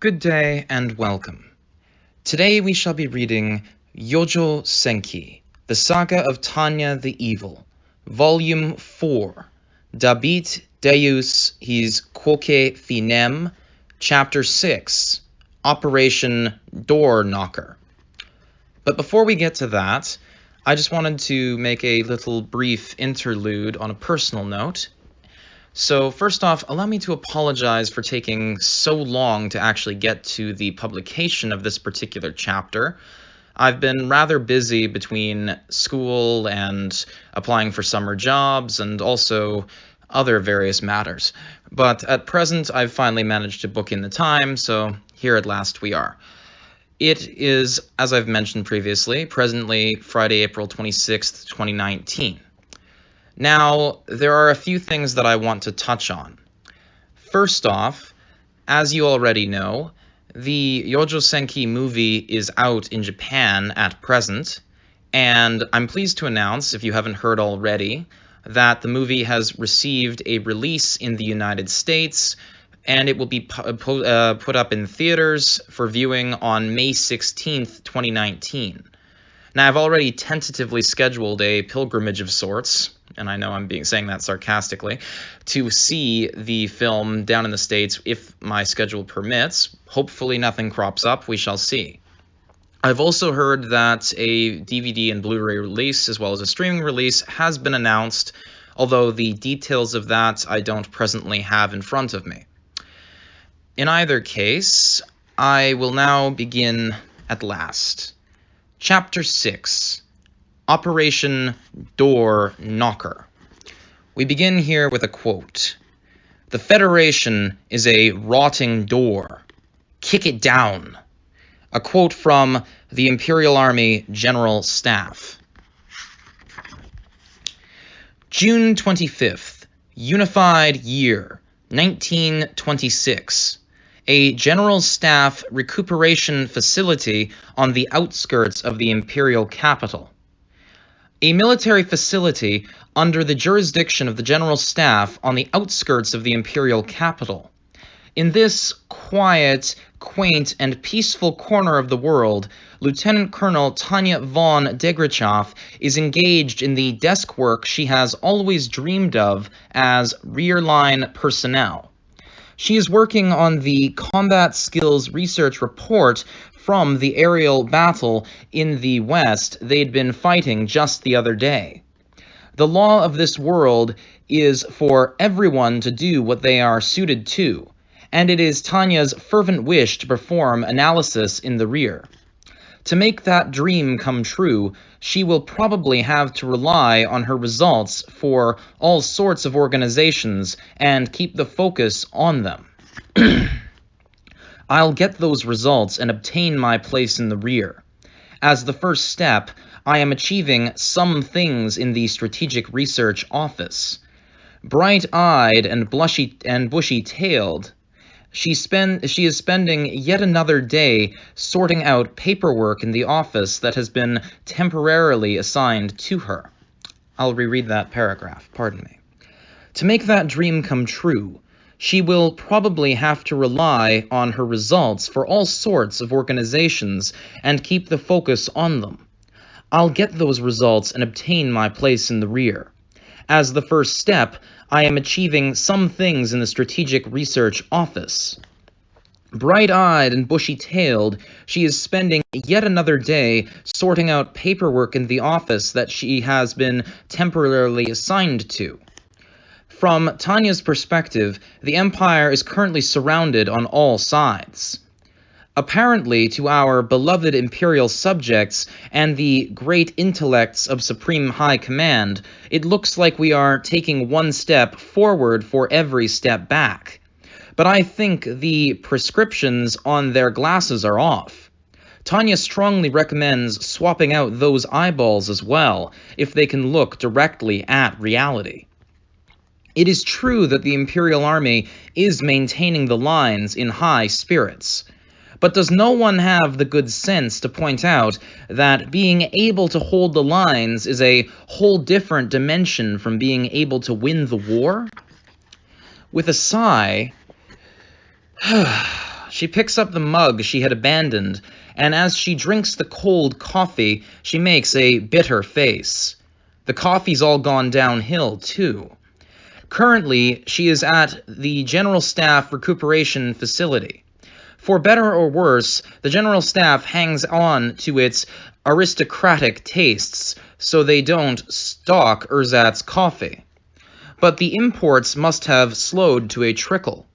Good day and welcome. Today we shall be reading Youjo Senki, The Saga of Tanya the Evil, Volume 4, Dabit Deus his quoque finem, Chapter 6, Operation Door Knocker. But before we get to that, I just wanted to make a little brief interlude on a personal note. So first off, allow me to apologize for taking so long to actually get to the publication of this particular chapter. I've been rather busy between school and applying for summer jobs and also other various matters. But at present, I've finally managed to book in the time, so here at last we are. It is, as I've mentioned previously, presently Friday, April 26th, 2019. Now, there are a few things that I want to touch on. First off, as you already know, the Youjo Senki movie is out in Japan at present, and I'm pleased to announce, if you haven't heard already, that the movie has received a release in the United States, and it will be put up in theaters for viewing on May 16th, 2019. Now, I've already tentatively scheduled a pilgrimage of sorts, and I know I'm saying that sarcastically, to see the film down in the States if my schedule permits. Hopefully nothing crops up, we shall see. I've also heard that a DVD and Blu-ray release, as well as a streaming release, has been announced, although the details of that I don't presently have in front of me. In either case, I will now begin at last. Chapter 6, Operation Door Knocker. We begin here with a quote. "The Federation is a rotting door. Kick it down." A quote from the Imperial Army General Staff. June 25th, Unified Year, 1926. A General Staff recuperation facility on the outskirts of the Imperial capital. A military facility under the jurisdiction of the General Staff on the outskirts of the Imperial capital. In this quiet, quaint, and peaceful corner of the world, Lieutenant Colonel Tanya von Degrichoff is engaged in the desk work she has always dreamed of as rear-line personnel. She is working on the Combat Skills Research Report from the aerial battle in the West they'd been fighting just the other day. The law of this world is for everyone to do what they are suited to, and it is Tanya's fervent wish to perform analysis in the rear. To make that dream come true, she will probably have to rely on her results for all sorts of organizations and keep the focus on them. I'll get those results and obtain my place in the rear. As the first step, I am achieving some things in the Strategic Research Office. Bright-eyed and bushy-tailed, she is spending yet another day sorting out paperwork in the office that has been temporarily assigned to her. I'll reread that paragraph, pardon me. To make that dream come true, she will probably have to rely on her results for all sorts of organizations and keep the focus on them. I'll get those results and obtain my place in the rear. As the first step, I am achieving some things in the Strategic Research Office. Bright-eyed and bushy-tailed, she is spending yet another day sorting out paperwork in the office that she has been temporarily assigned to. From Tanya's perspective, the Empire is currently surrounded on all sides. Apparently, to our beloved Imperial subjects and the great intellects of Supreme High Command, it looks like we are taking one step forward for every step back. But I think the prescriptions on their glasses are off. Tanya strongly recommends swapping out those eyeballs as well, if they can look directly at reality. It is true that the Imperial Army is maintaining the lines in high spirits. But does no one have the good sense to point out that being able to hold the lines is a whole different dimension from being able to win the war? With a sigh, She picks up the mug she had abandoned, and as she drinks the cold coffee, she makes a bitter face. The coffee's all gone downhill, too. Currently, she is at the General Staff Recuperation Facility. For better or worse, the General Staff hangs on to its aristocratic tastes, so they don't stock ersatz coffee. But the imports must have slowed to a trickle.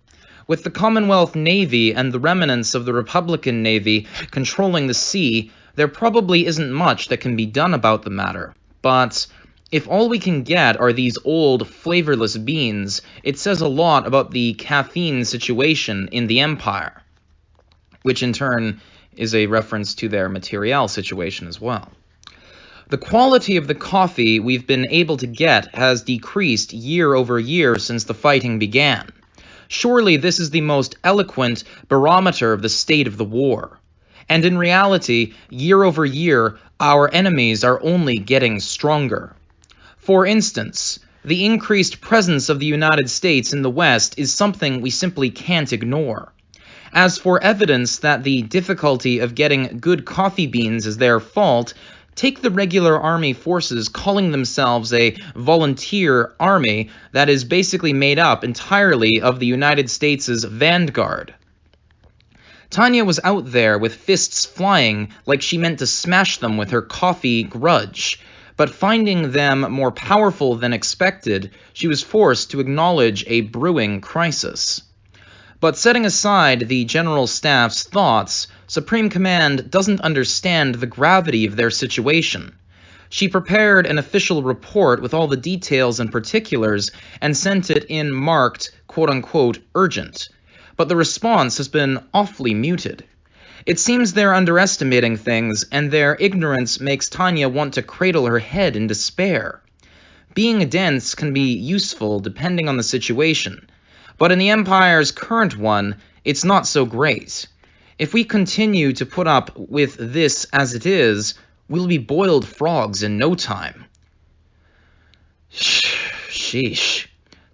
With the Commonwealth Navy and the remnants of the Republican Navy controlling the sea, there probably isn't much that can be done about the matter. But if all we can get are these old, flavorless beans, it says a lot about the caffeine situation in the Empire, which in turn is a reference to their materiel situation as well. The quality of the coffee we've been able to get has decreased year over year since the fighting began. Surely this is the most eloquent barometer of the state of the war. And in reality, year over year, our enemies are only getting stronger. For instance, the increased presence of the United States in the West is something we simply can't ignore. As for evidence that the difficulty of getting good coffee beans is their fault, take the regular army forces calling themselves a volunteer army that is basically made up entirely of the United States' vanguard. Tanya was out there with fists flying like she meant to smash them with her coffee grudge, but finding them more powerful than expected, she was forced to acknowledge a brewing crisis. But setting aside the General Staff's thoughts, Supreme Command doesn't understand the gravity of their situation. She prepared an official report with all the details and particulars and sent it in marked, quote-unquote, urgent. But the response has been awfully muted. It seems they're underestimating things, and their ignorance makes Tanya want to cradle her head in despair. Being dense can be useful depending on the situation, but in the Empire's current one, it's not so great. If we continue to put up with this as it is, we'll be boiled frogs in no time. Sheesh,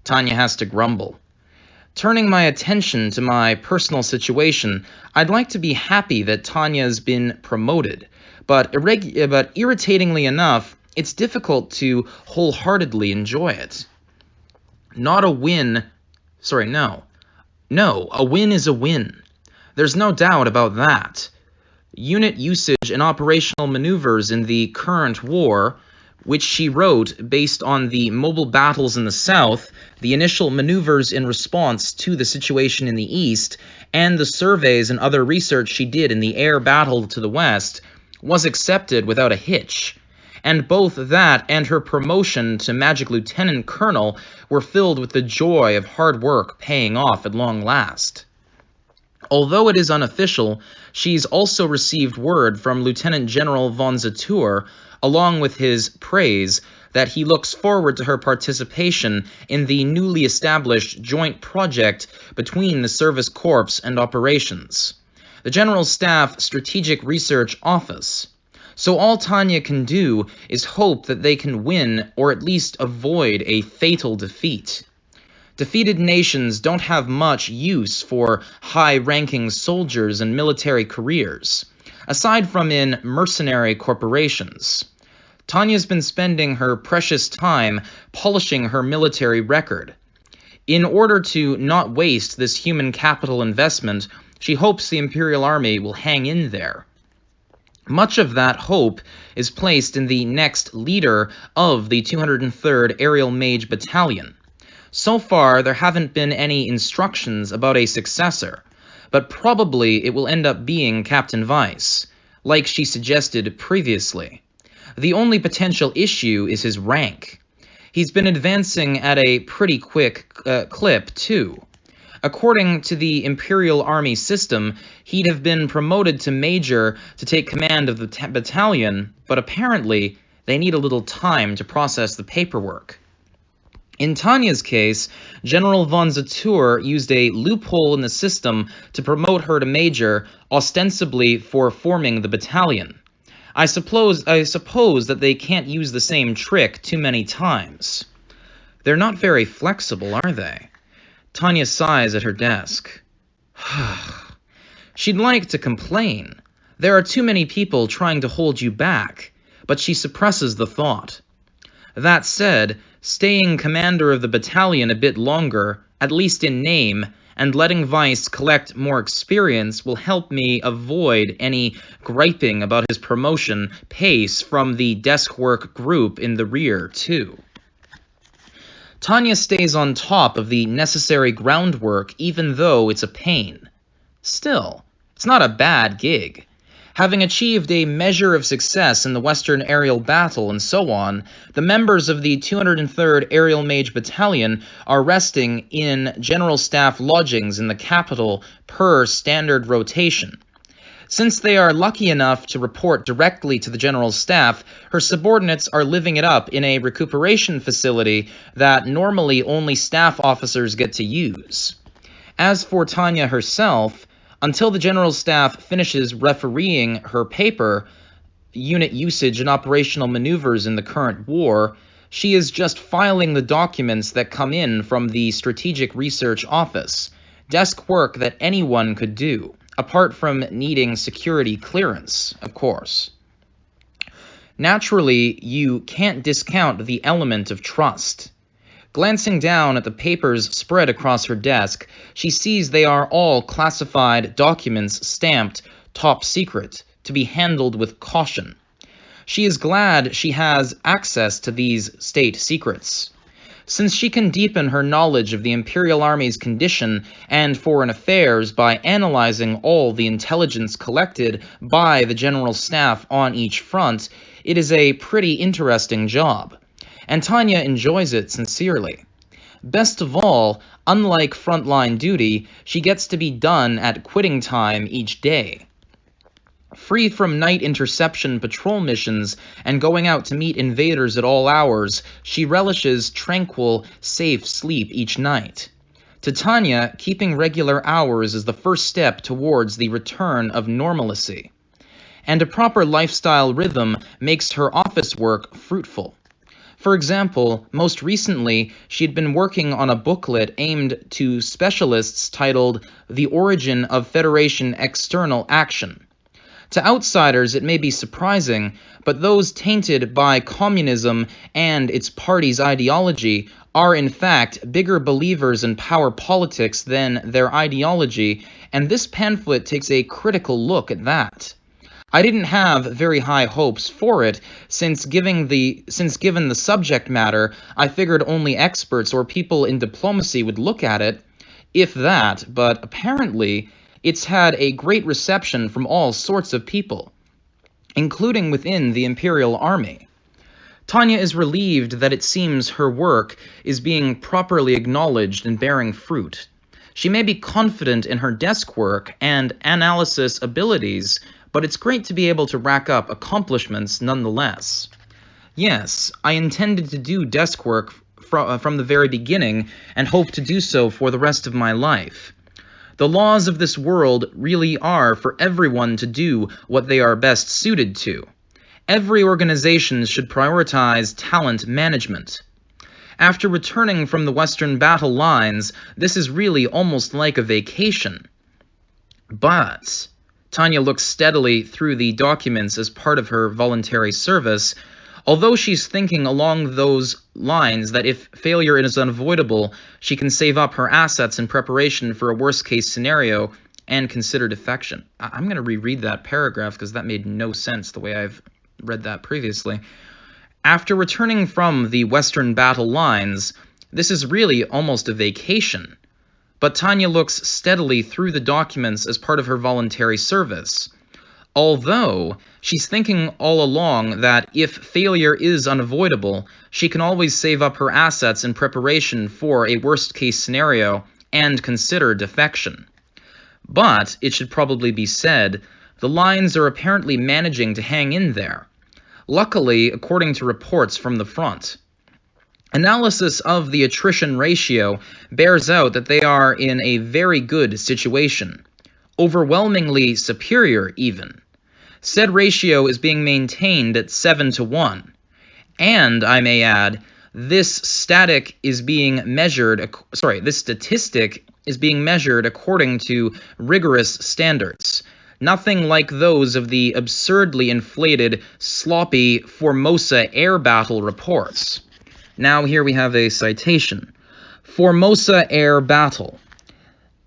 Tanya has to grumble. Turning my attention to my personal situation, I'd like to be happy that Tanya's been promoted, but irritatingly enough, it's difficult to wholeheartedly enjoy it. A win is a win. There's no doubt about that. Unit usage and operational maneuvers in the current war, which she wrote based on the mobile battles in the south, the initial maneuvers in response to the situation in the east, and the surveys and other research she did in the air battle to the west, was accepted without a hitch. And both that and her promotion to Magic Lieutenant Colonel were filled with the joy of hard work paying off at long last. Although it is unofficial, she's also received word from Lieutenant General von Zatour, along with his praise, that he looks forward to her participation in the newly established joint project between the Service Corps and Operations, the General Staff Strategic Research Office. So all Tanya can do is hope that they can win or at least avoid a fatal defeat. Defeated nations don't have much use for high-ranking soldiers and military careers, aside from in mercenary corporations. Tanya's been spending her precious time polishing her military record. In order to not waste this human capital investment, she hopes the Imperial Army will hang in there. Much of that hope is placed in the next leader of the 203rd Aerial Mage Battalion. So far, there haven't been any instructions about a successor, but probably it will end up being Captain Weiss, like she suggested previously. The only potential issue is his rank. He's been advancing at a pretty quick clip, too. According to the Imperial Army system, he'd have been promoted to Major to take command of the battalion, but apparently they need a little time to process the paperwork. In Tanya's case, General von Zatour used a loophole in the system to promote her to Major, ostensibly for forming the battalion. I suppose that they can't use the same trick too many times. They're not very flexible, are they? Tanya sighs at her desk. She'd like to complain. There are too many people trying to hold you back, but she suppresses the thought. That said, staying commander of the battalion a bit longer, at least in name, and letting Weiss collect more experience will help me avoid any griping about his promotion pace from the desk work group in the rear, too. Tanya stays on top of the necessary groundwork even though it's a pain. Still, it's not a bad gig. Having achieved a measure of success in the Western Aerial Battle and so on, the members of the 203rd Aerial Mage Battalion are resting in General Staff lodgings in the capital per standard rotation. Since they are lucky enough to report directly to the General Staff, her subordinates are living it up in a recuperation facility that normally only staff officers get to use. As for Tanya herself, until the General Staff finishes refereeing her paper, Unit Usage and Operational Maneuvers in the Current War, she is just filing the documents that come in from the Strategic Research Office, desk work that anyone could do, apart from needing security clearance, of course. Naturally, you can't discount the element of trust. Glancing down at the papers spread across her desk, she sees they are all classified documents stamped top secret, to be handled with caution. She is glad she has access to these state secrets. Since she can deepen her knowledge of the Imperial Army's condition and foreign affairs by analyzing all the intelligence collected by the General Staff on each front, it is a pretty interesting job. And Tanya enjoys it sincerely. Best of all, unlike frontline duty, she gets to be done at quitting time each day. Free from night interception patrol missions and going out to meet invaders at all hours, she relishes tranquil, safe sleep each night. To Tanya, keeping regular hours is the first step towards the return of normalcy. And a proper lifestyle rhythm makes her office work fruitful. For example, most recently, she had been working on a booklet aimed to specialists titled The Origin of Federation External Action. To outsiders, it may be surprising, but those tainted by communism and its party's ideology are in fact bigger believers in power politics than their ideology, and this pamphlet takes a critical look at that. I didn't have very high hopes for it, since given the subject matter, I figured only experts or people in diplomacy would look at it, if that, but apparently it's had a great reception from all sorts of people, including within the Imperial Army. Tanya is relieved that it seems her work is being properly acknowledged and bearing fruit. She may be confident in her desk work and analysis abilities, but it's great to be able to rack up accomplishments nonetheless. Yes, I intended to do desk work from the very beginning and hope to do so for the rest of my life. The laws of this world really are for everyone to do what they are best suited to. Every organization should prioritize talent management. After returning from the Western battle lines, this is really almost like a vacation. But Tanya looks steadily through the documents as part of her voluntary service, although she's thinking along those lines that if failure is unavoidable, she can save up her assets in preparation for a worst-case scenario and consider defection. I'm going to reread that paragraph because that made no sense the way I've read that previously. After returning from the Western battle lines, this is really almost a vacation. But Tanya looks steadily through the documents as part of her voluntary service, although she's thinking all along that if failure is unavoidable, she can always save up her assets in preparation for a worst-case scenario and consider defection. But, it should probably be said, the lines are apparently managing to hang in there. Luckily, according to reports from the front. Analysis of the attrition ratio bears out that they are in a very good situation, overwhelmingly superior even. Said ratio is being maintained at 7-1, and I may add, this statistic is being measured according to rigorous standards, nothing like those of the absurdly inflated, sloppy Formosa air battle reports. Now here we have a citation. Formosa air battle.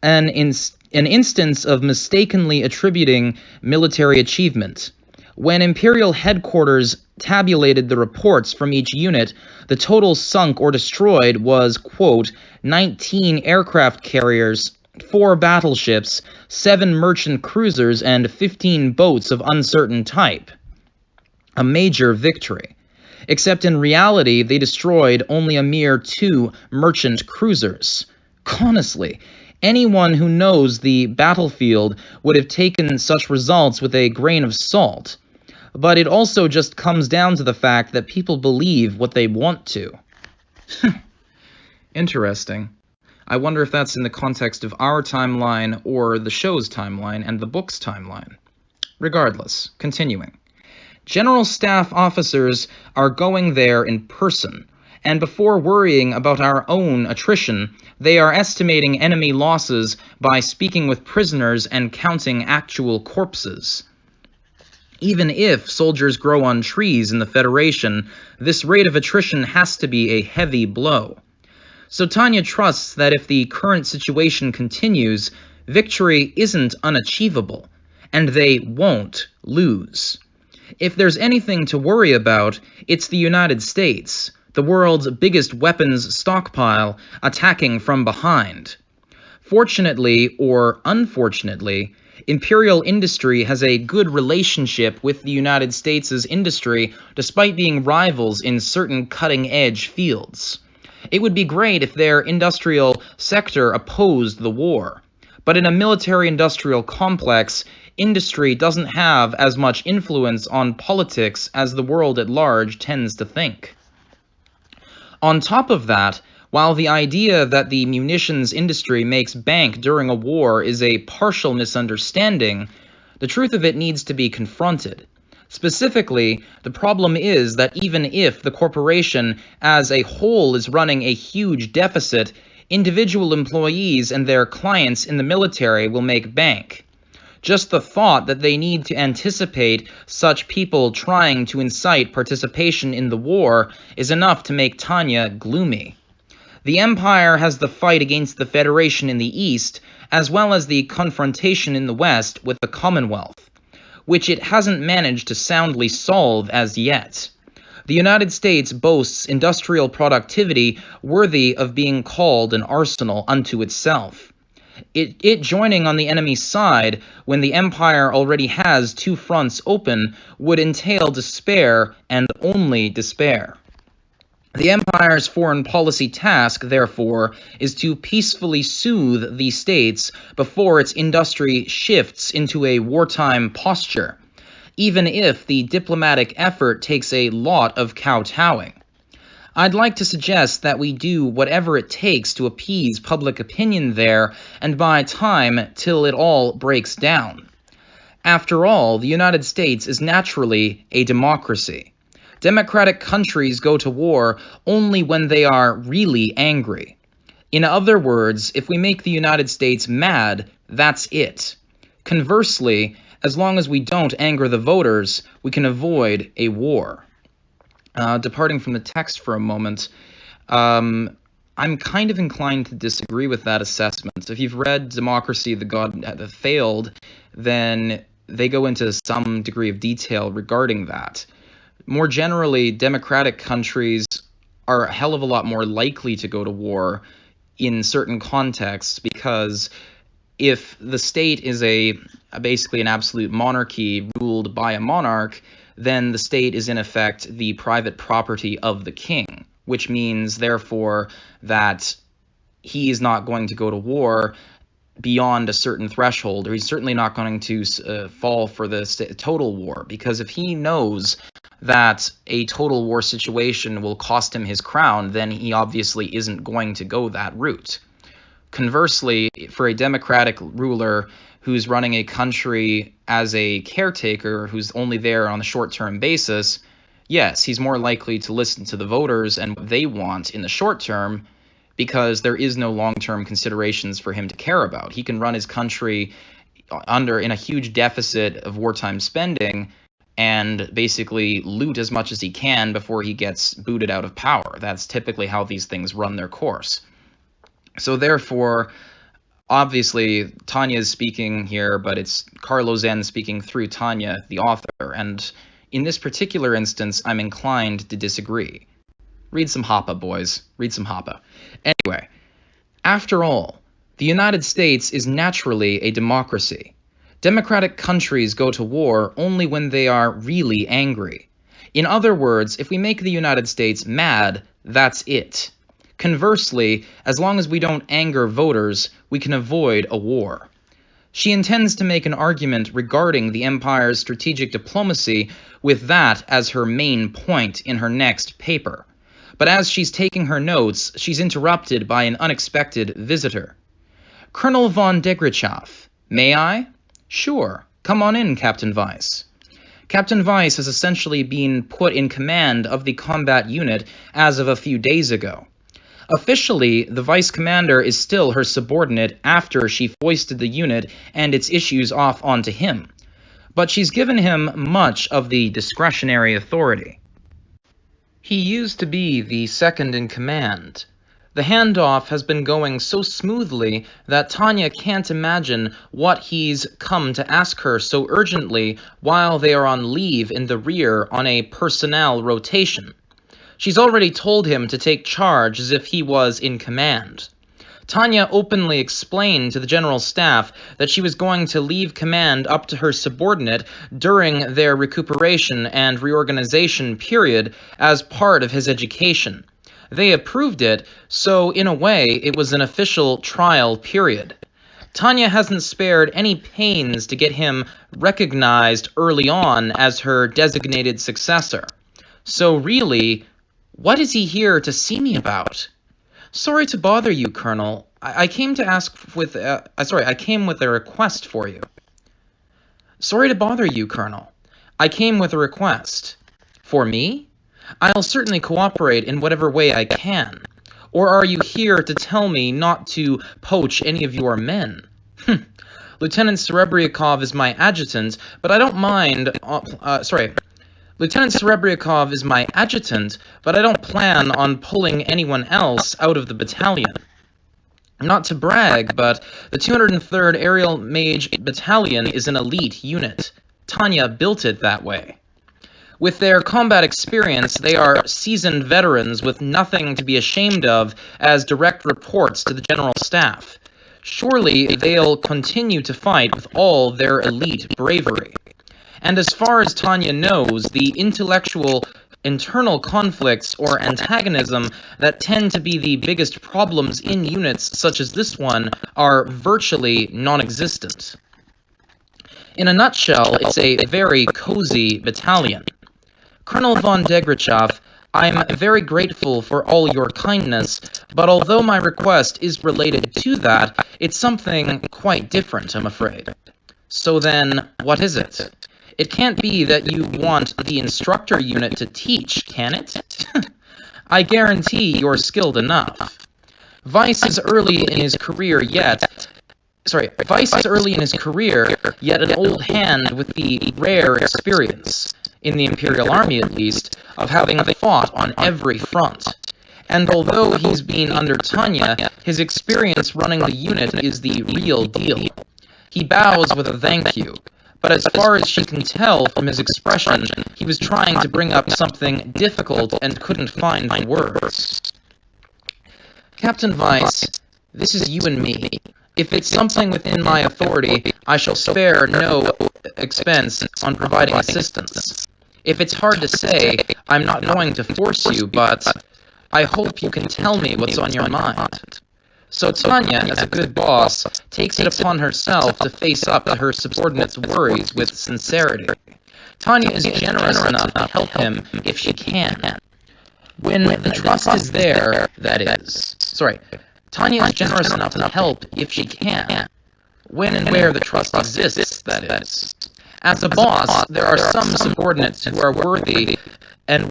An instance of mistakenly attributing military achievement. When Imperial headquarters tabulated the reports from each unit, the total sunk or destroyed was, quote, 19 aircraft carriers, 4 battleships, 7 merchant cruisers, and 15 boats of uncertain type. A major victory. Except in reality, they destroyed only a mere 2 merchant cruisers. Honestly, anyone who knows the battlefield would have taken such results with a grain of salt. But it also just comes down to the fact that people believe what they want to. Interesting. I wonder if that's in the context of our timeline or the show's timeline and the book's timeline. Regardless, continuing. General staff officers are going there in person, and before worrying about our own attrition, they are estimating enemy losses by speaking with prisoners and counting actual corpses. Even if soldiers grow on trees in the Federation, this rate of attrition has to be a heavy blow. So Tanya trusts that if the current situation continues, victory isn't unachievable, and they won't lose. If there's anything to worry about, it's the United States, the world's biggest weapons stockpile, attacking from behind. Fortunately, or unfortunately, Imperial industry has a good relationship with the United States' industry despite being rivals in certain cutting-edge fields. It would be great if their industrial sector opposed the war, but in a military-industrial complex, industry doesn't have as much influence on politics as the world at large tends to think. On top of that, while the idea that the munitions industry makes bank during a war is a partial misunderstanding, the truth of it needs to be confronted. Specifically, the problem is that even if the corporation as a whole is running a huge deficit, individual employees and their clients in the military will make bank. Just the thought that they need to anticipate such people trying to incite participation in the war is enough to make Tanya gloomy. The Empire has the fight against the Federation in the East, as well as the confrontation in the West with the Commonwealth, which it hasn't managed to soundly solve as yet. The United States boasts industrial productivity worthy of being called an arsenal unto itself. It joining on the enemy's side when the Empire already has 2 fronts open would entail despair and only despair. The Empire's foreign policy task, therefore, is to peacefully soothe the states before its industry shifts into a wartime posture, even if the diplomatic effort takes a lot of kowtowing. I'd like to suggest that we do whatever it takes to appease public opinion there and buy time till it all breaks down. After all, the United States is naturally a democracy. Democratic countries go to war only when they are really angry. In other words, if we make the United States mad, that's it. Conversely, as long as we don't anger the voters, we can avoid a war. Departing from the text for a moment, I'm kind of inclined to disagree with that assessment. If you've read Democracy, the God That Failed, then they go into some degree of detail regarding that. More generally, democratic countries are a hell of a lot more likely to go to war in certain contexts because if the state is basically an absolute monarchy ruled by a monarch, then the state is in effect the private property of the king, which means therefore that he is not going to go to war beyond a certain threshold, or he's certainly not going to fall for the total war, because if he knows that a total war situation will cost him his crown, then he obviously isn't going to go that route. Conversely, for a democratic ruler who's running a country as a caretaker, who's only there on a short-term basis, yes, he's more likely to listen to the voters and what they want in the short term, because there is no long-term considerations for him to care about. He can run his country in a huge deficit of wartime spending and basically loot as much as he can before he gets booted out of power. That's typically how these things run their course. So therefore, obviously, Tanya is speaking here, but it's Carlo Zen speaking through Tanya, the author, and in this particular instance, I'm inclined to disagree. Read some Hapa, boys. Read some Hapa. Anyway, after all, the United States is naturally a democracy. Democratic countries go to war only when they are really angry. In other words, if we make the United States mad, that's it. Conversely, as long as we don't anger voters, we can avoid a war. She intends to make an argument regarding the empire's strategic diplomacy with that as her main point in her next paper. But as she's taking her notes, she's interrupted by an unexpected visitor. Colonel von Debrief, may I? Sure. Come on in, Captain Weiss. Captain Weiss has essentially been put in command of the combat unit as of a few days ago. Officially, the vice commander is still her subordinate after she foisted the unit and its issues off onto him. But she's given him much of the discretionary authority. He used to be the second in command. The handoff has been going so smoothly that Tanya can't imagine what he's come to ask her so urgently while they are on leave in the rear on a personnel rotation. She's already told him to take charge as if he was in command. Tanya openly explained to the general staff that she was going to leave command up to her subordinate during their recuperation and reorganization period as part of his education. They approved it, so in a way it was an official trial period. Tanya hasn't spared any pains to get him recognized early on as her designated successor. So really, what is he here to see me about? Sorry to bother you, Colonel. I came with a request for you. Sorry to bother you, Colonel. I came with a request. For me? I'll certainly cooperate in whatever way I can. Or are you here to tell me not to poach any of your men? Lieutenant Serebriakov is my adjutant, but I don't mind... Lieutenant Serebriakov is my adjutant, but I don't plan on pulling anyone else out of the battalion. Not to brag, but the 203rd Aerial Mage Battalion is an elite unit. Tanya built it that way. With their combat experience, they are seasoned veterans with nothing to be ashamed of as direct reports to the general staff. Surely they'll continue to fight with all their elite bravery. And as far as Tanya knows, the intellectual internal conflicts or antagonism that tend to be the biggest problems in units such as this one are virtually non-existent. In a nutshell, it's a very cozy battalion. Colonel von Debrief, I'm very grateful for all your kindness, but although my request is related to that, it's something quite different, I'm afraid. So then, what is it? It can't be that you want the instructor unit to teach, can it? I guarantee you're skilled enough. Vice is early in his career, yet an old hand with the rare experience, in the Imperial Army at least, of having fought on every front. And although he's been under Tanya, his experience running the unit is the real deal. He bows with a thank you, but as far as she can tell from his expression, he was trying to bring up something difficult and couldn't find the words. Captain Weiss, this is you and me. If it's something within my authority, I shall spare no expense on providing assistance. If it's hard to say, I'm not going to force you, but I hope you can tell me what's on your mind. So Tanya, as a good boss, takes it upon herself to face up to her subordinate's worries with sincerity. Tanya is generous enough to help him if she can. When the trust is there, that is. Tanya is generous enough to help if she can. When and where the trust exists, that is. As a boss, there are some subordinates who are worthy and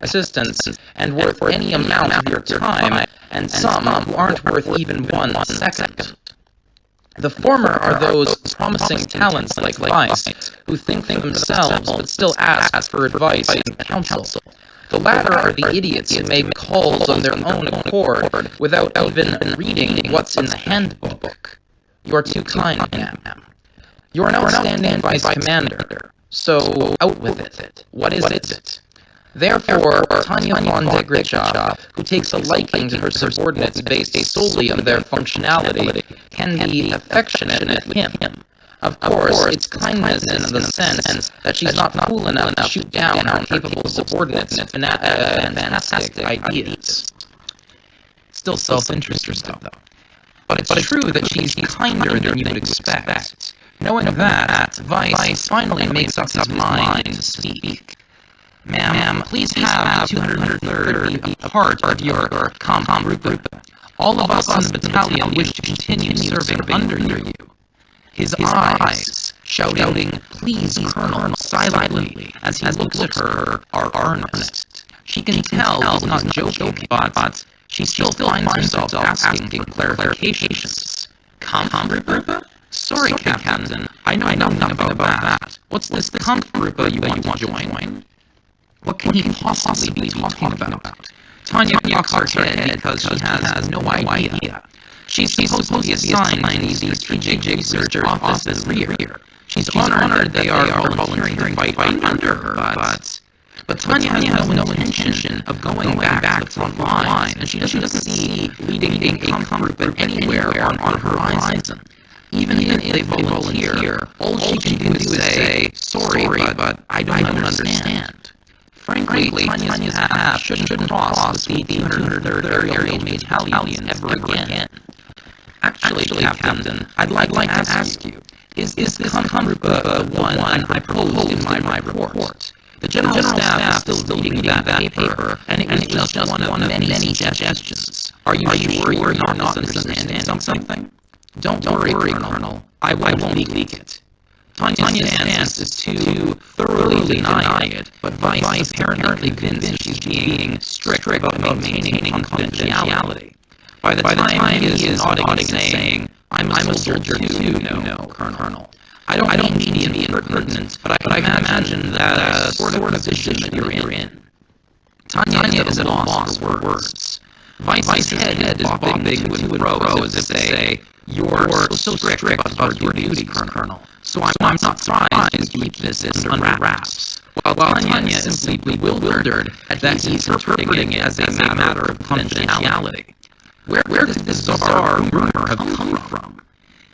assistance and worth any amount of your time, and some who aren't worth even 1 second. The former are those promising talents like Vice, who think for themselves but still ask for advice and counsel. The latter are the idiots who make calls on their own accord without even reading what's in the handbook. You are too kind, ma'am. You are an outstanding Vice Commander, so out with it. What is it? Therefore, Tanya von Degrichov, who takes a liking to her subordinates based solely on their functionality, can be affectionate with him. Of course, it's kindness in the sense that she's not fool enough to shoot down her capable subordinates' fantastic ideas. Still self-interested, though. But it's true that she's kinder than you would expect. Knowing that, Vice finally makes up his mind to speak. Ma'am, please have the 203rd be a part of your Kampfgruppe. All of us in the battalion wish to continue serving under you. His eyes, shouting, "Please, Colonel," silently, as he looks at her, are earnest. She can tell he's not joking, but she still finds herself asking for clarifications. Kampfgruppe? Sorry, Captain, I know nothing about that. What's this Kampfgruppe you want to join? What can he possibly be talking about? Tanya cocks her head because she has no idea. She's supposed to be assigned to the Strategic Research Office at rear. She's honored that they are volunteering to fight under her, but Tanya has no intention of going back to the front line, and she doesn't see leading a Kampfgruppe anywhere on her horizon. Even if they volunteer, all she can do is say, "Sorry, but I don't understand." Frankly, Tanya's path shouldn't cross the 203rd Aerial Battalion ever again. Actually, Captain, I'd like to ask you, is this Kampfgruppe the one I proposed in my report? The General Staff is still reading that paper, and it was just one of many suggestions. Are you sure you're not misunderstanding something? Don't worry, Colonel. I won't leak it. Tanya's stance is to thoroughly deny it, but Vice apparently convinced she's being strict about maintaining confidentiality. By the time he is nodding and saying, "I'm a soldier too, no, Colonel. I don't mean to be impertinent, but I can imagine that sort of position that you're in." Tanya is at a loss for words. Vice's head is bobbing to and fro as if to say, "You're so strict about your duties, Colonel, so I'm not surprised you keep this under wraps." While Tanya is simply bewildered at that he's interpreting it as a matter of confidentiality. Where did this bizarre rumor have come from?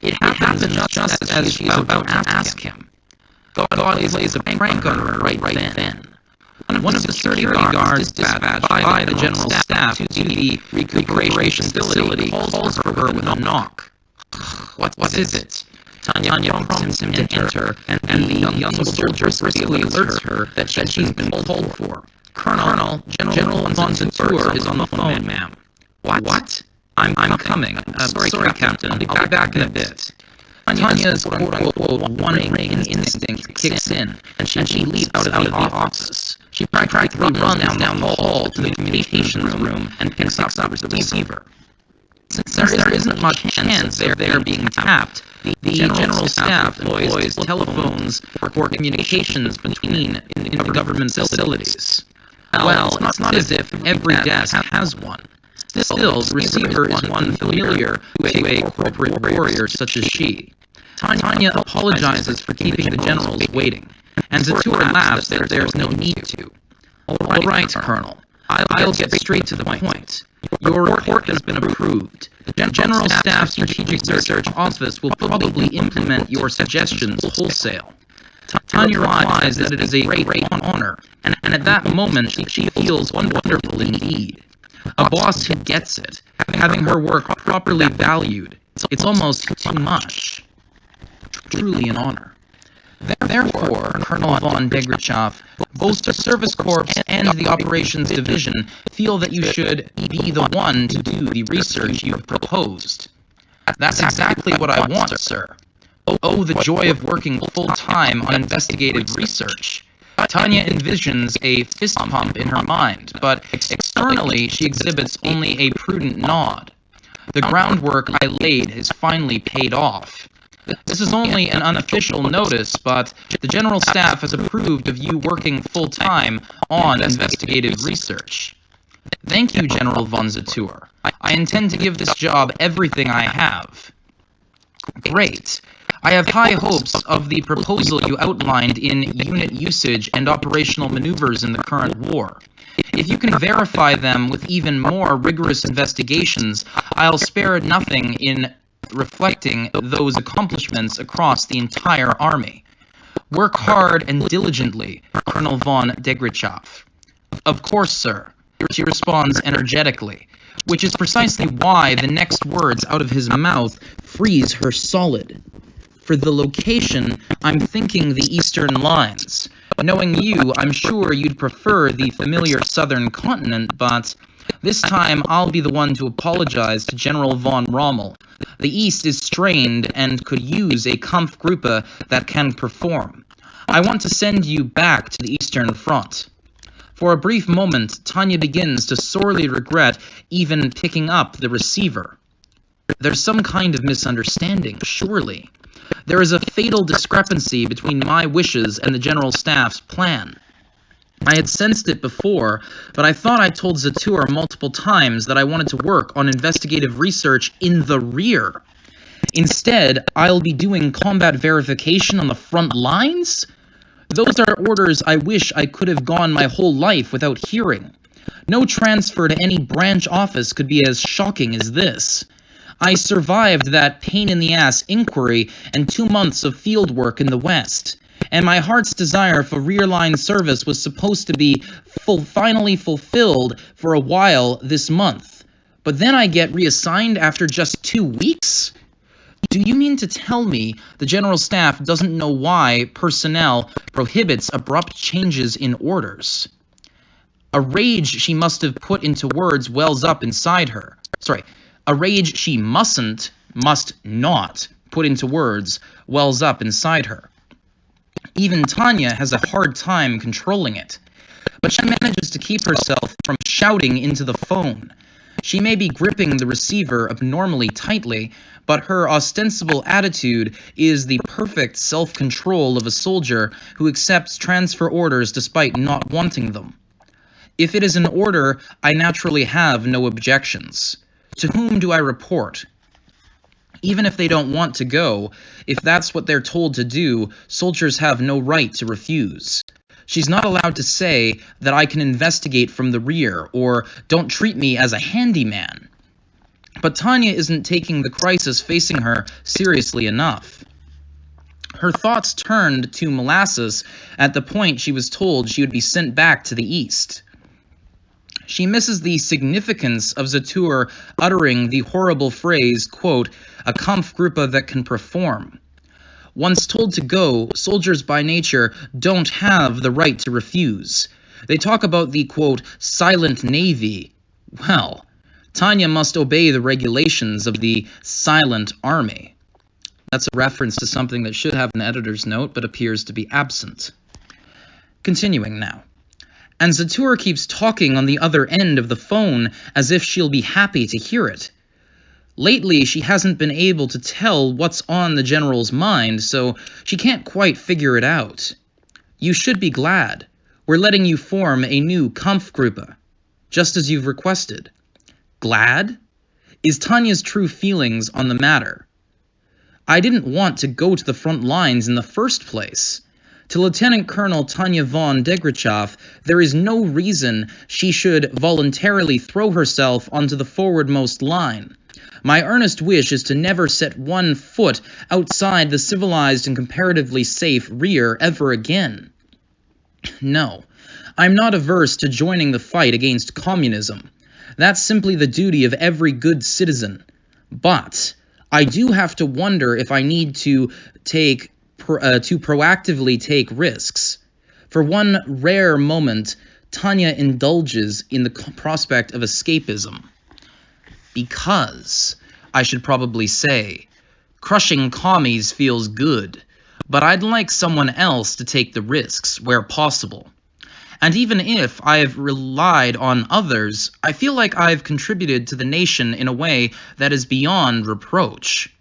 It happened just as she's about to ask him. God plays a prank on her right then. One of the security guards dispatched by the General Staff to the recuperation facility calls for her with a knock. What is it? Tanya prompts him to enter, and the young soldier quickly alerts her that she's been called for. "Colonel, General von Tour is on the phone, ma'am." What? I'm coming. Sorry, Captain. I'll be back in a bit. Tanya's quote-unquote one-brain instinct kicks in, and she leaps out of the office. She practically runs down the hall to the communications room and picks up the receiver. Since there isn't much chance of their being tapped, the General Staff employs telephones for communications between the government facilities. Well, it's not as if every desk has one. Still, the receiver is one familiar to a corporate warrior such as she. Tanya apologizes for keeping the generals waiting, and Zatur laughs that there's no need to. All right, Colonel. I'll get straight to the point. Your report has been approved. The General Staff Strategic Research Office will probably implement your suggestions wholesale. Tanya replies that it is a great honor, and at that moment she feels wonderful indeed. A boss who gets it, having her work properly valued, it's almost too much. Truly an honor. Therefore, Colonel von Degrichov, both the Service Corps and the Operations Division feel that you should be the one to do the research you've proposed. That's exactly what I want, sir. Oh, the joy of working full-time on investigative research. Tanya envisions a fist pump in her mind, but externally she exhibits only a prudent nod. The groundwork I laid has finally paid off. This is only an unofficial notice, but the General Staff has approved of you working full-time on investigative research. Thank you, General von Zatour. I intend to give this job everything I have. Great. I have high hopes of the proposal you outlined in unit usage and operational maneuvers in the current war. If you can verify them with even more rigorous investigations, I'll spare nothing in reflecting those accomplishments across the entire army. Work hard and diligently, Colonel von Degrichoff. Of course, sir, she responds energetically, which is precisely why the next words out of his mouth freeze her solid. For the location, I'm thinking the eastern lines. Knowing you, I'm sure you'd prefer the familiar southern continent, but this time I'll be the one to apologize to General von Rommel. The East is strained and could use a Kampfgruppe that can perform. I want to send you back to the Eastern Front. For a brief moment, Tanya begins to sorely regret even picking up the receiver. There's some kind of misunderstanding, surely. There is a fatal discrepancy between my wishes and the General Staff's plan. I had sensed it before, but I thought I told Zatour multiple times that I wanted to work on investigative research in the rear. Instead, I'll be doing combat verification on the front lines? Those are orders I wish I could have gone my whole life without hearing. No transfer to any branch office could be as shocking as this. I survived that pain-in-the-ass inquiry and 2 months of field work in the West, and my heart's desire for rear-line service was supposed to be finally fulfilled for a while this month. But then I get reassigned after just 2 weeks? Do you mean to tell me the General Staff doesn't know why personnel prohibits abrupt changes in orders? A rage she must have put into words wells up inside her. A rage she must not put into words wells up inside her. Even Tanya has a hard time controlling it, but she manages to keep herself from shouting into the phone. She may be gripping the receiver abnormally tightly, but her ostensible attitude is the perfect self-control of a soldier who accepts transfer orders despite not wanting them. If it is an order, I naturally have no objections. To whom do I report? Even if they don't want to go, if that's what they're told to do, soldiers have no right to refuse. She's not allowed to say that I can investigate from the rear, or don't treat me as a handyman. But Tanya isn't taking the crisis facing her seriously enough. Her thoughts turned to molasses at the point she was told she would be sent back to the east. She misses the significance of Zatour uttering the horrible phrase, quote, a Kampfgruppe that can perform. Once told to go, soldiers by nature don't have the right to refuse. They talk about the, quote, silent navy. Well, Tanya must obey the regulations of the silent army. That's a reference to something that should have an editor's note, but appears to be absent. Continuing now. And Zatour keeps talking on the other end of the phone as if she'll be happy to hear it. Lately, she hasn't been able to tell what's on the general's mind, so she can't quite figure it out. You should be glad. We're letting you form a new Kampfgruppe, just as you've requested. Glad? Is Tanya's true feelings on the matter. I didn't want to go to the front lines in the first place. To Lieutenant Colonel Tanya von Degrichoff, there is no reason she should voluntarily throw herself onto the forwardmost line. My earnest wish is to never set one foot outside the civilized and comparatively safe rear ever again. No, I'm not averse to joining the fight against communism. That's simply the duty of every good citizen. But I do have to wonder if I need to proactively take risks. For one rare moment, Tanya indulges in the prospect of escapism. Because, I should probably say, crushing commies feels good, but I'd like someone else to take the risks where possible. And even if I've relied on others, I feel like I've contributed to the nation in a way that is beyond reproach.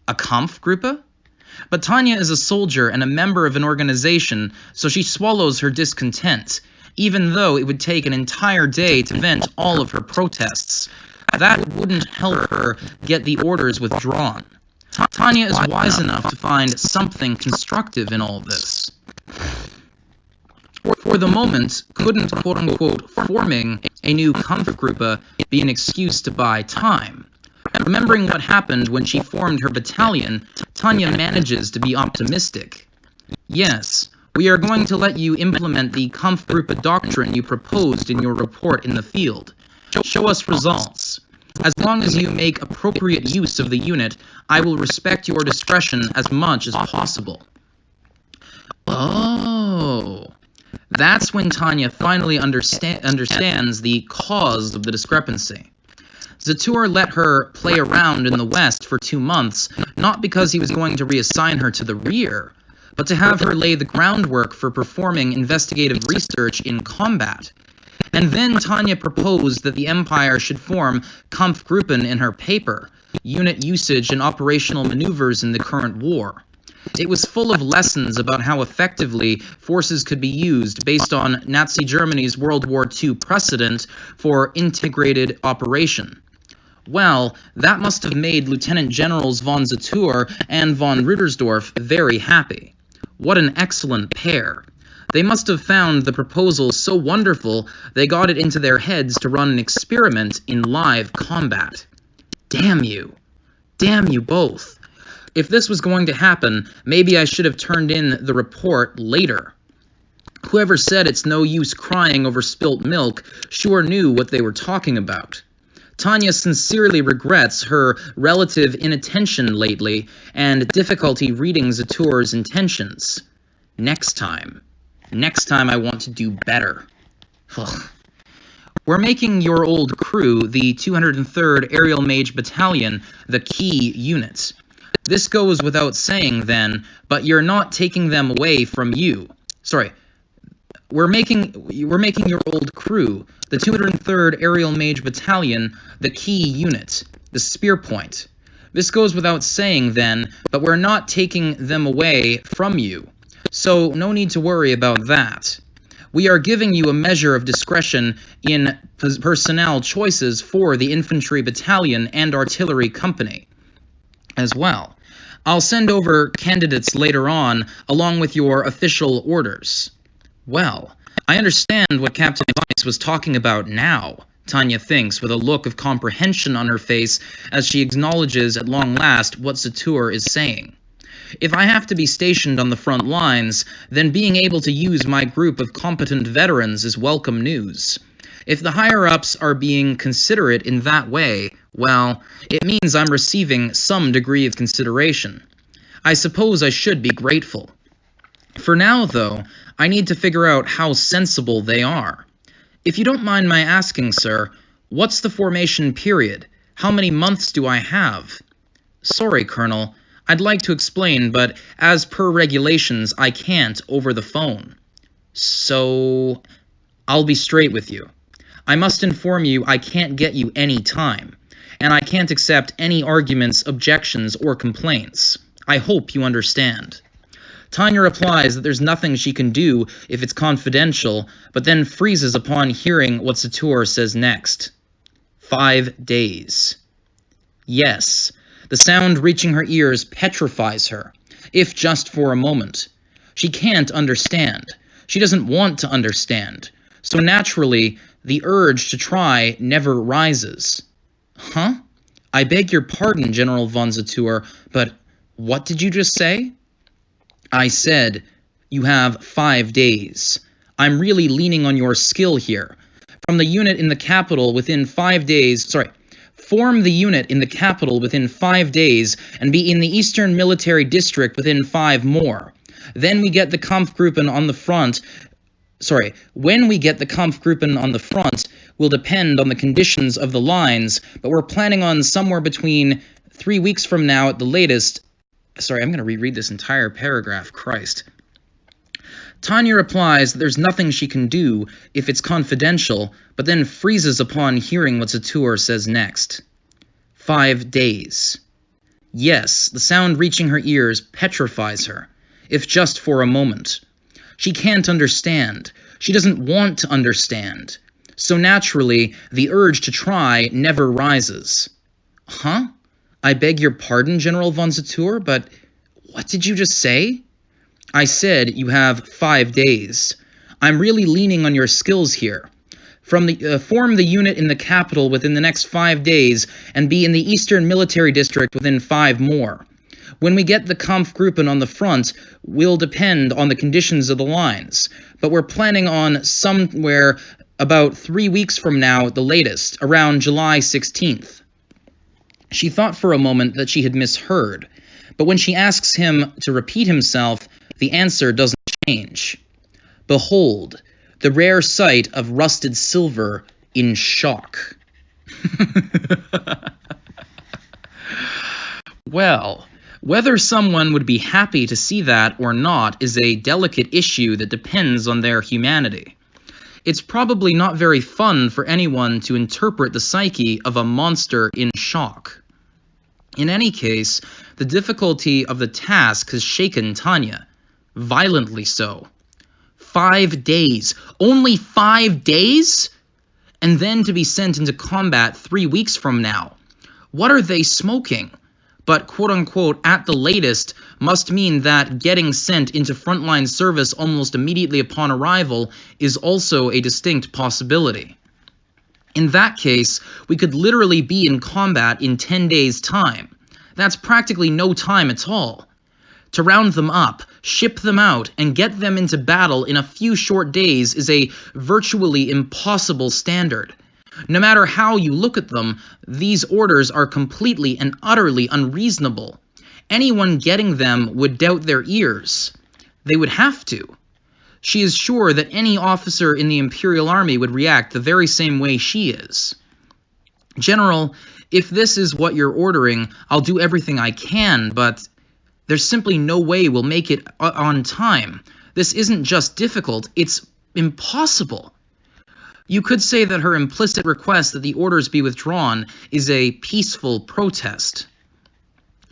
A Kampfgruppe? But Tanya is a soldier and a member of an organization, so she swallows her discontent, even though it would take an entire day to vent all of her protests. That wouldn't help her get the orders withdrawn. Tanya is wise enough to find something constructive in all this. For the moment, couldn't quote-unquote forming a new Kampfgruppe be an excuse to buy time? Remembering what happened when she formed her battalion, Tanya manages to be optimistic. Yes, we are going to let you implement the Kampfgruppe doctrine you proposed in your report in the field. Show us results. As long as you make appropriate use of the unit, I will respect your discretion as much as possible. Oh, that's when Tanya finally understands the cause of the discrepancy. Zatur let her play around in the West for 2 months, not because he was going to reassign her to the rear, but to have her lay the groundwork for performing investigative research in combat. And then Tanya proposed that the Empire should form Kampfgruppen in her paper, Unit Usage and Operational Maneuvers in the Current War. It was full of lessons about how effectively forces could be used based on Nazi Germany's World War II precedent for integrated operation. Well, that must have made Lieutenant Generals von Zatur and von Rüdersdorf very happy. What an excellent pair. They must have found the proposal so wonderful they got it into their heads to run an experiment in live combat. Damn you. Damn you both. If this was going to happen, maybe I should have turned in the report later. Whoever said it's no use crying over spilt milk sure knew what they were talking about. Tanya sincerely regrets her relative inattention lately and difficulty reading Zatur's intentions. Next time I want to do better. Ugh. We're making your old crew, the 203rd Aerial Mage Battalion, the key unit. This goes without saying then, but you're not taking them away from you. We're making your old crew, the 203rd Aerial Mage Battalion, the key unit, the spear point. This goes without saying then, but we're not taking them away from you. So no need to worry about that. We are giving you a measure of discretion in personnel choices for the infantry battalion and artillery company as well. I'll send over candidates later on, along with your official orders. Well, I understand what Captain Weiss was talking about now, Tanya thinks, with a look of comprehension on her face as she acknowledges at long last what Zatur is saying. If I have to be stationed on the front lines, then being able to use my group of competent veterans is welcome news. If the higher-ups are being considerate in that way, well, it means I'm receiving some degree of consideration. I suppose I should be grateful. For now, though, I need to figure out how sensible they are. If you don't mind my asking, sir, what's the formation period? How many months do I have? Sorry, Colonel. I'd like to explain, but as per regulations, I can't over the phone. So, I'll be straight with you. I must inform you I can't get you any time, and I can't accept any arguments, objections, or complaints. I hope you understand. Tanya replies that there's nothing she can do if it's confidential, but then freezes upon hearing what Zatur says next. 5 days. Yes, the sound reaching her ears petrifies her, if just for a moment. She can't understand. She doesn't want to understand. So naturally, the urge to try never rises. Huh? I beg your pardon, General von Zatur, but what did you just say? I said, you have 5 days. I'm really leaning on your skill here. From the unit in the capital within 5 days, form the unit in the capital within 5 days and be in the Eastern Military District within 5 more. Then we get the Kampfgruppen on the front. When we get the Kampfgruppen on the front will depend on the conditions of the lines, but we're planning on somewhere between 3 weeks from now at the latest. Sorry, I'm going to reread this entire paragraph. Christ. Tanya replies that there's nothing she can do if it's confidential, but then freezes upon hearing what Sator says next. 5 days. Yes, the sound reaching her ears petrifies her, if just for a moment. She can't understand. She doesn't want to understand. So naturally, the urge to try never rises. Huh? I beg your pardon, General von Sator, but what did you just say? I said you have 5 days. I'm really leaning on your skills here. Form the unit in the capital within the next 5 days and be in the Eastern Military District within 5 more. When we get the Kampfgruppen on the front, will depend on the conditions of the lines, but we're planning on somewhere about 3 weeks from now at the latest, around July 16th. She thought for a moment that she had misheard, but when she asks him to repeat himself, the answer doesn't change. Behold, the rare sight of rusted silver in shock. Well, whether someone would be happy to see that or not is a delicate issue that depends on their humanity. It's probably not very fun for anyone to interpret the psyche of a monster in shock. In any case, the difficulty of the task has shaken Tanya. Violently so. 5 days. Only 5 days? And then to be sent into combat 3 weeks from now. What are they smoking? But quote-unquote at the latest must mean that getting sent into frontline service almost immediately upon arrival is also a distinct possibility. In that case, we could literally be in combat in 10 days' time. That's practically no time at all. To round them up, ship them out, and get them into battle in a few short days is a virtually impossible standard. No matter how you look at them, these orders are completely and utterly unreasonable. Anyone getting them would doubt their ears. They would have to. She is sure that any officer in the Imperial Army would react the very same way she is. General, if this is what you're ordering, I'll do everything I can, but there's simply no way we'll make it on time. This isn't just difficult, it's impossible. You could say that her implicit request that the orders be withdrawn is a peaceful protest.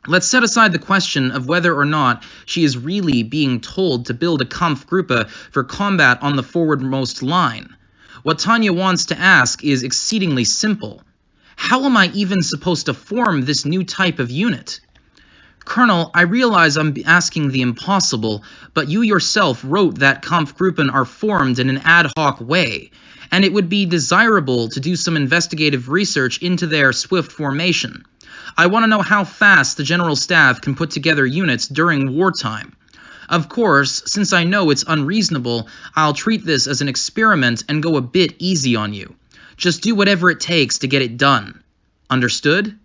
Let's set aside the question of whether or not she is really being told to build a Kampfgruppe for combat on the forwardmost line. What Tanya wants to ask is exceedingly simple. How am I even supposed to form this new type of unit? Colonel, I realize I'm asking the impossible, but you yourself wrote that Kampfgruppen are formed in an ad hoc way, and it would be desirable to do some investigative research into their swift formation. I want to know how fast the General Staff can put together units during wartime. Of course, since I know it's unreasonable, I'll treat this as an experiment and go a bit easy on you. Just do whatever it takes to get it done. Understood?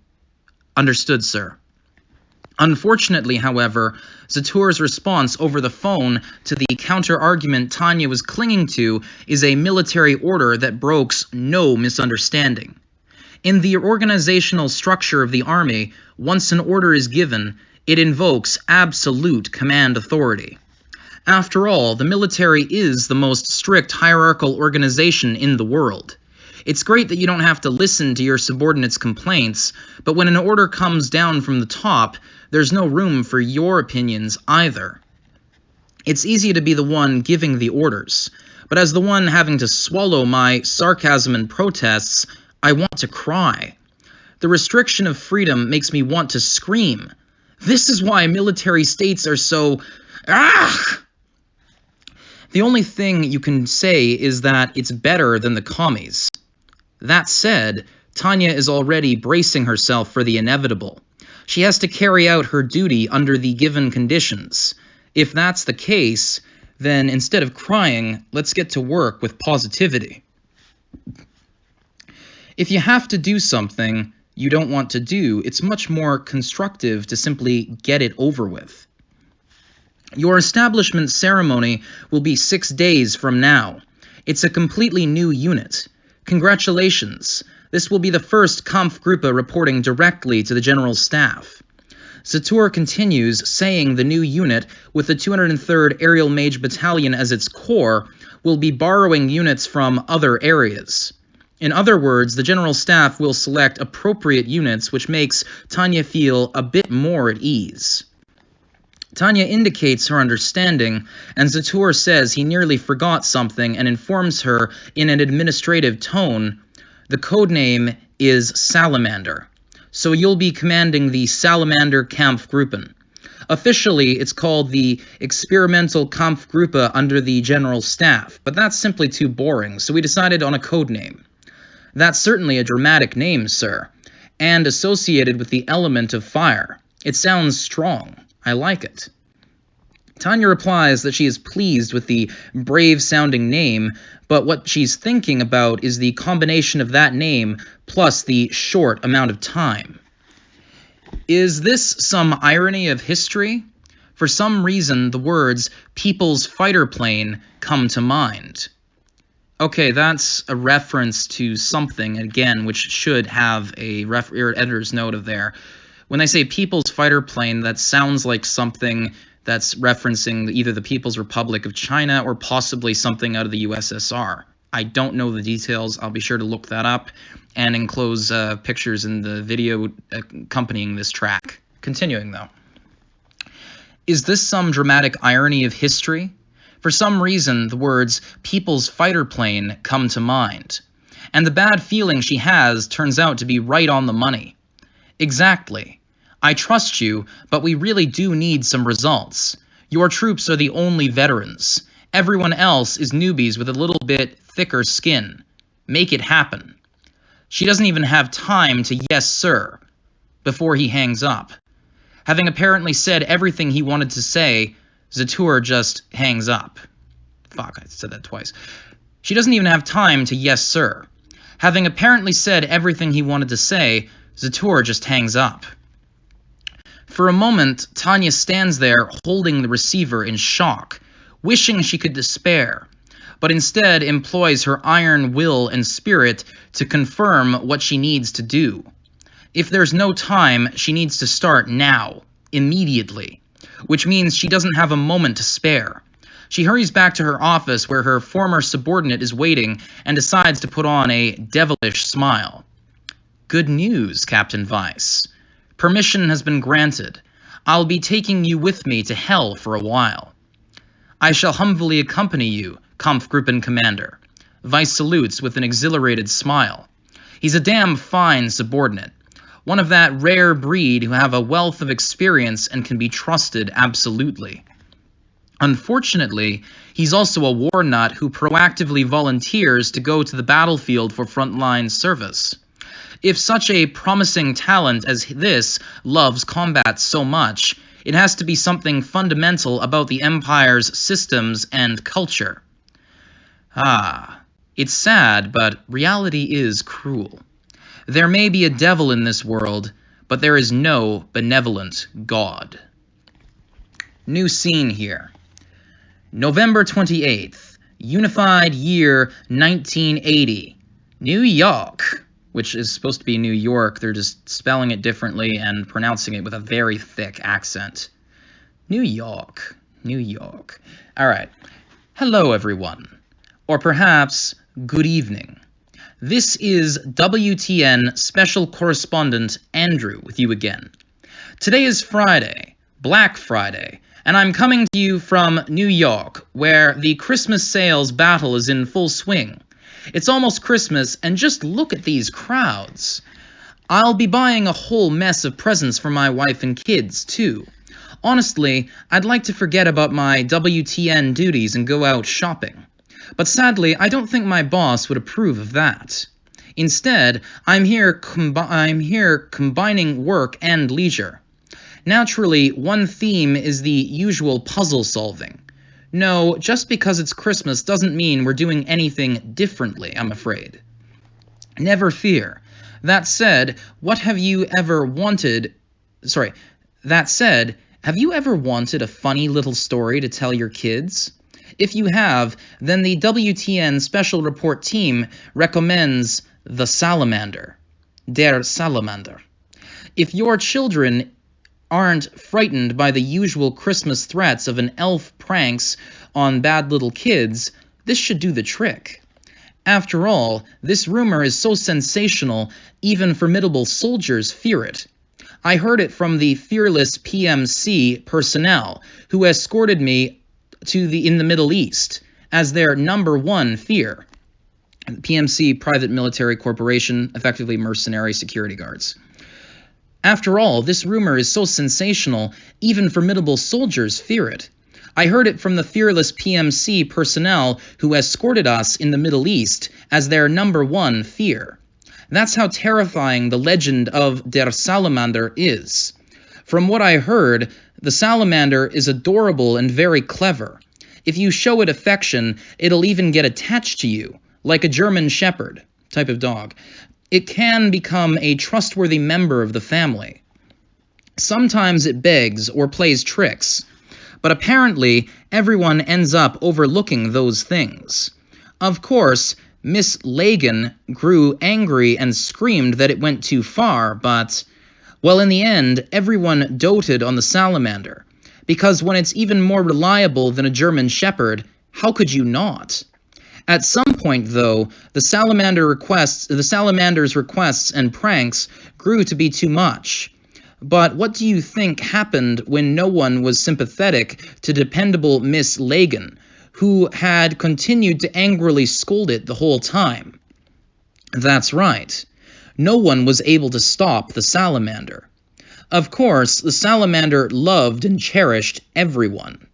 Understood, sir. Unfortunately, however, Sator's response over the phone to the counter-argument Tanya was clinging to is a military order that brokes no misunderstanding. In the organizational structure of the army, once an order is given, it invokes absolute command authority. After all, the military is the most strict hierarchical organization in the world. It's great that you don't have to listen to your subordinates' complaints, but when an order comes down from the top, there's no room for your opinions either. It's easy to be the one giving the orders, but as the one having to swallow my sarcasm and protests, I want to cry. The restriction of freedom makes me want to scream. This is why military states are so... The only thing you can say is that it's better than the commies. That said, Tanya is already bracing herself for the inevitable. She has to carry out her duty under the given conditions. If that's the case, then instead of crying, let's get to work with positivity. If you have to do something you don't want to do, it's much more constructive to simply get it over with. Your establishment ceremony will be 6 days from now. It's a completely new unit. Congratulations. This will be the first Kampfgruppe reporting directly to the General Staff. Zatur continues, saying the new unit, with the 203rd Aerial Mage Battalion as its core, will be borrowing units from other areas. In other words, the General Staff will select appropriate units, which makes Tanya feel a bit more at ease. Tanya indicates her understanding, and Zatur says he nearly forgot something and informs her in an administrative tone. The codename is Salamander, so you'll be commanding the Salamander Kampfgruppe. Officially, it's called the Experimental Kampfgruppe under the General Staff, but that's simply too boring, so we decided on a codename. That's certainly a dramatic name, sir, and associated with the element of fire. It sounds strong. I like it. Tanya replies that she is pleased with the brave-sounding name, but what she's thinking about is the combination of that name plus the short amount of time. Is this some irony of history? For some reason, the words "people's fighter plane" come to mind. Okay, that's a reference to something, again, which should have a editor's note of there. When they say People's Fighter Plane, that sounds like something that's referencing either the People's Republic of China or possibly something out of the USSR. I don't know the details. I'll be sure to look that up and enclose pictures in the video accompanying this track. Continuing, though. Is this some dramatic irony of history? For some reason, the words "People's Fighter Plane" come to mind. And the bad feeling she has turns out to be right on the money. Exactly. I trust you, but we really do need some results. Your troops are the only veterans. Everyone else is newbies with a little bit thicker skin. Make it happen. She doesn't even have time to "yes, sir" before he hangs up. Having apparently said everything he wanted to say, Zatur just hangs up. Fuck, I said that twice. She doesn't even have time to "yes, sir." Having apparently said everything he wanted to say, Zatur just hangs up. For a moment, Tanya stands there holding the receiver in shock, wishing she could despair, but instead employs her iron will and spirit to confirm what she needs to do. If there's no time, she needs to start now, immediately, which means she doesn't have a moment to spare. She hurries back to her office where her former subordinate is waiting and decides to put on a devilish smile. Good news, Captain Weiss. Permission has been granted. I'll be taking you with me to hell for a while. I shall humbly accompany you, Kampfgruppen Commander. Weiss salutes with an exhilarated smile. He's a damn fine subordinate. One of that rare breed who have a wealth of experience and can be trusted absolutely. Unfortunately, he's also a war nut who proactively volunteers to go to the battlefield for frontline service. If such a promising talent as this loves combat so much, it has to be something fundamental about the Empire's systems and culture. It's sad, but reality is cruel. There may be a devil in this world, but there is no benevolent God. New scene here. November 28th, Unified Year 1980, New York, which is supposed to be New York. They're just spelling it differently and pronouncing it with a very thick accent. New York, New York. All right. Hello, everyone. Or perhaps, good evening. This is WTN Special Correspondent Andrew with you again. Today is Friday, Black Friday, and I'm coming to you from New York, where the Christmas sales battle is in full swing. It's almost Christmas, and just look at these crowds. I'll be buying a whole mess of presents for my wife and kids, too. Honestly, I'd like to forget about my WTN duties and go out shopping. But sadly, I don't think my boss would approve of that. Instead, I'm here combining work and leisure. Naturally, one theme is the usual puzzle solving. No, just because it's Christmas doesn't mean we're doing anything differently, I'm afraid. Never fear. That said, have you ever wanted a funny little story to tell your kids? If you have, then the WTN Special Report Team recommends The Salamander. Der Salamander. If your children aren't frightened by the usual Christmas threats of an elf pranks on bad little kids, this should do the trick. After all, this rumor is so sensational, even formidable soldiers fear it. I heard it from the fearless PMC personnel who escorted me in the Middle East as their number one fear. PMC, Private Military Corporation, effectively mercenary security guards. After all, this rumor is so sensational, even formidable soldiers fear it. I heard it from the fearless PMC personnel who escorted us in the Middle East as their number one fear. That's how terrifying the legend of Der Salamander is. From what I heard, the salamander is adorable and very clever. If you show it affection, it'll even get attached to you, like a German shepherd type of dog. It can become a trustworthy member of the family. Sometimes it begs or plays tricks, but apparently everyone ends up overlooking those things. Of course, Miss Legrand grew angry and screamed that it went too far, but, well, in the end, everyone doted on the salamander, because when it's even more reliable than a German shepherd, how could you not? At some point, though, the salamander's requests and pranks grew to be too much. But what do you think happened when no one was sympathetic to dependable Miss Legrand, who had continued to angrily scold it the whole time? That's right. No one was able to stop the salamander. Of course, the salamander loved and cherished everyone.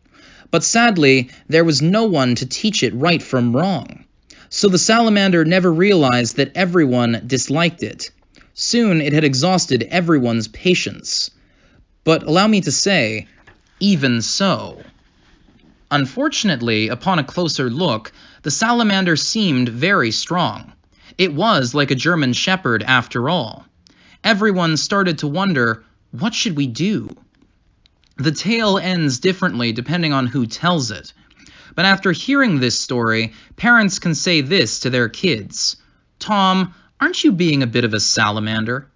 But sadly, there was no one to teach it right from wrong. So the salamander never realized that everyone disliked it. Soon it had exhausted everyone's patience. But allow me to say, even so. Unfortunately, upon a closer look, the salamander seemed very strong. It was like a German shepherd after all. Everyone started to wonder, what should we do? The tale ends differently depending on who tells it. But after hearing this story, parents can say this to their kids. Tom, aren't you being a bit of a salamander?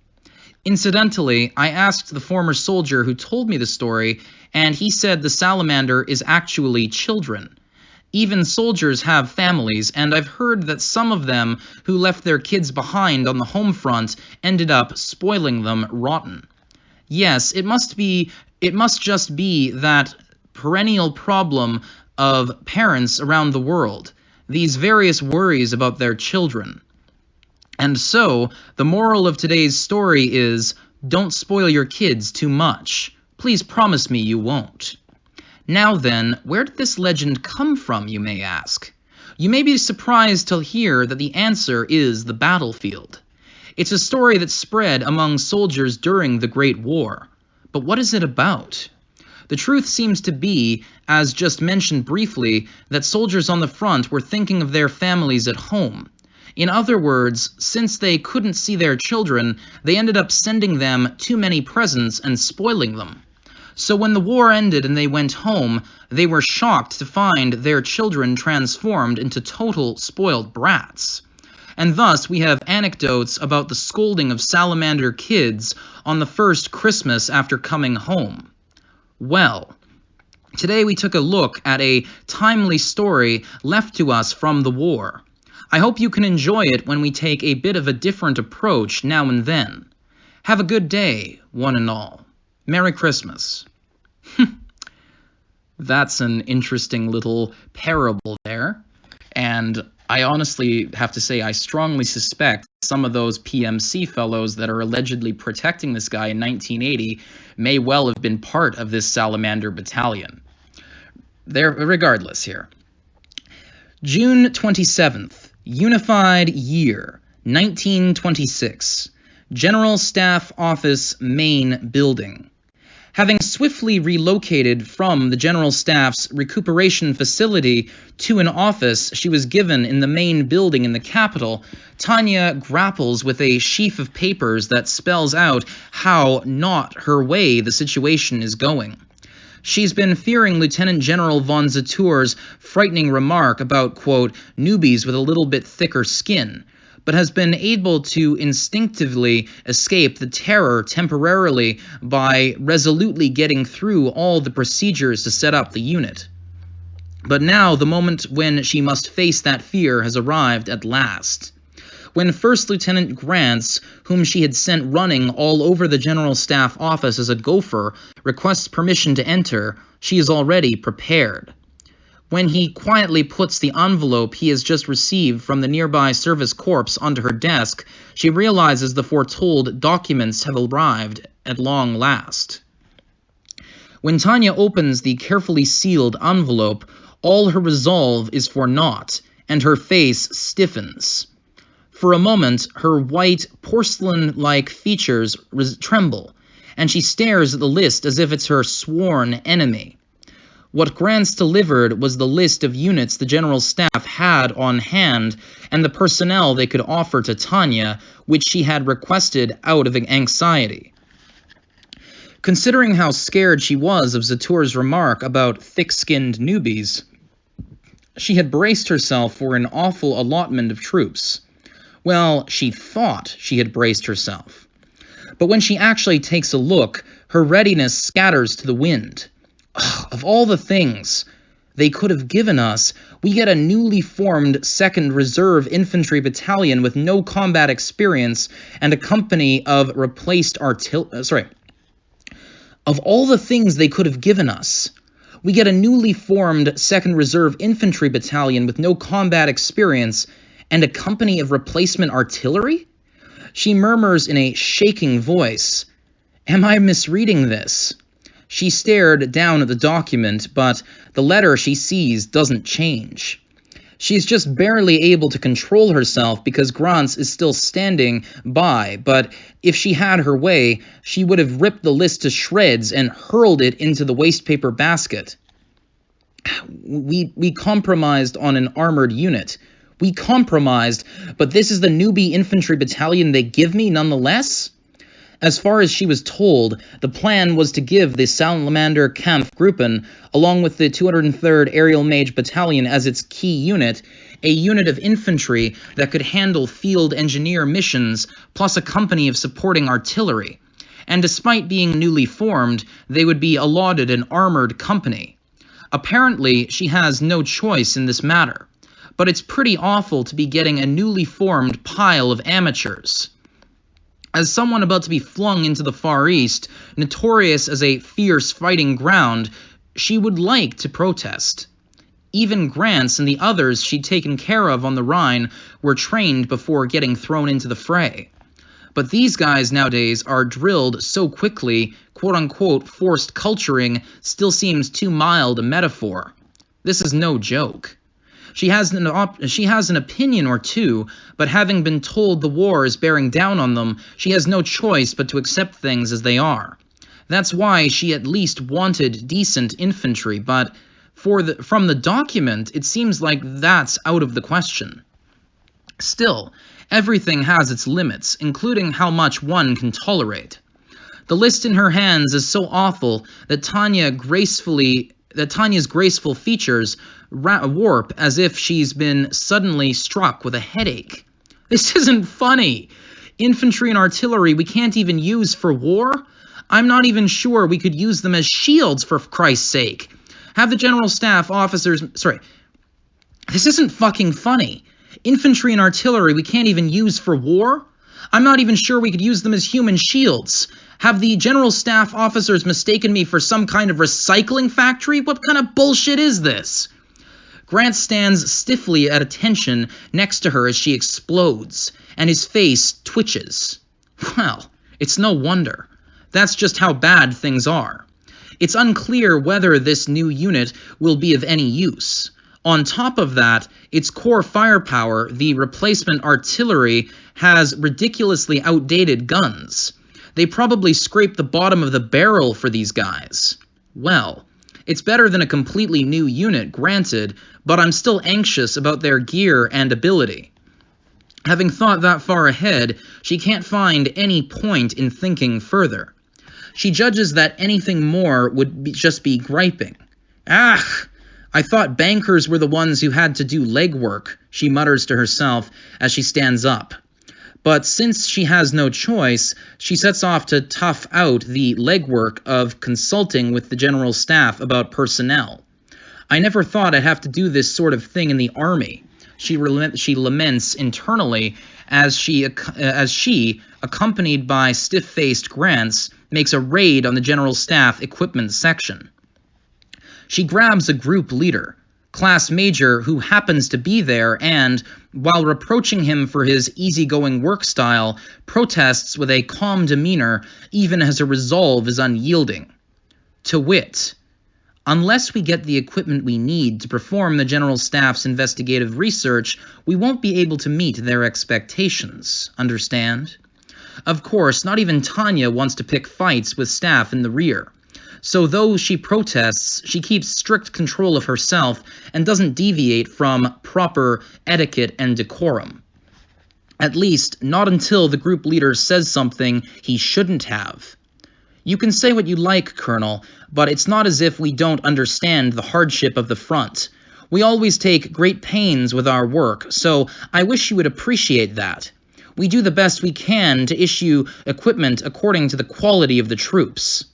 Incidentally, I asked the former soldier who told me the story, and he said the salamander is actually children. Even soldiers have families, and I've heard that some of them who left their kids behind on the home front ended up spoiling them rotten. Yes, it must just be that perennial problem of parents around the world, these various worries about their children. And so, the moral of today's story is, don't spoil your kids too much. Please promise me you won't. Now then, where did this legend come from, you may ask? You may be surprised to hear that the answer is the battlefield. It's a story that spread among soldiers during the Great War. But what is it about? The truth seems to be, as just mentioned briefly, that soldiers on the front were thinking of their families at home. In other words, since they couldn't see their children, they ended up sending them too many presents and spoiling them. So when the war ended and they went home, they were shocked to find their children transformed into total spoiled brats. And thus we have anecdotes about the scolding of salamander kids on the first Christmas after coming home. Well, today we took a look at a timely story left to us from the war. I hope you can enjoy it when we take a bit of a different approach now and then. Have a good day, one and all. Merry Christmas. That's an interesting little parable there, and I honestly have to say I strongly suspect some of those PMC fellows that are allegedly protecting this guy in 1980 may well have been part of this salamander battalion. Regardless here. June 27th, Unified Year, 1926. General Staff Office Main Building. Having swiftly relocated from the General Staff's recuperation facility to an office she was given in the main building in the capital, Tanya grapples with a sheaf of papers that spells out how not her way the situation is going. She's been fearing Lieutenant General von Zatour's frightening remark about, quote, newbies with a little bit thicker skin. but has been able to instinctively escape the terror temporarily by resolutely getting through all the procedures to set up the unit. But now the moment when she must face that fear has arrived at last. When First Lieutenant Grants, whom she had sent running all over the General Staff office as a gopher, requests permission to enter, she is already prepared. When he quietly puts the envelope he has just received from the nearby service corps onto her desk, she realizes the foretold documents have arrived at long last. When Tanya opens the carefully sealed envelope, all her resolve is for naught, and her face stiffens. For a moment, her white, porcelain-like features tremble, and she stares at the list as if it's her sworn enemy. What Grants delivered was the list of units the General Staff had on hand and the personnel they could offer to Tanya, which she had requested out of anxiety. Considering how scared she was of Zatur's remark about thick-skinned newbies, she had braced herself for an awful allotment of troops. Well, she thought she had braced herself. But when she actually takes a look, her readiness scatters to the wind. Of all the things they could have given us, we get a newly formed 2nd Reserve Infantry Battalion with no combat experience and a company of replaced artillery. Of all the things they could have given us, we get a newly formed 2nd Reserve Infantry Battalion with no combat experience and a company of replacement artillery? She murmurs in a shaking voice, "Am I misreading this?" She stared down at the document, but the letter she sees doesn't change. She's just barely able to control herself because Grants is still standing by, but if she had her way, she would have ripped the list to shreds and hurled it into the wastepaper basket. We compromised on an armored unit. We compromised, but this is the newbie infantry battalion they give me nonetheless? As far as she was told, the plan was to give the Salamander Kampfgruppe, along with the 203rd Aerial Mage Battalion as its key unit, a unit of infantry that could handle field engineer missions, plus a company of supporting artillery. And despite being newly formed, they would be allotted an armored company. Apparently, she has no choice in this matter. But it's pretty awful to be getting a newly formed pile of amateurs. As someone about to be flung into the Far East, notorious as a fierce fighting ground, she would like to protest. Even Grants and the others she'd taken care of on the Rhine were trained before getting thrown into the fray. But these guys nowadays are drilled so quickly, quote-unquote forced culturing still seems too mild a metaphor. This is no joke. She has an opinion or two, but having been told the war is bearing down on them, she has no choice but to accept things as they are. That's why she at least wanted decent infantry, but from the document, it seems like that's out of the question. Still, everything has its limits, including how much one can tolerate. The list in her hands is so awful that Tanya's graceful features warp as if she's been suddenly struck with a headache. This isn't funny. Infantry and artillery we can't even use for war? I'm not even sure we could use them as shields, for Christ's sake. Have the General Staff officers... This isn't fucking funny. Infantry and artillery we can't even use for war? I'm not even sure we could use them as human shields. Have the General Staff officers mistaken me for some kind of recycling factory? What kind of bullshit is this? Grant stands stiffly at attention next to her as she explodes, and his face twitches. Well, it's no wonder. That's just how bad things are. It's unclear whether this new unit will be of any use. On top of that, its core firepower, the replacement artillery, has ridiculously outdated guns. They probably scraped the bottom of the barrel for these guys. Well, it's better than a completely new unit, granted, but I'm still anxious about their gear and ability. Having thought that far ahead, she can't find any point in thinking further. She judges that anything more would just be griping. I I thought bankers were the ones who had to do legwork, she mutters to herself as she stands up. But since she has no choice, she sets off to tough out the legwork of consulting with the general staff about personnel. I never thought I'd have to do this sort of thing in the army. She laments internally as she, accompanied by stiff-faced Grants, makes a raid on the general staff equipment section. She grabs a group leader, Class Major, who happens to be there and, while reproaching him for his easygoing work style, protests with a calm demeanor even as her resolve is unyielding. To wit, unless we get the equipment we need to perform the General Staff's investigative research, we won't be able to meet their expectations, understand? Of course, not even Tanya wants to pick fights with staff in the rear. So though she protests, she keeps strict control of herself and doesn't deviate from proper etiquette and decorum. At least, not until the group leader says something he shouldn't have. You can say what you like, Colonel, but it's not as if we don't understand the hardship of the front. We always take great pains with our work, so I wish you would appreciate that. We do the best we can to issue equipment according to the quality of the troops.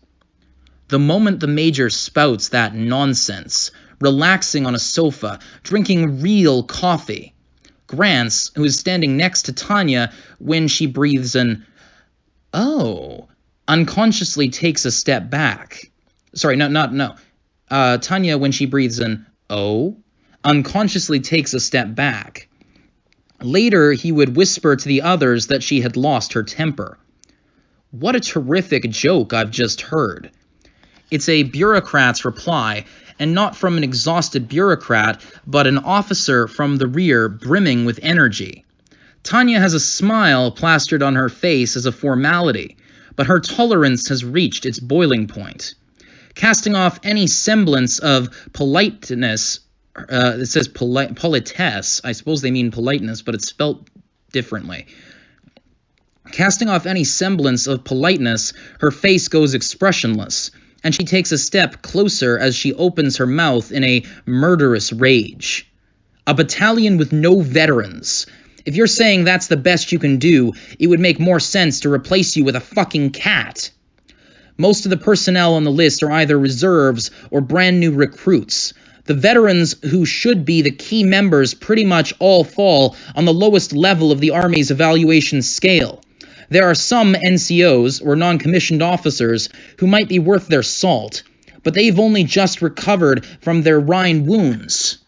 The moment the Major spouts that nonsense, relaxing on a sofa, drinking real coffee, Grants, who is standing next to Tanya when she breathes an "oh," unconsciously takes a step back. Tanya, when she breathes an "oh," unconsciously takes a step back. Later, he would whisper to the others that she had lost her temper. What a terrific joke I've just heard. It's a bureaucrat's reply, and not from an exhausted bureaucrat, but an officer from the rear brimming with energy. Tanya has a smile plastered on her face as a formality, but her tolerance has reached its boiling point. Casting off any semblance of politeness, it says politesse, I suppose they mean politeness, but it's spelt differently. Casting off any semblance of politeness, her face goes expressionless, and she takes a step closer as she opens her mouth in a murderous rage. A battalion with no veterans. If you're saying that's the best you can do, it would make more sense to replace you with a fucking cat. Most of the personnel on the list are either reserves or brand new recruits. The veterans who should be the key members pretty much all fall on the lowest level of the Army's evaluation scale. There are some NCOs, or non-commissioned officers, who might be worth their salt, but they've only just recovered from their Rhine wounds.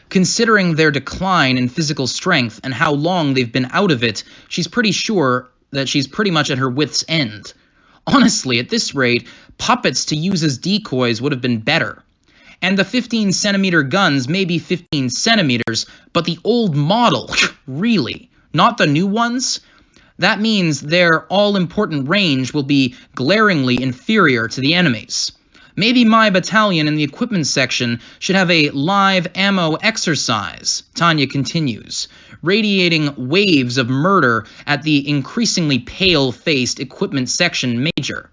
Considering their decline in physical strength and how long they've been out of it, she's pretty sure that she's pretty much at her wit's end. Honestly, at this rate, puppets to use as decoys would have been better. And the 15-centimeter guns may be 15 centimeters, but the old model, really, not the new ones? That means their all-important range will be glaringly inferior to the enemy's. Maybe my battalion in the equipment section should have a live ammo exercise, Tanya continues, radiating waves of murder at the increasingly pale-faced equipment section major.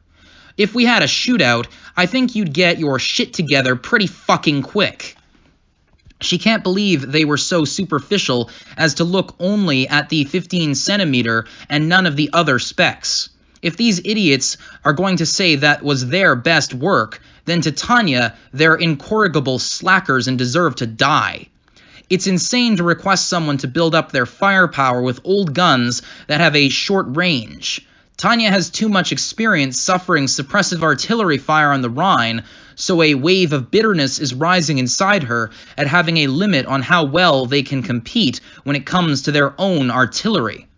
If we had a shootout, I think you'd get your shit together pretty fucking quick. She can't believe they were so superficial as to look only at the 15-centimeter and none of the other specs. If these idiots are going to say that was their best work, then to Tanya, they're incorrigible slackers and deserve to die. It's insane to request someone to build up their firepower with old guns that have a short range. Tanya has too much experience suffering suppressive artillery fire on the Rhine, so a wave of bitterness is rising inside her at having a limit on how well they can compete when it comes to their own artillery.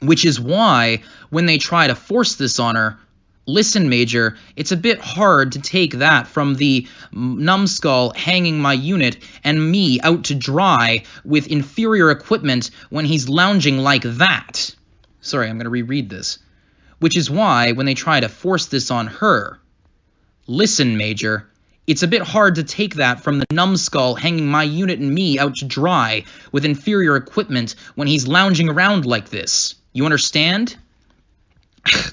Which is why, when they try to force this on her, listen, Major, it's a bit hard to take that from the numbskull hanging my unit and me out to dry with inferior equipment when he's lounging like that. Sorry, I'm going to reread this. Which is why, when they try to force this on her, listen, Major, it's a bit hard to take that from the numbskull hanging my unit and me out to dry with inferior equipment when he's lounging around like this. You understand?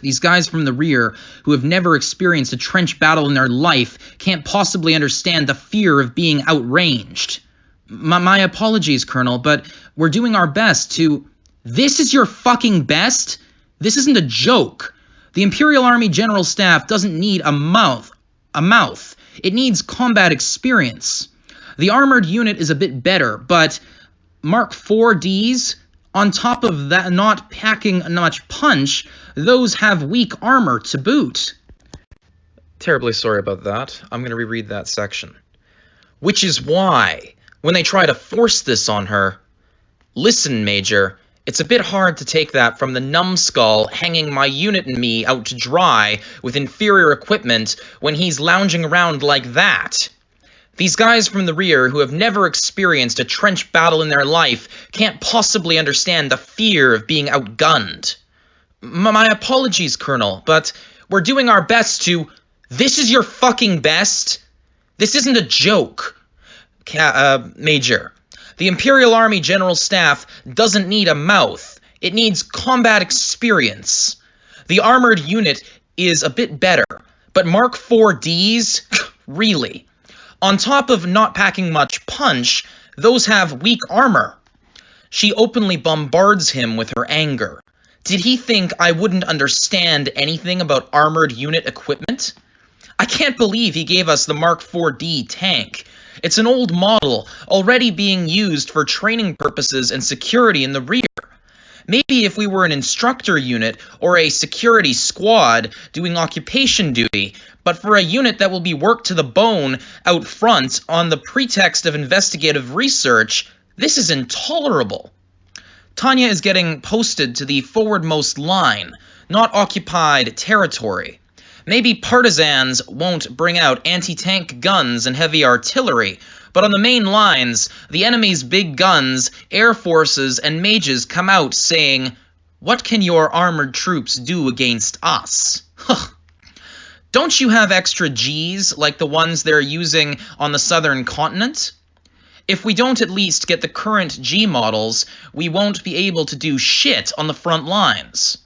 These guys from the rear, who have never experienced a trench battle in their life, can't possibly understand the fear of being outranged. My apologies, Colonel, but we're doing our best to... This is your fucking best? This isn't a joke. The Imperial Army General Staff doesn't need a mouth. It needs combat experience. The armored unit is a bit better, but Mark 4Ds, on top of that not packing much punch, those have weak armor to boot. Terribly sorry about that. I'm going to reread that section. Which is why, when they try to force this on her... Listen, Major, it's a bit hard to take that from the numbskull hanging my unit and me out to dry with inferior equipment when he's lounging around like that. These guys from the rear who have never experienced a trench battle in their life can't possibly understand the fear of being outgunned. My apologies, Colonel, but we're doing our best to... This is your fucking best? This isn't a joke. Major, the Imperial Army General Staff doesn't need a mouth. It needs combat experience. The armored unit is a bit better, but Mark 4Ds? Really? On top of not packing much punch, those have weak armor. She openly bombards him with her anger. Did he think I wouldn't understand anything about armored unit equipment? I can't believe he gave us the Mark 4D tank. It's an old model, already being used for training purposes and security in the rear. Maybe if we were an instructor unit or a security squad doing occupation duty, but for a unit that will be worked to the bone out front on the pretext of investigative research, this is intolerable. Tanya is getting posted to the forwardmost line, not occupied territory. Maybe partisans won't bring out anti-tank guns and heavy artillery, but on the main lines, the enemy's big guns, air forces, and mages come out saying, "What can your armored troops do against us?" Don't you have extra Gs like the ones they're using on the southern continent? If we don't at least get the current G models, we won't be able to do shit on the front lines.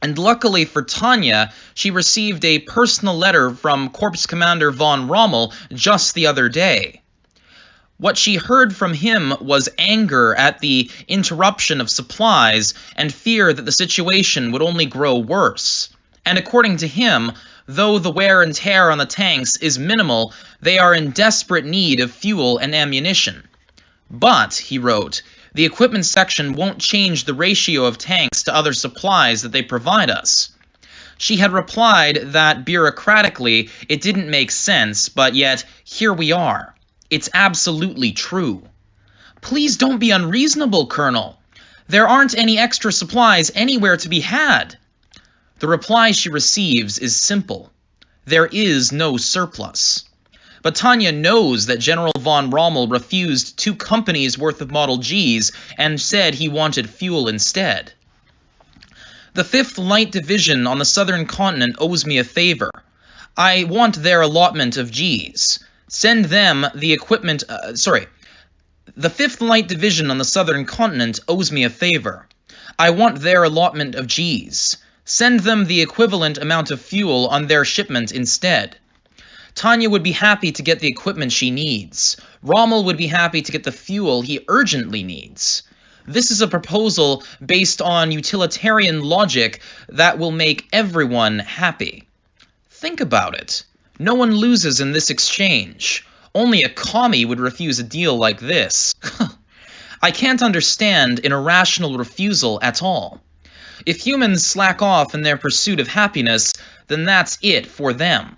And luckily for Tanya, she received a personal letter from Corps Commander von Rommel just the other day. What she heard from him was anger at the interruption of supplies and fear that the situation would only grow worse. And according to him, though the wear and tear on the tanks is minimal, they are in desperate need of fuel and ammunition. But, he wrote, the equipment section won't change the ratio of tanks to other supplies that they provide us. She had replied that bureaucratically it didn't make sense, but yet here we are. It's absolutely true. Please don't be unreasonable, Colonel. There aren't any extra supplies anywhere to be had. The reply she receives is simple. There is no surplus. But Tanya knows that General von Rommel refused 2 companies' worth of Model Gs and said he wanted fuel instead. The 5th Light Division on the southern continent owes me a favor. I want their allotment of Gs. Send them the equipment... The 5th Light Division on the southern continent owes me a favor. I want their allotment of Gs. Send them the equivalent amount of fuel on their shipment instead. Tanya would be happy to get the equipment she needs. Rommel would be happy to get the fuel he urgently needs. This is a proposal based on utilitarian logic that will make everyone happy. Think about it. No one loses in this exchange. Only a commie would refuse a deal like this. I can't understand an irrational refusal at all. If humans slack off in their pursuit of happiness, then that's it for them.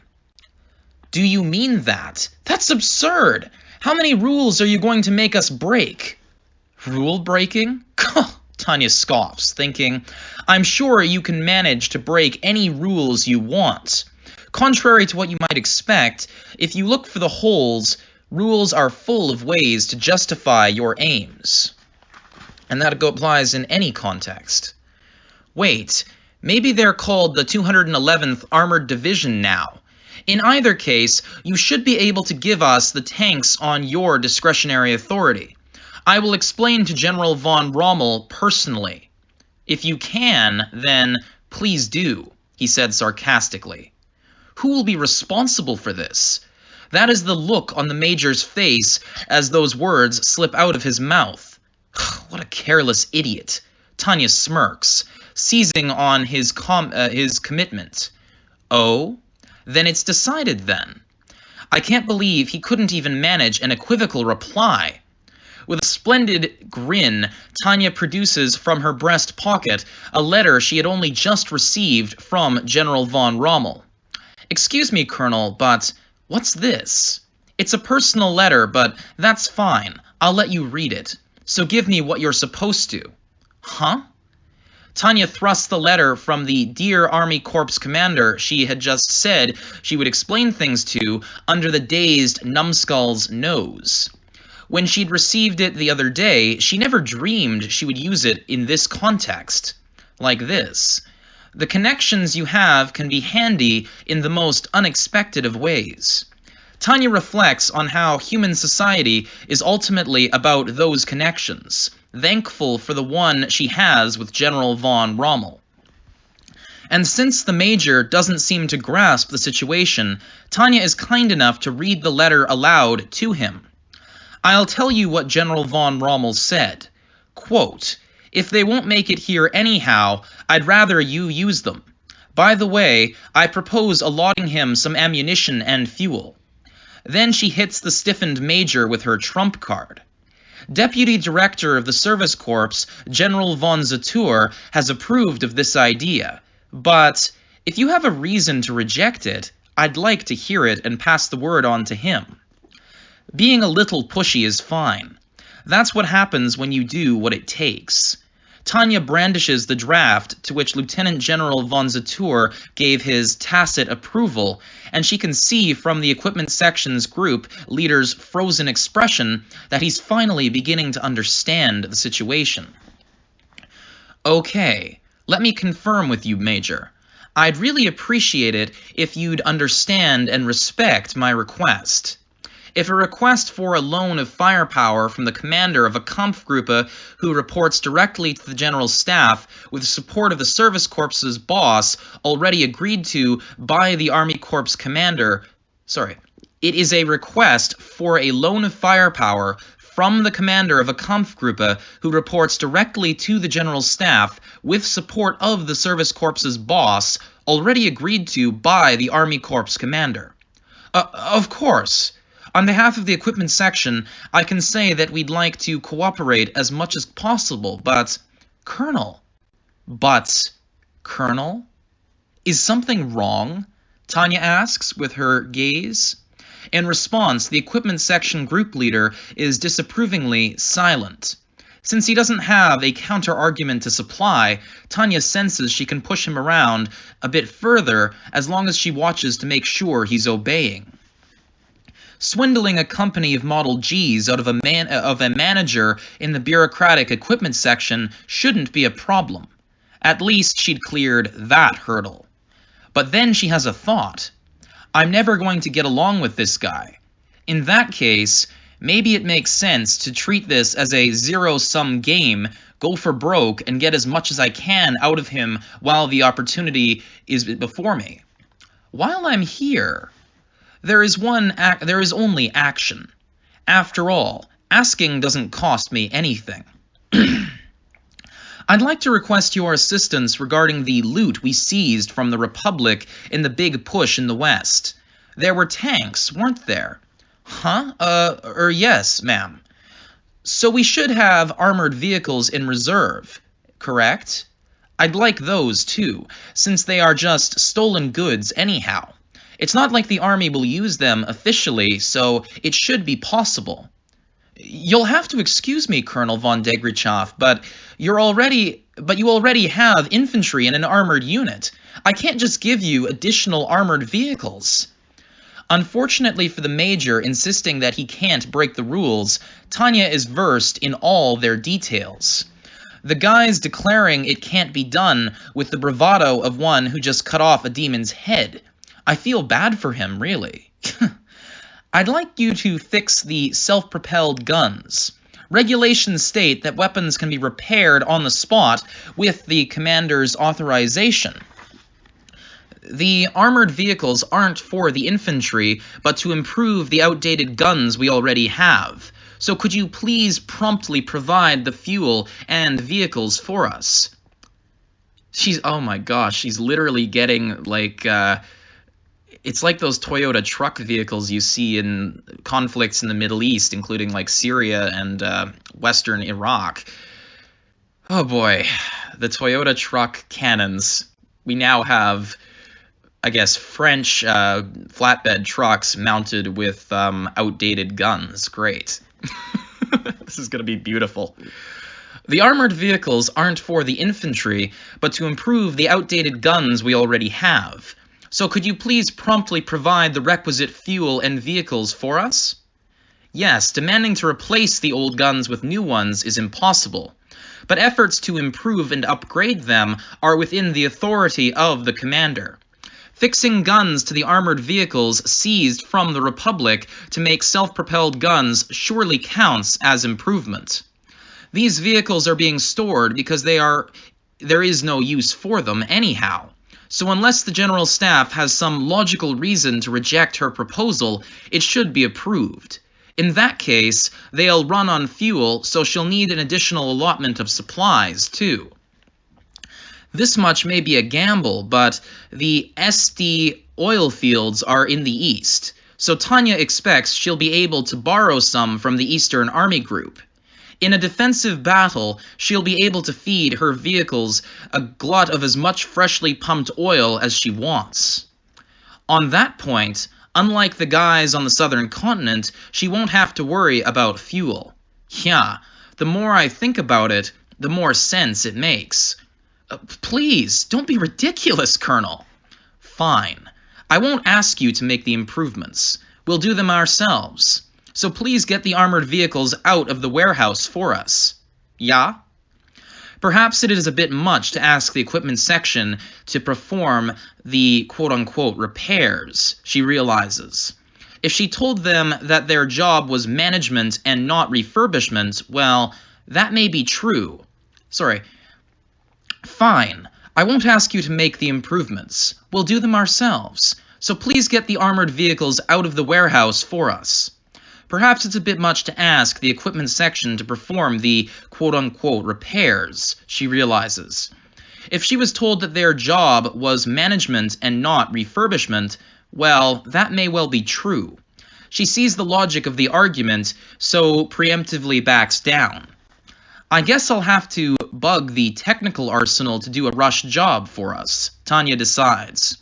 Do you mean that? That's absurd! How many rules are you going to make us break? Rule breaking? Tanya scoffs, thinking, I'm sure you can manage to break any rules you want. Contrary to what you might expect, if you look for the holes, rules are full of ways to justify your aims. And that applies in any context. Wait, maybe they're called the 211th Armored Division now. In either case, you should be able to give us the tanks on your discretionary authority. I will explain to General von Rommel personally. If you can, then "Please do," he said sarcastically. "Who will be responsible for this?" That is the look on the Major's face as those words slip out of his mouth. What a careless idiot. Tanya smirks, seizing on his commitment. Oh? Then it's decided then. I can't believe he couldn't even manage an equivocal reply. With a splendid grin, Tanya produces from her breast pocket a letter she had only just received from General von Rommel. "Excuse me, Colonel, but what's this?" "It's a personal letter, but that's fine. I'll let you read it. So give me what you're supposed to." "Huh?" Tanya thrusts the letter from the dear Army Corps commander she had just said she would explain things to under the dazed numbskull's nose. When she'd received it the other day, she never dreamed she would use it in this context. Like this. The connections you have can be handy in the most unexpected of ways. Tanya reflects on how human society is ultimately about those connections, thankful for the one she has with General von Rommel. And since the Major doesn't seem to grasp the situation, Tanya is kind enough to read the letter aloud to him. "I'll tell you what General von Rommel said. Quote, if they won't make it here anyhow, I'd rather you use them. By the way, I propose allotting him some ammunition and fuel." Then she hits the stiffened Major with her trump card. Deputy Director of the Service Corps, General von Zatour, has approved of this idea. But if you have a reason to reject it, I'd like to hear it and pass the word on to him. Being a little pushy is fine. That's what happens when you do what it takes. Tanya brandishes the draft to which Lieutenant General von Zatour gave his tacit approval, and she can see from the equipment section's group leader's frozen expression that he's finally beginning to understand the situation. "Okay, let me confirm with you, Major. I'd really appreciate it if you'd understand and respect my request. If a request for a loan of firepower from the commander of a Kampfgruppe who reports directly to the General Staff with the support of the Service Corps's boss already agreed to by the Army Corps commander... It is a request for a loan of firepower from the commander of a Kampfgruppe who reports directly to the General Staff with support of the Service Corps's boss already agreed to by the Army Corps commander. Of course. On behalf of the equipment section, I can say that we'd like to cooperate as much as possible, but... Colonel? But... Colonel? Is something wrong? Tanya asks with her gaze. In response, the equipment section group leader is disapprovingly silent. Since he doesn't have a counter-argument to supply, Tanya senses she can push him around a bit further as long as she watches to make sure he's obeying. Swindling a company of Model Gs out of a manager in the bureaucratic equipment section shouldn't be a problem. At least she'd cleared that hurdle. But then she has a thought. I'm never going to get along with this guy. In that case, maybe it makes sense to treat this as a zero-sum game, go for broke, and get as much as I can out of him while the opportunity is before me. While I'm here... There is only action. After all, asking doesn't cost me anything. I'd like to request your assistance regarding the loot we seized from the Republic in the big push in the West. There were tanks, weren't there? Huh? Yes, ma'am. So we should have armored vehicles in reserve, correct? I'd like those, too, since they are just stolen goods anyhow. It's not like the army will use them officially, so it should be possible. You'll have to excuse me, Colonel von Degrichoff, but you already have infantry and an armored unit. I can't just give you additional armored vehicles. Unfortunately for the Major insisting that he can't break the rules, Tanya is versed in all their details. The guy's declaring it can't be done with the bravado of one who just cut off a demon's head. I feel bad for him, really. I'd like you to fix the self-propelled guns. Regulations state that weapons can be repaired on the spot with the commander's authorization. The armored vehicles aren't for the infantry, but to improve the outdated guns we already have. So could you please promptly provide the fuel and vehicles for us? Oh my gosh, she's literally getting like, it's like those Toyota truck vehicles you see in conflicts in the Middle East, including like Syria and Western Iraq. Oh boy, the Toyota truck cannons. We now have, I guess, French flatbed trucks mounted with outdated guns. Great. This is going to be beautiful. The armored vehicles aren't for the infantry, but to improve the outdated guns we already have. So could you please promptly provide the requisite fuel and vehicles for us? Yes, demanding to replace the old guns with new ones is impossible, but efforts to improve and upgrade them are within the authority of the commander. Fixing guns to the armored vehicles seized from the Republic to make self-propelled guns surely counts as improvement. These vehicles are being stored because there is no use for them anyhow. So unless the General Staff has some logical reason to reject her proposal, it should be approved. In that case, they'll run on fuel, so she'll need an additional allotment of supplies, too. This much may be a gamble, but the SD oil fields are in the east, so Tanya expects she'll be able to borrow some from the Eastern Army Group. In a defensive battle, she'll be able to feed her vehicles a glut of as much freshly pumped oil as she wants. On that point, unlike the guys on the southern continent, she won't have to worry about fuel. Yeah, the more I think about it, the more sense it makes. Please, don't be ridiculous, Colonel. Fine. I won't ask you to make the improvements. We'll do them ourselves. So please get the armored vehicles out of the warehouse for us. Yeah? Perhaps it is a bit much to ask the equipment section to perform the quote-unquote repairs, she realizes. If she told them that their job was management and not refurbishment, well, that may be true. Fine. I won't ask you to make the improvements. We'll do them ourselves. So please get the armored vehicles out of the warehouse for us. Perhaps it's a bit much to ask the equipment section to perform the quote-unquote repairs, she realizes. If she was told that their job was management and not refurbishment, well, that may well be true. She sees the logic of the argument, so preemptively backs down. I guess I'll have to bug the technical arsenal to do a rush job for us, Tanya decides.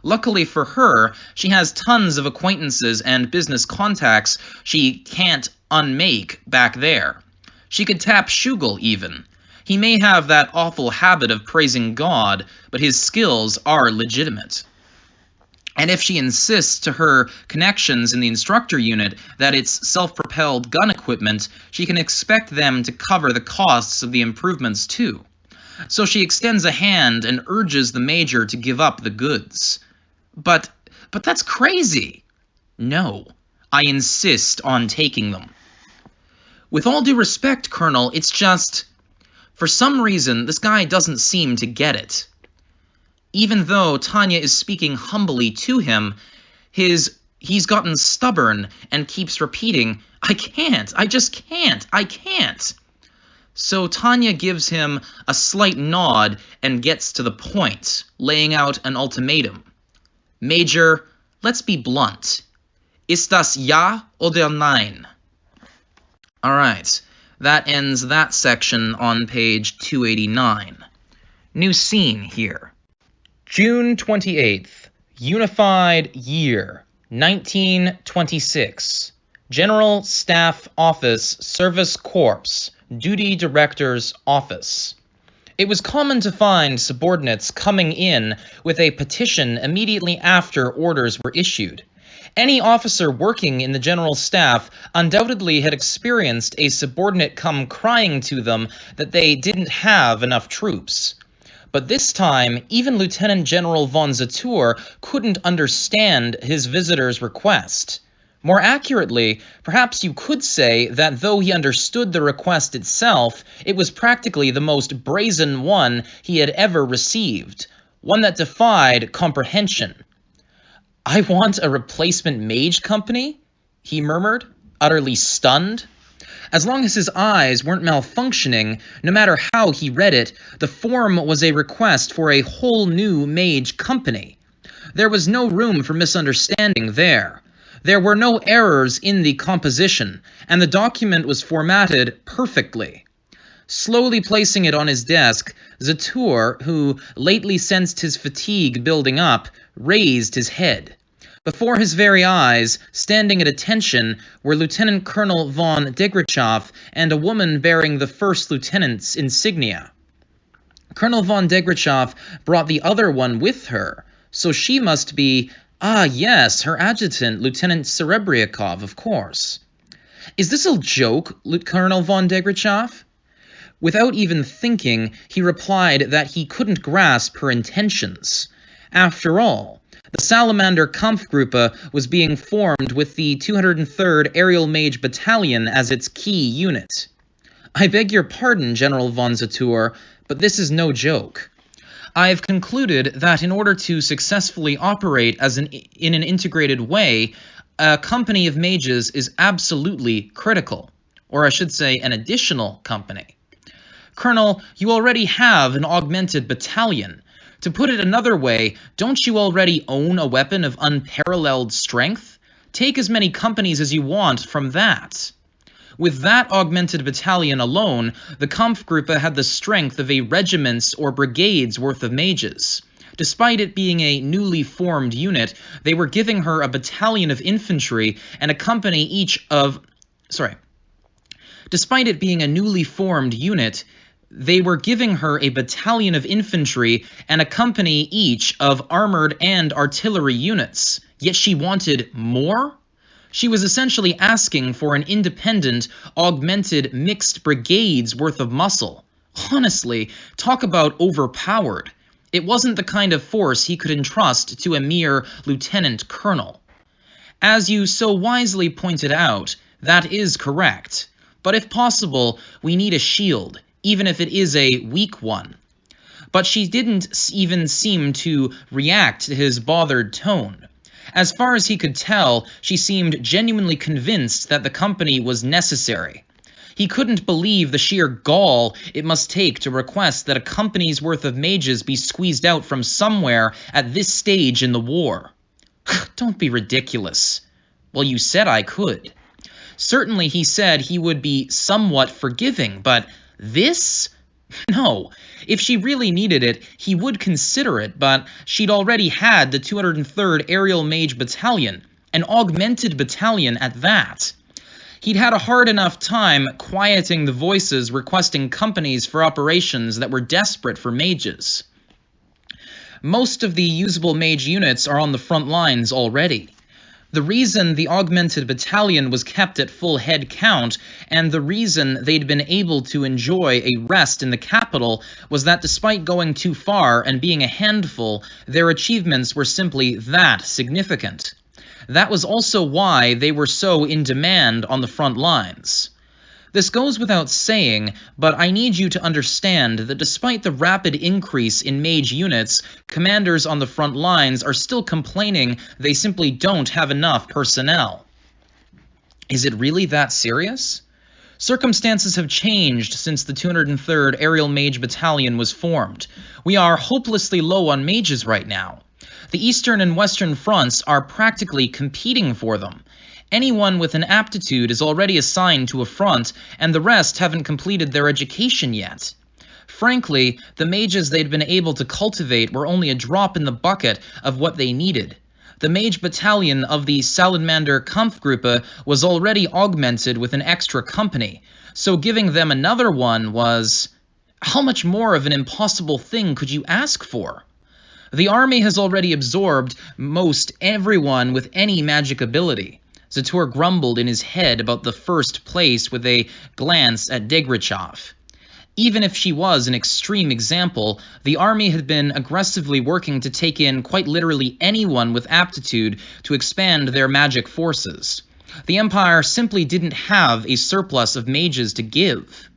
Luckily for her, she has tons of acquaintances and business contacts she can't unmake back there. She could tap Shugel even. He may have that awful habit of praising God, but his skills are legitimate. And if she insists to her connections in the instructor unit that it's self-propelled gun equipment, she can expect them to cover the costs of the improvements too. So she extends a hand and urges the major to give up the goods. But that's crazy. No, I insist on taking them. With all due respect, Colonel, it's just, for some reason, this guy doesn't seem to get it. Even though Tanya is speaking humbly to him, he's gotten stubborn and keeps repeating, I can't, I just can't, I can't. So Tanya gives him a slight nod and gets to the point, laying out an ultimatum. Major, let's be blunt. Ist das ja oder nein? Alright, that ends that section on page 289. New scene here. June 28th, Unified Year, 1926. General Staff Office, Service Corps, Duty Director's Office. It was common to find subordinates coming in with a petition immediately after orders were issued. Any officer working in the General Staff undoubtedly had experienced a subordinate come crying to them that they didn't have enough troops. But this time, even Lieutenant General von Zatour couldn't understand his visitor's request. More accurately, perhaps you could say that though he understood the request itself, it was practically the most brazen one he had ever received, one that defied comprehension. "I want a replacement mage company?" he murmured, utterly stunned. As long as his eyes weren't malfunctioning, no matter how he read it, the form was a request for a whole new mage company. There was no room for misunderstanding there. There were no errors in the composition, and the document was formatted perfectly. Slowly placing it on his desk, Zatur, who lately sensed his fatigue building up, raised his head. Before his very eyes, standing at attention, were Lieutenant Colonel von Degrachov and a woman bearing the first lieutenant's insignia. Colonel von Degrachov brought the other one with her, so she must be... Ah, yes, her adjutant, Lieutenant Serebriakov, of course. "Is this a joke, Colonel von Degrachov?" Without even thinking, he replied that he couldn't grasp her intentions. After all, the Salamander Kampfgruppe was being formed with the 203rd Aerial Mage Battalion as its key unit. "I beg your pardon, General von Zatur, but this is no joke. I've concluded that in order to successfully operate in an integrated way, a company of mages is absolutely critical. Or I should say, an additional company. Colonel, you already have an augmented battalion. To put it another way, don't you already own a weapon of unparalleled strength? Take as many companies as you want from that." With that augmented battalion alone, the Kampfgruppe had the strength of a regiment's or brigade's worth of mages. Despite it being a newly formed unit, they were giving her a battalion of infantry and a company each of... Despite it being a newly formed unit, they were giving her a battalion of infantry and a company each of armored and artillery units. Yet she wanted more? She was essentially asking for an independent, augmented, mixed brigade's worth of muscle. Honestly, talk about overpowered. It wasn't the kind of force he could entrust to a mere lieutenant colonel. As you so wisely pointed out, that is correct. But if possible, we need a shield, even if it is a weak one. But she didn't even seem to react to his bothered tone. As far as he could tell, she seemed genuinely convinced that the company was necessary. He couldn't believe the sheer gall it must take to request that a company's worth of mages be squeezed out from somewhere at this stage in the war. Don't be ridiculous. Well, you said I could. Certainly he said he would be somewhat forgiving, but this? No. If she really needed it, he would consider it, but she'd already had the 203rd Aerial Mage Battalion, an augmented battalion at that. He'd had a hard enough time quieting the voices requesting companies for operations that were desperate for mages. Most of the usable mage units are on the front lines already. The reason the augmented battalion was kept at full head count, and the reason they'd been able to enjoy a rest in the capital, was that despite going too far and being a handful, their achievements were simply that significant. That was also why they were so in demand on the front lines. This goes without saying, but I need you to understand that despite the rapid increase in mage units, commanders on the front lines are still complaining they simply don't have enough personnel. Is it really that serious? Circumstances have changed since the 203rd Aerial Mage Battalion was formed. We are hopelessly low on mages right now. The Eastern and Western fronts are practically competing for them. Anyone with an aptitude is already assigned to a front, and the rest haven't completed their education yet. Frankly, the mages they'd been able to cultivate were only a drop in the bucket of what they needed. The mage battalion of the Salamander Kampfgruppe was already augmented with an extra company, so giving them another one was... How much more of an impossible thing could you ask for? The army has already absorbed most everyone with any magic ability. Zatur grumbled in his head about the first place with a glance at Degrachov. Even if she was an extreme example, the army had been aggressively working to take in quite literally anyone with aptitude to expand their magic forces. The Empire simply didn't have a surplus of mages to give.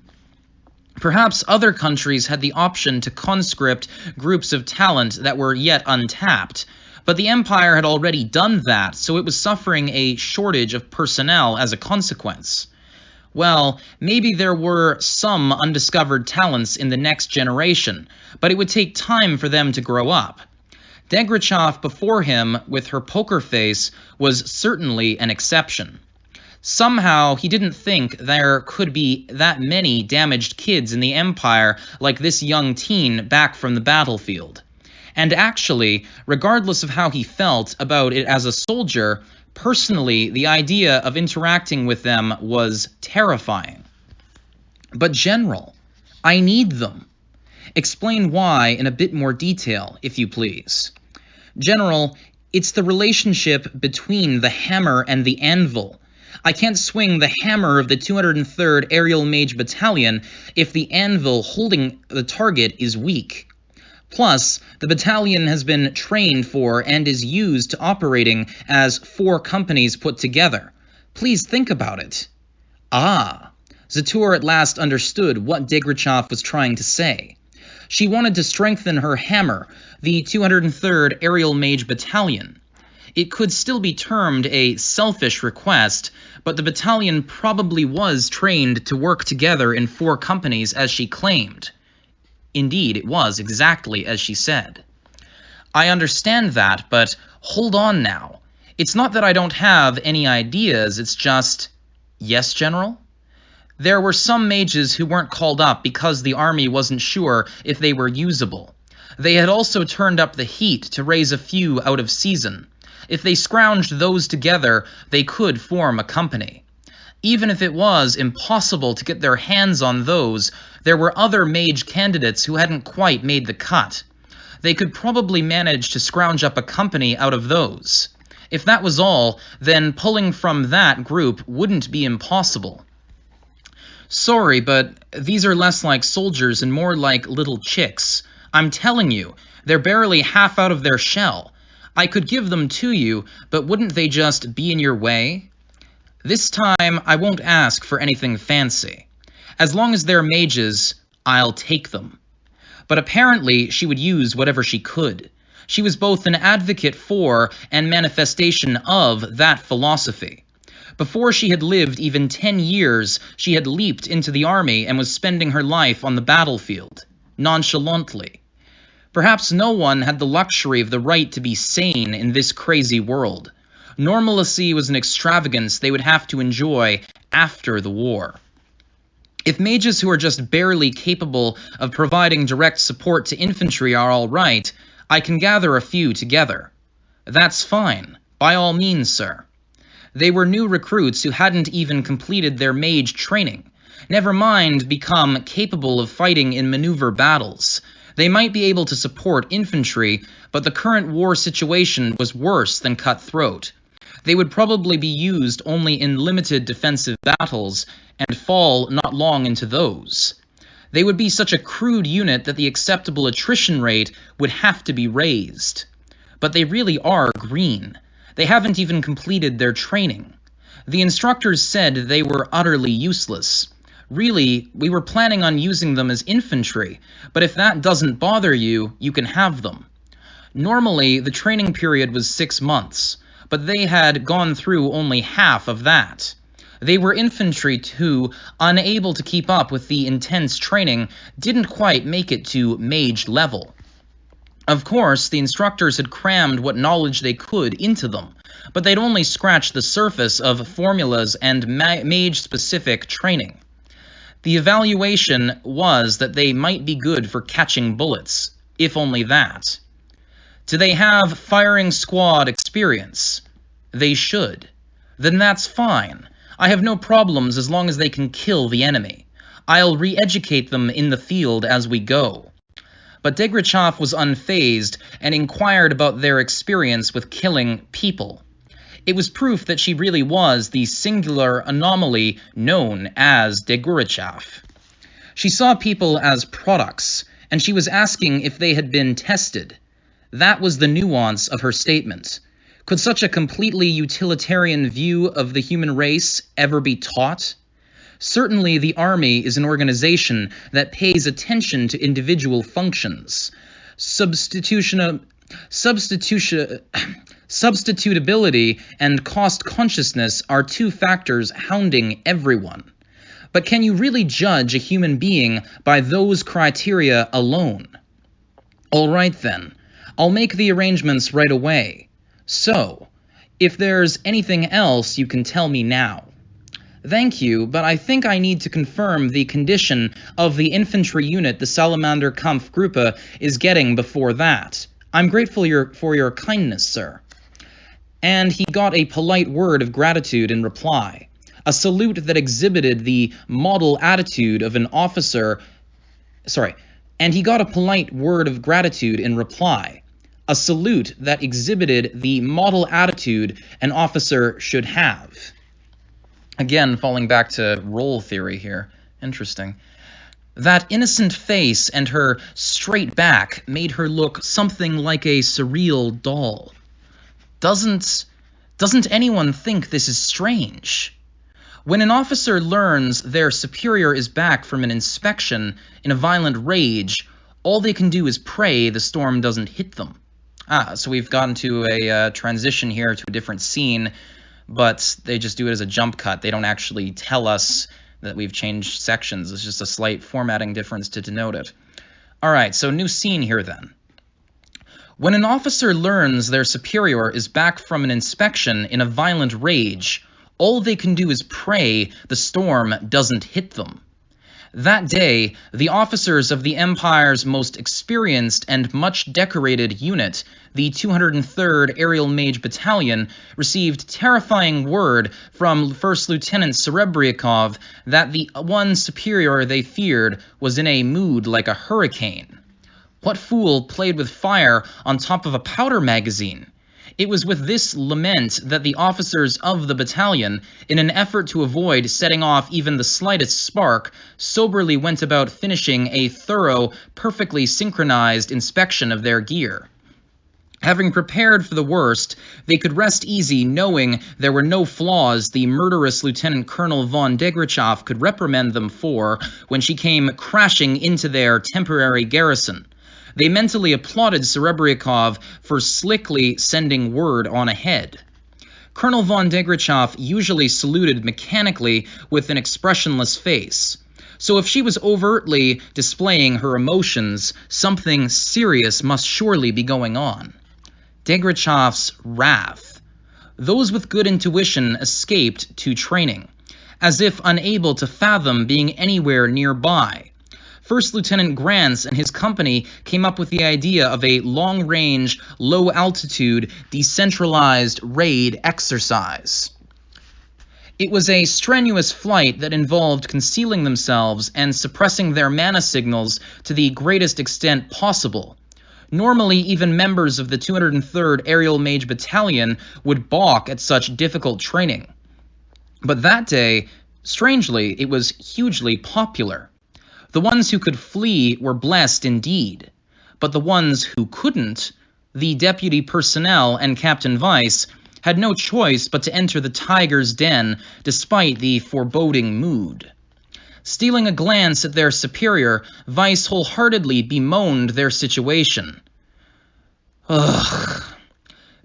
Perhaps other countries had the option to conscript groups of talent that were yet untapped, but the Empire had already done that, so it was suffering a shortage of personnel as a consequence. Well, maybe there were some undiscovered talents in the next generation, but it would take time for them to grow up. Degrichov before him, with her poker face, was certainly an exception. Somehow, he didn't think there could be that many damaged kids in the Empire like this young teen back from the battlefield. And actually, regardless of how he felt about it as a soldier, personally, the idea of interacting with them was terrifying. But General, I need them. Explain why in a bit more detail, if you please. General, it's the relationship between the hammer and the anvil. I can't swing the hammer of the 203rd Aerial Mage Battalion if the anvil holding the target is weak. Plus, the battalion has been trained for and is used to operating as 4 companies put together. Please think about it. Ah, Zatur at last understood what Degrichov was trying to say. She wanted to strengthen her hammer, the 203rd Aerial Mage Battalion. It could still be termed a selfish request, but the battalion probably was trained to work together in 4 companies as she claimed. Indeed, it was exactly as she said. I understand that, but hold on now. It's not that I don't have any ideas, it's just... Yes, General? There were some mages who weren't called up because the army wasn't sure if they were usable. They had also turned up the heat to raise a few out of season. If they scrounged those together, they could form a company. Even if it was impossible to get their hands on those, there were other mage candidates who hadn't quite made the cut. They could probably manage to scrounge up a company out of those. If that was all, then pulling from that group wouldn't be impossible. Sorry, but these are less like soldiers and more like little chicks. I'm telling you, they're barely half out of their shell. I could give them to you, but wouldn't they just be in your way? This time, I won't ask for anything fancy. As long as they're mages, I'll take them. But apparently, she would use whatever she could. She was both an advocate for and manifestation of that philosophy. Before she had lived even 10 years, she had leaped into the army and was spending her life on the battlefield, nonchalantly. Perhaps no one had the luxury of the right to be sane in this crazy world. Normalcy was an extravagance they would have to enjoy after the war. If mages who are just barely capable of providing direct support to infantry are all right, I can gather a few together. That's fine. By all means, sir. They were new recruits who hadn't even completed their mage training. Never mind become capable of fighting in maneuver battles. They might be able to support infantry, but the current war situation was worse than cutthroat. They would probably be used only in limited defensive battles, and fall not long into those. They would be such a crude unit that the acceptable attrition rate would have to be raised. But they really are green. They haven't even completed their training. The instructors said they were utterly useless. Really, we were planning on using them as infantry, but if that doesn't bother you, you can have them. Normally, the training period was 6 months, but they had gone through only half of that. They were infantry who, unable to keep up with the intense training, didn't quite make it to mage level. Of course, the instructors had crammed what knowledge they could into them, but they'd only scratched the surface of formulas and mage-specific training. The evaluation was that they might be good for catching bullets, if only that. Do they have firing squad experience? They should. Then that's fine. I have no problems as long as they can kill the enemy. I'll re-educate them in the field as we go. But Degrichov was unfazed and inquired about their experience with killing people. It was proof that she really was the singular anomaly known as Degrichov. She saw people as products, and she was asking if they had been tested. That was the nuance of her statement. Could such a completely utilitarian view of the human race ever be taught? Certainly the Army is an organization that pays attention to individual functions. Substitutability and cost consciousness are two factors hounding everyone. But can you really judge a human being by those criteria alone? All right then, I'll make the arrangements right away. So, if there's anything else, you can tell me now. Thank you, but I think I need to confirm the condition of the infantry unit the Salamander Kampfgruppe is getting before that. I'm grateful for your kindness, sir. And he got a polite word of gratitude in reply. A salute that exhibited the model attitude of an officer... And he got a polite word of gratitude in reply. A salute that exhibited the model attitude an officer should have. Again, falling back to role theory here. Interesting. That innocent face and her straight back made her look something like a surreal doll. Doesn't anyone think this is strange? When an officer learns their superior is back from an inspection in a violent rage, all they can do is pray the storm doesn't hit them. So we've gotten to a transition here to a different scene, but they just do it as a jump cut. They don't actually tell us that we've changed sections. It's just a slight formatting difference to denote it. All right, so new scene here then. When an officer learns their superior is back from an inspection in a violent rage, all they can do is pray the storm doesn't hit them. That day, the officers of the Empire's most experienced and much decorated unit, the 203rd Aerial Mage Battalion, received terrifying word from First Lieutenant Serebriakov that the one superior they feared was in a mood like a hurricane. What fool played with fire on top of a powder magazine? It was with this lament that the officers of the battalion, in an effort to avoid setting off even the slightest spark, soberly went about finishing a thorough, perfectly synchronized inspection of their gear. Having prepared for the worst, they could rest easy knowing there were no flaws the murderous Lieutenant Colonel von Degrichoff could reprimand them for when she came crashing into their temporary garrison. They mentally applauded Serebriakov for slickly sending word on ahead. Colonel von Degrichoff usually saluted mechanically with an expressionless face. So if she was overtly displaying her emotions, something serious must surely be going on. Degrichoff's wrath. Those with good intuition escaped to training, as if unable to fathom being anywhere nearby. First Lieutenant Grants and his company came up with the idea of a long-range, low-altitude, decentralized raid exercise. It was a strenuous flight that involved concealing themselves and suppressing their mana signals to the greatest extent possible. Normally, even members of the 203rd Aerial Mage Battalion would balk at such difficult training. But that day, strangely, it was hugely popular. The ones who could flee were blessed indeed, but the ones who couldn't, the deputy personnel and Captain Weiss, had no choice but to enter the tiger's den despite the foreboding mood. Stealing a glance at their superior, Weiss wholeheartedly bemoaned their situation. Ugh.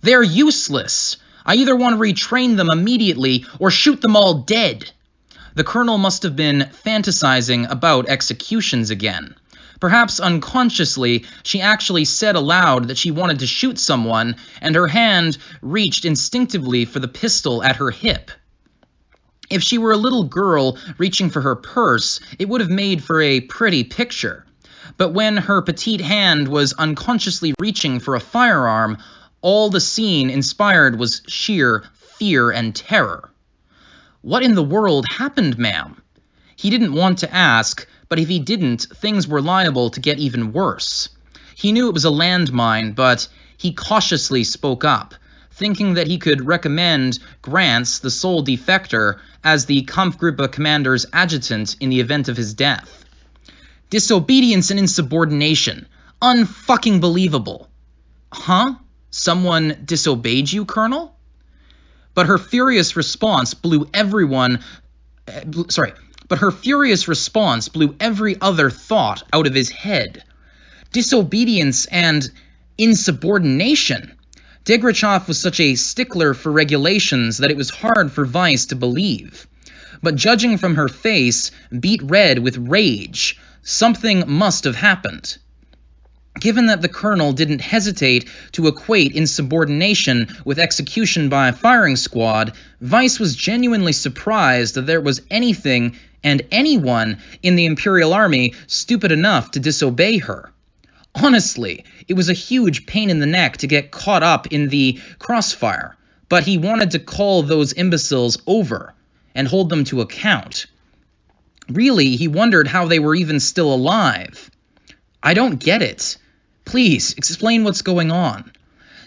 They're useless. I either want to retrain them immediately or shoot them all dead. The colonel must have been fantasizing about executions again. Perhaps unconsciously, she actually said aloud that she wanted to shoot someone, and her hand reached instinctively for the pistol at her hip. If she were a little girl reaching for her purse, it would have made for a pretty picture. But when her petite hand was unconsciously reaching for a firearm, all the scene inspired was sheer fear and terror. What in the world happened, ma'am? He didn't want to ask, but if he didn't, things were liable to get even worse. He knew it was a landmine, but he cautiously spoke up, thinking that he could recommend Grants, the sole defector, as the Kampfgruppe commander's adjutant in the event of his death. Disobedience and insubordination. Unfucking believable. Huh? Someone disobeyed you, Colonel? But her furious response blew every other thought out of his head. Disobedience and insubordination. Debrief was such a stickler for regulations that it was hard for Vice to believe. But judging from her face, beet red with rage, something must have happened. Given that the Colonel didn't hesitate to equate insubordination with execution by a firing squad, Vice was genuinely surprised that there was anything and anyone in the Imperial Army stupid enough to disobey her. Honestly, it was a huge pain in the neck to get caught up in the crossfire, but he wanted to call those imbeciles over and hold them to account. Really, he wondered how they were even still alive. I don't get it. Please, explain what's going on.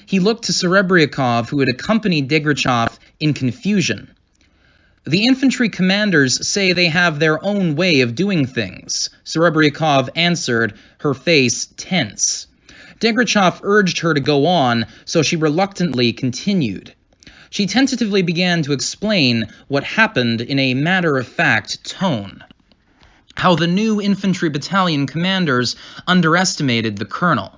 He looked to Serebriakov, who had accompanied Debrief in confusion. The infantry commanders say they have their own way of doing things, Serebriakov answered, her face tense. Debrief urged her to go on, so she reluctantly continued. She tentatively began to explain what happened in a matter-of-fact tone. How the new infantry battalion commanders underestimated the colonel.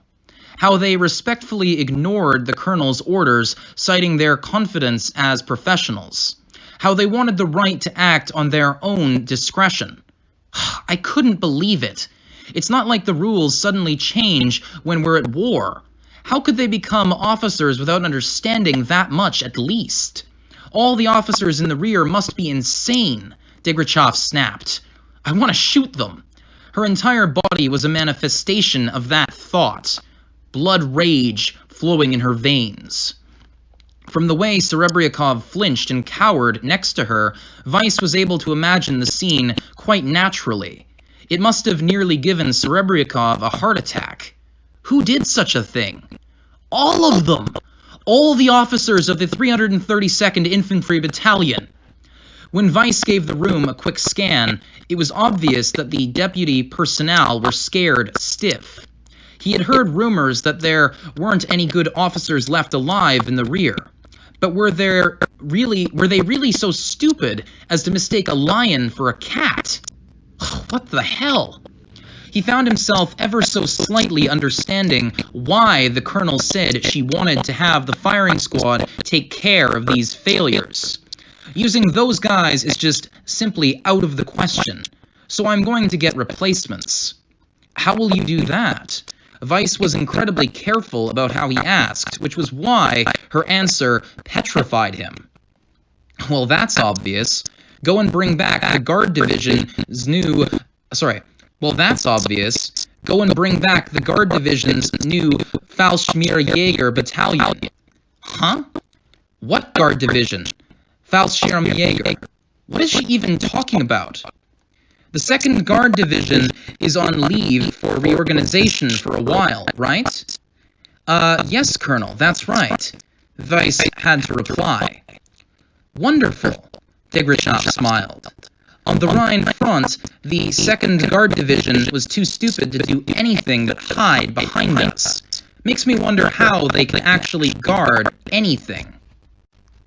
How they respectfully ignored the colonel's orders, citing their confidence as professionals. How they wanted the right to act on their own discretion. I couldn't believe it. It's not like the rules suddenly change when we're at war. How could they become officers without understanding that much at least? All the officers in the rear must be insane, Debrief snapped. I want to shoot them. Her entire body was a manifestation of that thought. Blood rage flowing in her veins. From the way Serebriakov flinched and cowered next to her, Vice was able to imagine the scene quite naturally. It must have nearly given Serebriakov a heart attack. Who did such a thing? All of them! All the officers of the 332nd Infantry Battalion! When Vice gave the room a quick scan, it was obvious that the deputy personnel were scared stiff. He had heard rumors that there weren't any good officers left alive in the rear. But were they really so stupid as to mistake a lion for a cat? What the hell? He found himself ever so slightly understanding why the colonel said she wanted to have the firing squad take care of these failures. Using those guys is just simply out of the question, so I'm going to get replacements. How will you do that? Vice was incredibly careful about how he asked, which was why her answer petrified him. Well, that's obvious. Go and bring back the Guard Division's new... Go and bring back the Guard Division's new Fallschirmjäger Battalion. Huh? What Guard Division? Fallschirmjäger. What is she even talking about? The 2nd Guard Division is on leave for reorganization for a while, right? Yes, Colonel, that's right. Vice had to reply. Wonderful, Debrief smiled. On the Rhine front, the 2nd Guard Division was too stupid to do anything but hide behind us. Makes me wonder how they can actually guard anything.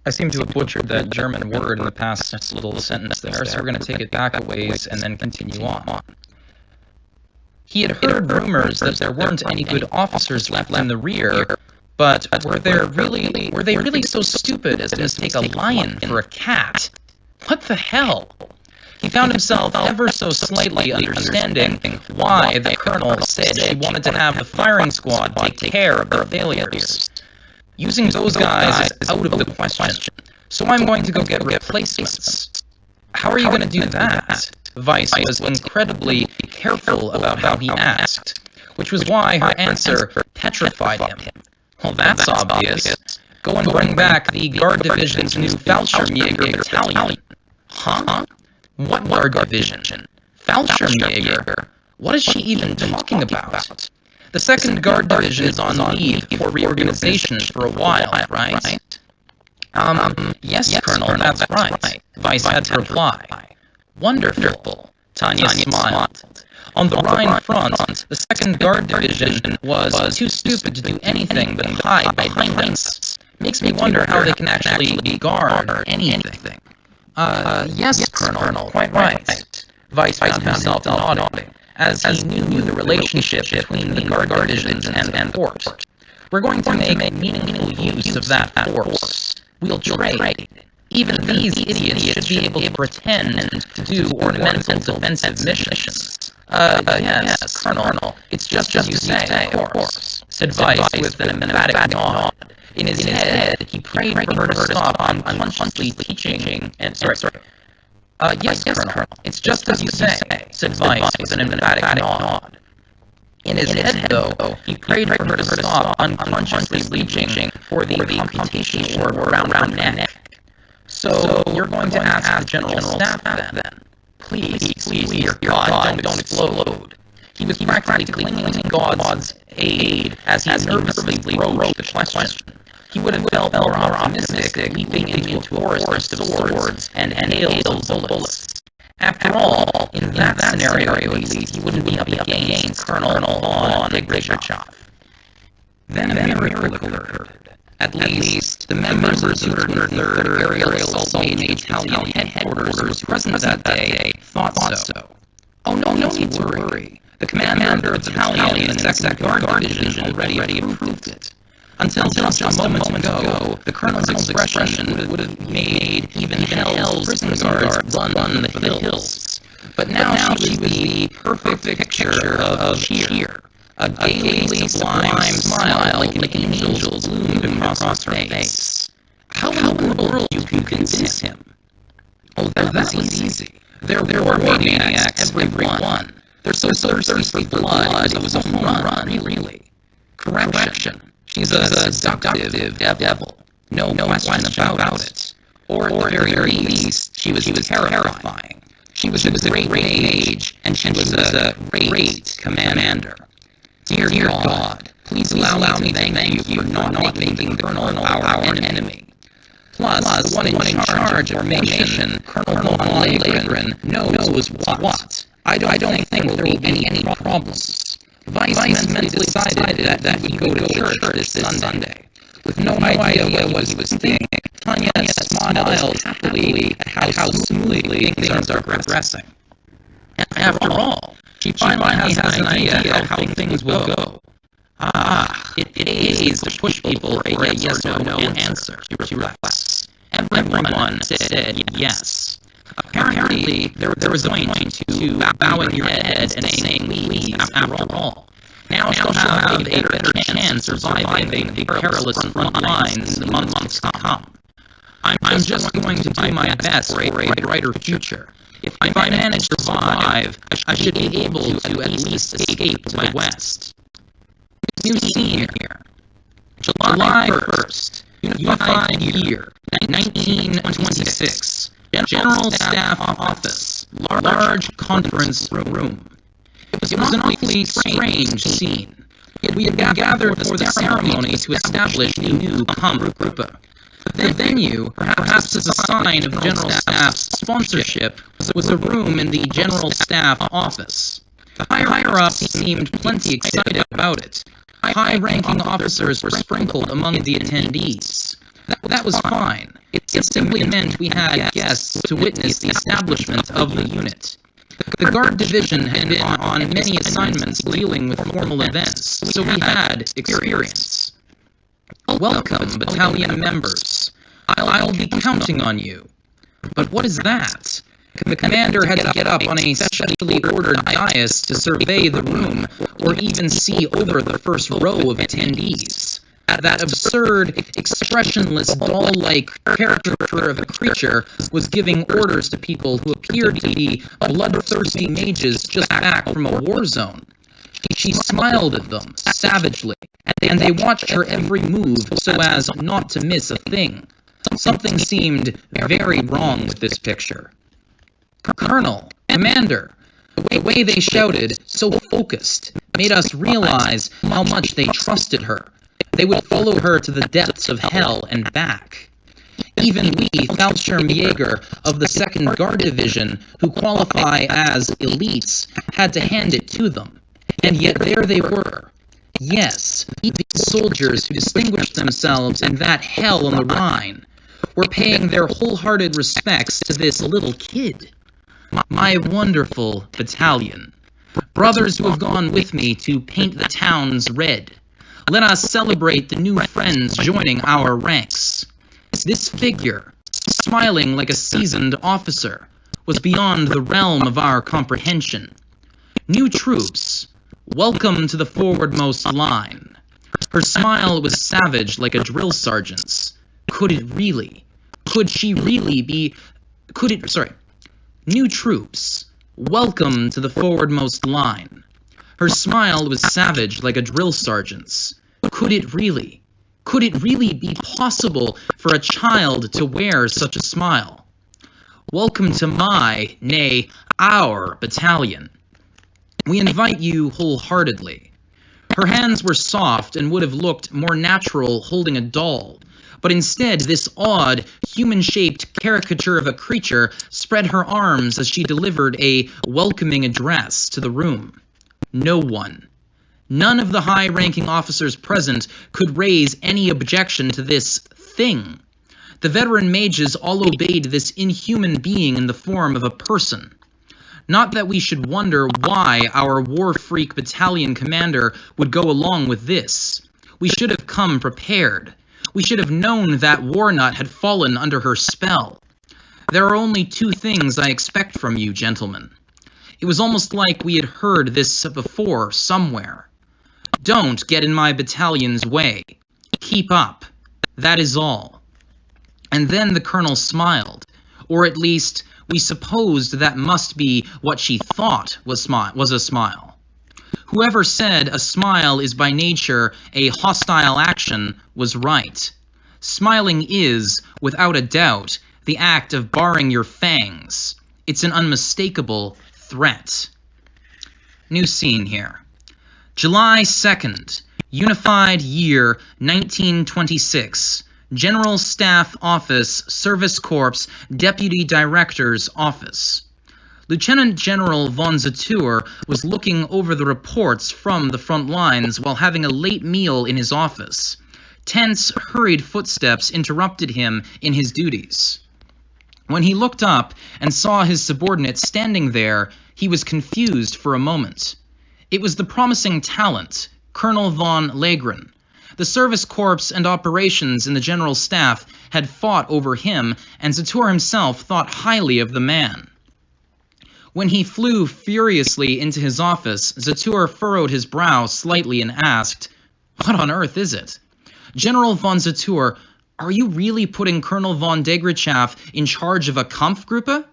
I seem to have butchered that German word in the past little sentence there, so we're going to take it back a ways and then continue on. He had heard rumors that there weren't any good officers left in the rear, but were they really so stupid as to mistake a lion for a cat? What the hell? He found himself ever so slightly understanding why the colonel said she wanted to have the firing squad take care of their failures. Using those guys is out of the question, so I'm going to go get replacements. How are you going to do that? Vice was incredibly careful about how he asked, which was why her answer petrified him. Well, that's obvious. Go and bring back the Guard Division's new Fallschirmjäger Battalion. Huh? What Guard Division? Fallschirmjäger? What is she even talking about? The 2nd Guard Division is on leave for reorganization for a while, right? Yes, Colonel, that's right. Vice had to reply. Wonderful, Tanya smiled. On the Rhine front, the 2nd Guard Division was too stupid to do anything but hide behind us. Makes me wonder how they can actually guard anything. Yes, Colonel, quite right. Vice found himself nodding, as he knew the relationship between the Guard Divisions and the fort. We're going to make meaningful use of that force. We'll trade. Even these idiots should be able to pretend to do ornamental defensive missions. Yes, Colonel, it's just as you say, of course, said Vice with an emphatic nod. In his head, he prayed for her to stop unconsciously teaching, and yes, Colonel, it's just as you say, said Vice with an emphatic nod. In his head, though, he prayed for her to stop unconsciously reaching for the computation orb around her neck. So, you're going to ask the General Staff then? Please, dear God, don't explode. He was practically clinging to God's aid as he nervously broached the question. He would have felt more optimistic leaping into a forest of swords and hails of bullets. After all, in that scenario at least, he wouldn't be up against Colonel von Debrief. Then a miracle occurred. At least, the members of the 203rd Imperial Assault Mage Battalion headquarters present that day thought so. Oh, no need to worry. The commander of the battalion in the 2nd Guard Division already approved it. Until just a moment ago, the Colonel's expression would have made even hell's prison guards run the hills. But now she was the perfect picture of cheer. A gaily sublime smile like an angel bloomed across her face. How in the world you can convince him? Oh, that was easy. There were maniacs, every one. They're so thirsty for blood, it was a home run, really. Correction. She's a seductive devil. No question about it. Or at the very least, she was terrifying. She was a great mage, and she was a great commander. Dear God, please allow me to thank you for not making the Colonel our enemy. Plus, the one in charge of formation, Colonel von Legrand, knows what. I don't think there will be any problems. Vice mentally decided that he would go to church this Sunday. With no idea what he was thinking, Tanya smiled happily at how smoothly things are progressing. After all, she finally has an idea how things will go. It pays to push people for a yes or no answer, she reflects. Everyone said yes. Apparently, there was a point to bowing your head and saying please after all. Now she'll have a better chance of surviving the perilous front lines in the months to come. I'm just going to do my best for a brighter future. If I manage to survive, I should be able to at least escape to the west. New scene here. July 1st, Unified Year, 1926. General Staff Office, large conference room. It was an awfully strange scene. We had been gathered for the ceremony to establish the new Kampfgruppe. The venue, perhaps as a sign of General Staff's sponsorship, was a room in the General Staff office. The higher-ups seemed plenty excited about it. High-ranking officers were sprinkled among the attendees. That was fine. It simply meant we had guests to witness the establishment of the unit. The Guard Division had been on many assignments dealing with formal events, so we had experience. Welcome, battalion members. I'll be counting on you. But what is that? The commander had to get up on a specially ordered dais to survey the room, or even see over the first row of attendees. That absurd, expressionless, doll-like caricature of a creature was giving orders to people who appeared to be bloodthirsty mages just back from a war zone. She smiled at them, savagely, and they watched her every move so as not to miss a thing. Something seemed very wrong with this picture. Colonel, Commander, the way they shouted, so focused, made us realize how much they trusted her. They would follow her to the depths of hell and back. Even we, Fallschirmjäger of the 2nd Guard Division, who qualify as elites, had to hand it to them. And yet there they were. Yes, these soldiers who distinguished themselves in that hell on the Rhine were paying their wholehearted respects to this little kid. My wonderful battalion. Brothers who have gone with me to paint the towns red. Let us celebrate the new friends joining our ranks. This figure, smiling like a seasoned officer, was beyond the realm of our comprehension. New troops, welcome to the forwardmost line. Her smile was savage like a drill sergeant's. Could it really? Could she really be? New troops, welcome to the forwardmost line. Her smile was savage like a drill sergeant's. Could it really? Could it really be possible for a child to wear such a smile? Welcome to my, nay, our battalion. We invite you wholeheartedly. Her hands were soft and would have looked more natural holding a doll, but instead this odd, human-shaped caricature of a creature spread her arms as she delivered a welcoming address to the room. No one. None of the high-ranking officers present could raise any objection to this thing. The veteran mages all obeyed this inhuman being in the form of a person. Not that we should wonder why our war-freak battalion commander would go along with this. We should have come prepared. We should have known that Warnut had fallen under her spell. There are only 2 things I expect from you, gentlemen. It was almost like we had heard this before somewhere. Don't get in my battalion's way. Keep up. That is all. And then the colonel smiled, or at least we supposed that must be what she thought was a smile. Whoever said a smile is by nature a hostile action was right. Smiling is, without a doubt, the act of baring your fangs. It's an unmistakable threat. New scene here. July 2nd, Unified Year 1926. General Staff Office, Service Corps, Deputy Director's Office. Lieutenant General von Zatour was looking over the reports from the front lines while having a late meal in his office. Tense, hurried footsteps interrupted him in his duties. When he looked up and saw his subordinate standing there, he was confused for a moment. It was the promising talent, Colonel von Legrand. The Service Corps and Operations in the General Staff had fought over him, and Zatour himself thought highly of the man. When he flew furiously into his office, Zatour furrowed his brow slightly and asked, "What on earth is it?" "General von Zatour, are you really putting Colonel von Degrichaff in charge of a Kampfgruppe?"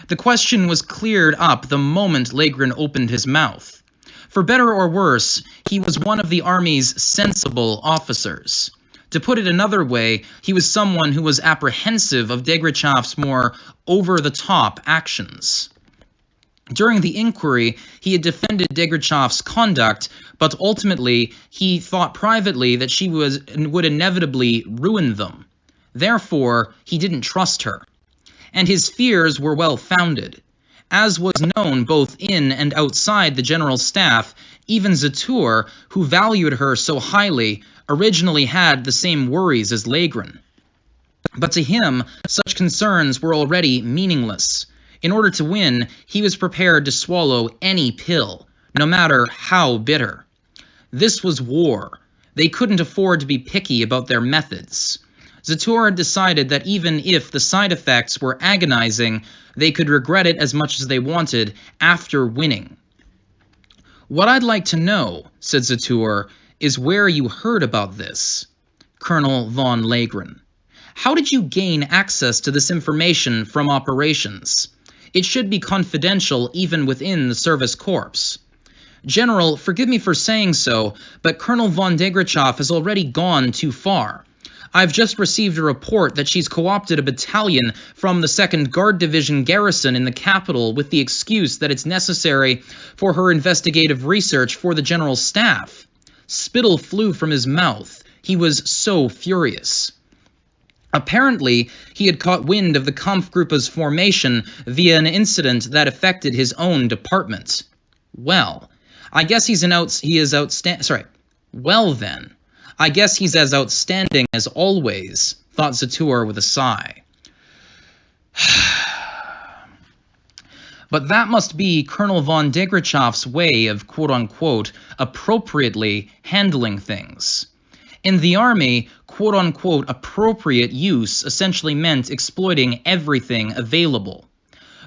The question was cleared up the moment Legrand opened his mouth. For better or worse, he was one of the Army's sensible officers. To put it another way, he was someone who was apprehensive of Degrichaff's more over-the-top actions. During the inquiry, he had defended Degrichaff's conduct, but ultimately he thought privately that she would inevitably ruin them. Therefore, he didn't trust her. And his fears were well-founded. As was known both in and outside the General Staff, even Zatour, who valued her so highly, originally had the same worries as Legrand. But to him, such concerns were already meaningless. In order to win, he was prepared to swallow any pill, no matter how bitter. This was war. They couldn't afford to be picky about their methods. Zatour had decided that even if the side effects were agonizing, they could regret it as much as they wanted after winning. "What I'd like to know," said Zatour, "is where you heard about this." Colonel von Legrand. "How did you gain access to this information from operations? It should be confidential even within the Service Corps." "General, forgive me for saying so, but Colonel von Degrichaff has already gone too far. I've just received a report that she's co-opted a battalion from the 2nd Guard Division garrison in the capital with the excuse that it's necessary for her investigative research for the General Staff." Spittle flew from his mouth. He was so furious. Apparently, he had caught wind of the Kampfgruppe's formation via an incident that affected his own department. Well, I guess Well then, I guess he's as outstanding as always, thought Zatur with a sigh. But that must be Colonel von Degrachof's way of quote-unquote appropriately handling things. In the army, quote-unquote appropriate use essentially meant exploiting everything available.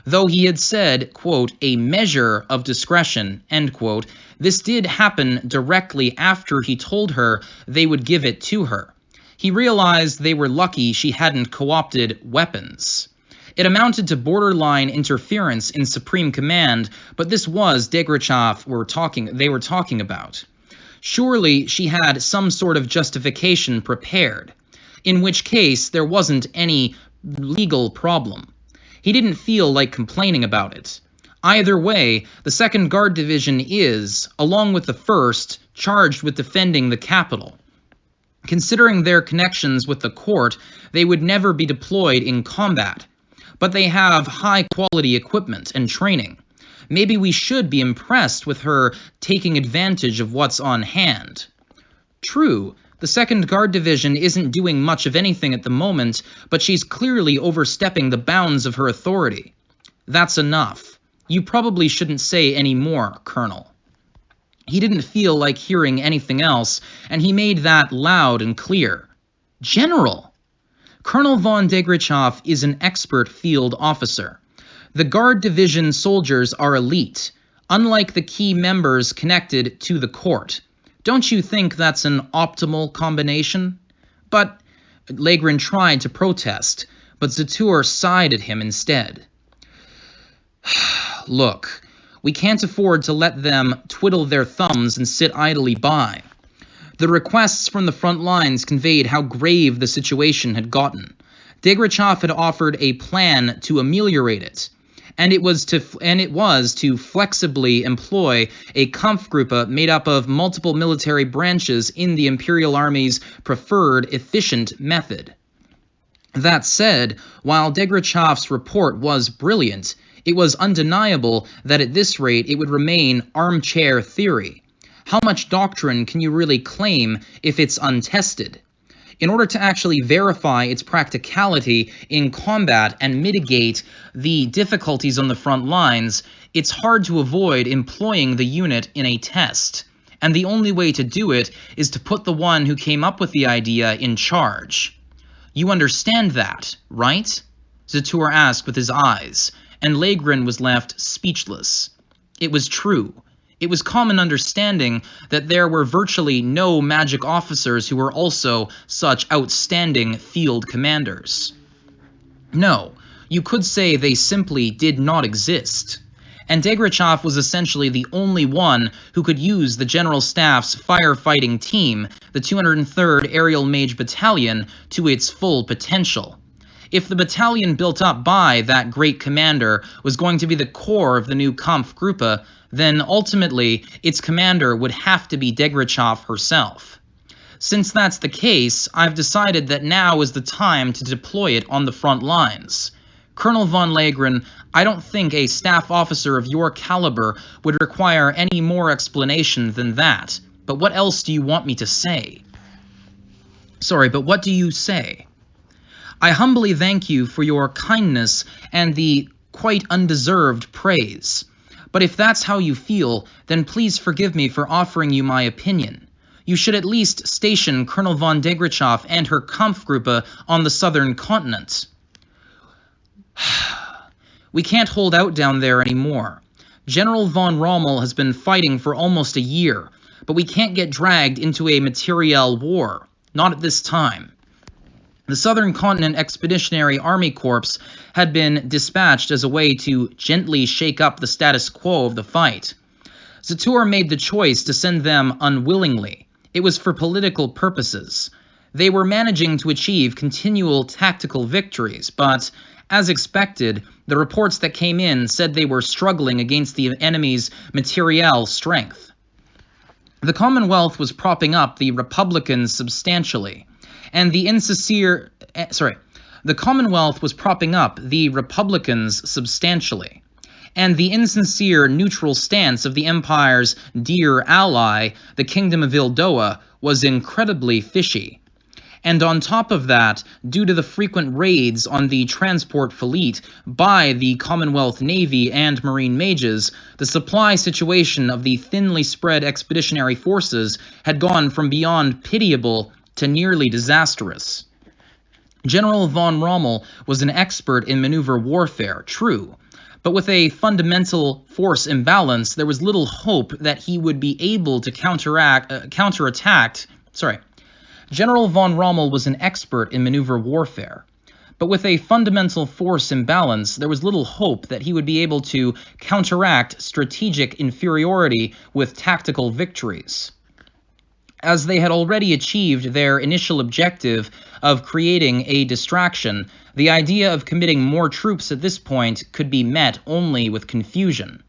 Though he had said, quote, a measure of discretion, end quote, this did happen directly after he told her they would give it to her. He realized they were lucky she hadn't co-opted weapons. It amounted to borderline interference in Supreme Command, but this was Degrachov they were talking about. Surely she had some sort of justification prepared, in which case there wasn't any legal problem. He didn't feel like complaining about it. Either way, the 2nd Guard Division is, along with the 1st, charged with defending the capital. Considering their connections with the court, they would never be deployed in combat. But they have high-quality equipment and training. Maybe we should be impressed with her taking advantage of what's on hand. True, the 2nd Guard Division isn't doing much of anything at the moment, but she's clearly overstepping the bounds of her authority. That's enough. You probably shouldn't say any more, Colonel. He didn't feel like hearing anything else, and he made that loud and clear. General! Colonel von Degrachov is an expert field officer. The Guard Division soldiers are elite, unlike the key members connected to the court. Don't you think that's an optimal combination? But Legrand tried to protest, but Zatur sighed at him instead. Look, we can't afford to let them twiddle their thumbs and sit idly by. The requests from the front lines conveyed how grave the situation had gotten. Degrachov had offered a plan to ameliorate it, and it was to flexibly employ a Kampfgruppe made up of multiple military branches in the Imperial Army's preferred efficient method. That said, while Degrachov's report was brilliant, it was undeniable that at this rate it would remain armchair theory. How much doctrine can you really claim if it's untested? In order to actually verify its practicality in combat and mitigate the difficulties on the front lines, it's hard to avoid employing the unit in a test. And the only way to do it is to put the one who came up with the idea in charge. You understand that, right? Zatur asked with his eyes, and Legrand was left speechless. It was true. It was common understanding that there were virtually no magic officers who were also such outstanding field commanders. No, you could say they simply did not exist. And Degrachov was essentially the only one who could use the General Staff's firefighting team, the 203rd Aerial Mage Battalion, to its full potential. If the battalion built up by that great commander was going to be the core of the new Kampfgruppe, then ultimately its commander would have to be Degrachov herself. Since that's the case, I've decided that now is the time to deploy it on the front lines. Colonel von Legrand, I don't think a staff officer of your caliber would require any more explanation than that. But what else do you want me to say? Sorry, but what do you say? I humbly thank you for your kindness and the quite undeserved praise. But if that's how you feel, then please forgive me for offering you my opinion. You should at least station Colonel von Degrachov and her Kampfgruppe on the southern continent. We can't hold out down there anymore. General von Rommel has been fighting for almost a year, but we can't get dragged into a materiel war. Not at this time. The Southern Continent Expeditionary Army Corps had been dispatched as a way to gently shake up the status quo of the fight. Zatur made the choice to send them unwillingly. It was for political purposes. They were managing to achieve continual tactical victories, but, as expected, the reports that came in said they were struggling against the enemy's materiel strength. The Commonwealth was propping up the Republicans substantially, and the Commonwealth was propping up the Republicans substantially, and the insincere neutral stance of the Empire's dear ally, the Kingdom of Ildoa, was incredibly fishy. And on top of that, due to the frequent raids on the transport fleet by the Commonwealth Navy and Marine mages, the supply situation of the thinly spread expeditionary forces had gone from beyond pitiable to nearly disastrous. General von Rommel was an expert in maneuver warfare, true, but with a fundamental force imbalance, there was little hope that he would be able to counterattack. General von Rommel was an expert in maneuver warfare, but with a fundamental force imbalance, there was little hope that he would be able to counteract strategic inferiority with tactical victories. As they had already achieved their initial objective of creating a distraction, the idea of committing more troops at this point could be met only with confusion.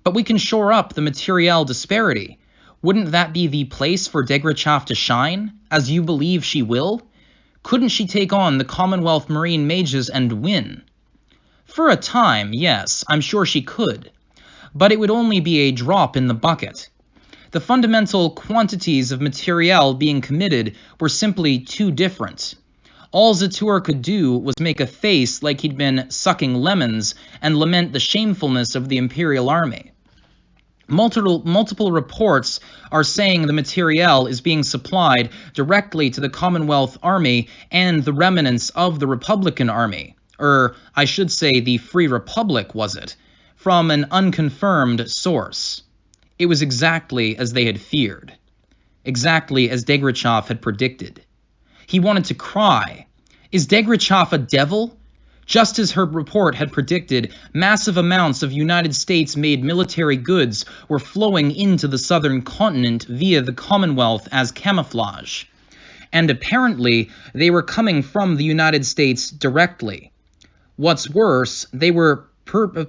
But we can shore up the materiel disparity. Wouldn't that be the place for Debrief to shine, as you believe she will? Couldn't she take on the Commonwealth Marine mages and win? For a time, yes, I'm sure she could. But it would only be a drop in the bucket. The fundamental quantities of materiel being committed were simply too different. All Zatur could do was make a face like he'd been sucking lemons and lament the shamefulness of the Imperial army. Multiple reports are saying the materiel is being supplied directly to the Commonwealth Army and the remnants of the Republican Army. I should say the Free Republic, was it? From an unconfirmed source. It was exactly as they had feared. Exactly as Debrief had predicted. He wanted to cry. Is Debrief a devil? Just as her report had predicted, massive amounts of United States-made military goods were flowing into the southern continent via the Commonwealth as camouflage. And apparently, they were coming from the United States directly. What's worse, they were purposely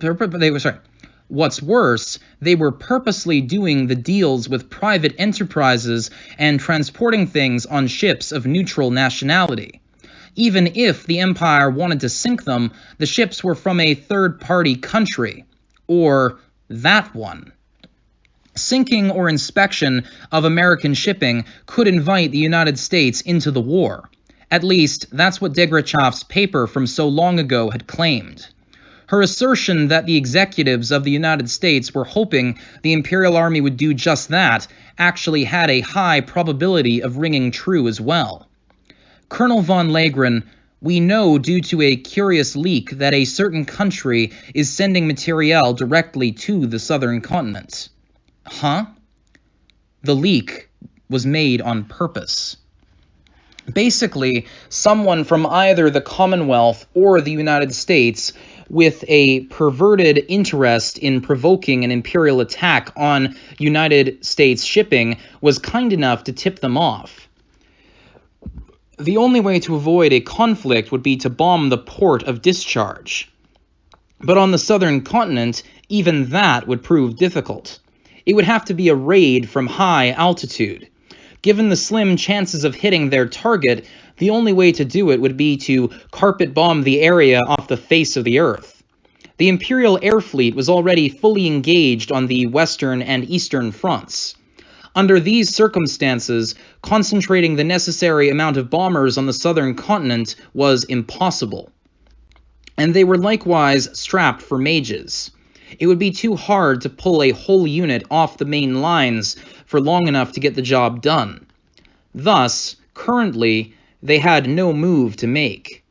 doing the deals with private enterprises and transporting things on ships of neutral nationality. Even if the Empire wanted to sink them, the ships were from a third-party country. Or that one. Sinking or inspection of American shipping could invite the United States into the war. At least, that's what Debrief's paper from so long ago had claimed. Her assertion that the executives of the United States were hoping the Imperial Army would do just that actually had a high probability of ringing true as well. Colonel von Legrand, we know due to a curious leak that a certain country is sending materiel directly to the southern continent. Huh? The leak was made on purpose. Basically, someone from either the Commonwealth or the United States with a perverted interest in provoking an Imperial attack on United States shipping was kind enough to tip them off. The only way to avoid a conflict would be to bomb the port of discharge. But on the southern continent, even that would prove difficult. It would have to be a raid from high altitude. Given the slim chances of hitting their target, the only way to do it would be to carpet bomb the area off the face of the earth. The Imperial air fleet was already fully engaged on the western and eastern fronts. Under these circumstances, concentrating the necessary amount of bombers on the southern continent was impossible. And they were likewise strapped for mages. It would be too hard to pull a whole unit off the main lines for long enough to get the job done. Thus, currently, they had no move to make.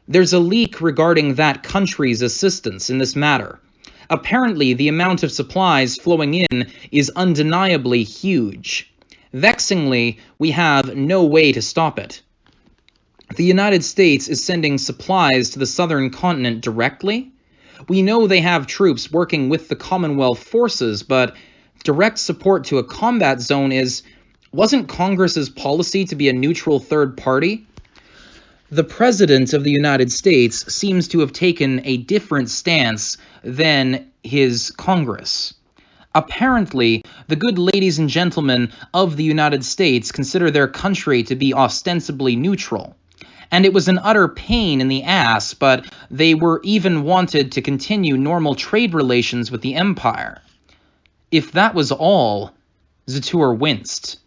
There's a leak regarding that country's assistance in this matter. Apparently, the amount of supplies flowing in is undeniably huge. Vexingly, we have no way to stop it. The United States is sending supplies to the southern continent directly. We know they have troops working with the Commonwealth forces, but direct support to a combat zone wasn't Congress's policy to be a neutral third party? The President of the United States seems to have taken a different stance than his Congress. Apparently, the good ladies and gentlemen of the United States consider their country to be ostensibly neutral. And it was an utter pain in the ass, but they were even wanted to continue normal trade relations with the Empire. If that was all, Zatour winced.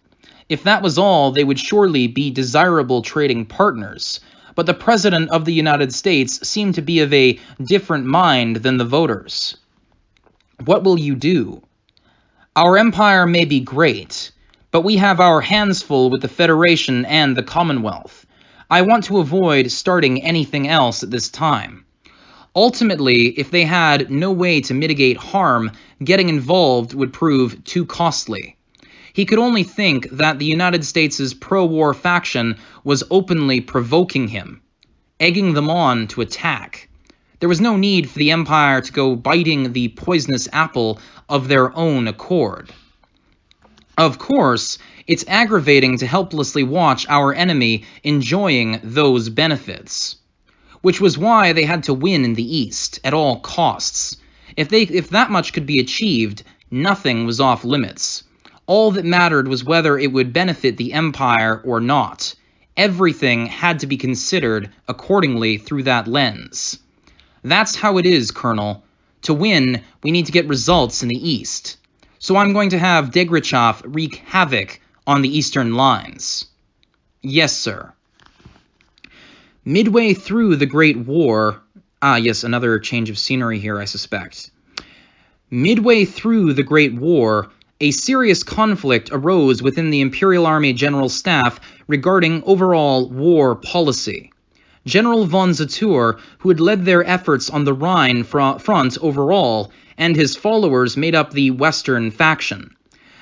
If that was all, they would surely be desirable trading partners. But the President of the United States seemed to be of a different mind than the voters. What will you do? Our empire may be great, but we have our hands full with the Federation and the Commonwealth. I want to avoid starting anything else at this time. Ultimately, if they had no way to mitigate harm, getting involved would prove too costly. He could only think that the United States' pro-war faction was openly provoking him, egging them on to attack. There was no need for the Empire to go biting the poisonous apple of their own accord. Of course, it's aggravating to helplessly watch our enemy enjoying those benefits, which was why they had to win in the East at all costs. If that much could be achieved, nothing was off limits. All that mattered was whether it would benefit the Empire or not. Everything had to be considered accordingly through that lens. That's how it is, Colonel. To win, we need to get results in the East. So I'm going to have Degrichov wreak havoc on the Eastern lines. Yes, sir. Midway through the Great War... yes, another change of scenery here, I suspect. Midway through the Great War, a serious conflict arose within the Imperial Army General Staff regarding overall war policy. General von Zatour, who had led their efforts on the Rhine front overall, and his followers made up the Western faction.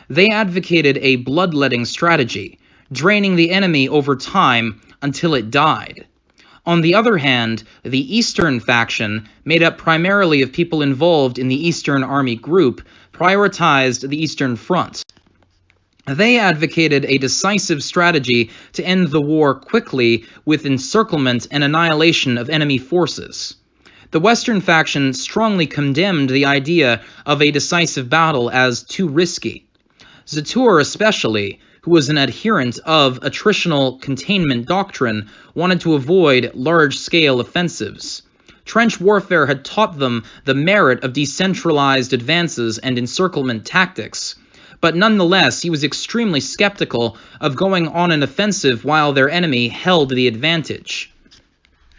They advocated a bloodletting strategy, draining the enemy over time until it died. On the other hand, the Eastern faction, made up primarily of people involved in the Eastern Army Group, prioritized the Eastern Front. They advocated a decisive strategy to end the war quickly with encirclement and annihilation of enemy forces. The Western faction strongly condemned the idea of a decisive battle as too risky. Zatour especially, who was an adherent of attritional containment doctrine, wanted to avoid large-scale offensives. Trench warfare had taught them the merit of decentralized advances and encirclement tactics, but nonetheless he was extremely skeptical of going on an offensive while their enemy held the advantage.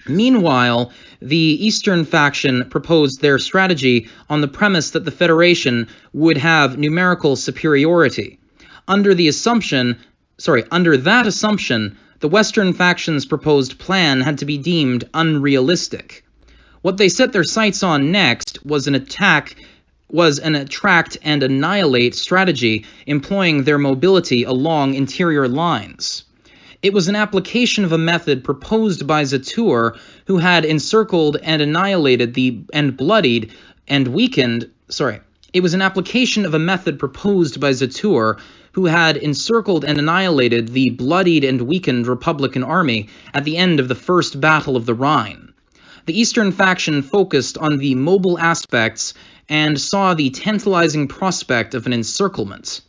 Meanwhile, the Eastern faction proposed their strategy on the premise that the Federation would have numerical superiority. Under that assumption, the Western faction's proposed plan had to be deemed unrealistic. What they set their sights on next was an attract and annihilate strategy employing their mobility along interior lines. It was an application of a method proposed by Zatour, who had encircled and annihilated It was an application of a method proposed by Zatour, who had encircled and annihilated the bloodied and weakened Republican army at the end of the First Battle of the Rhine. The Eastern faction focused on the mobile aspects and saw the tantalizing prospect of an encirclement.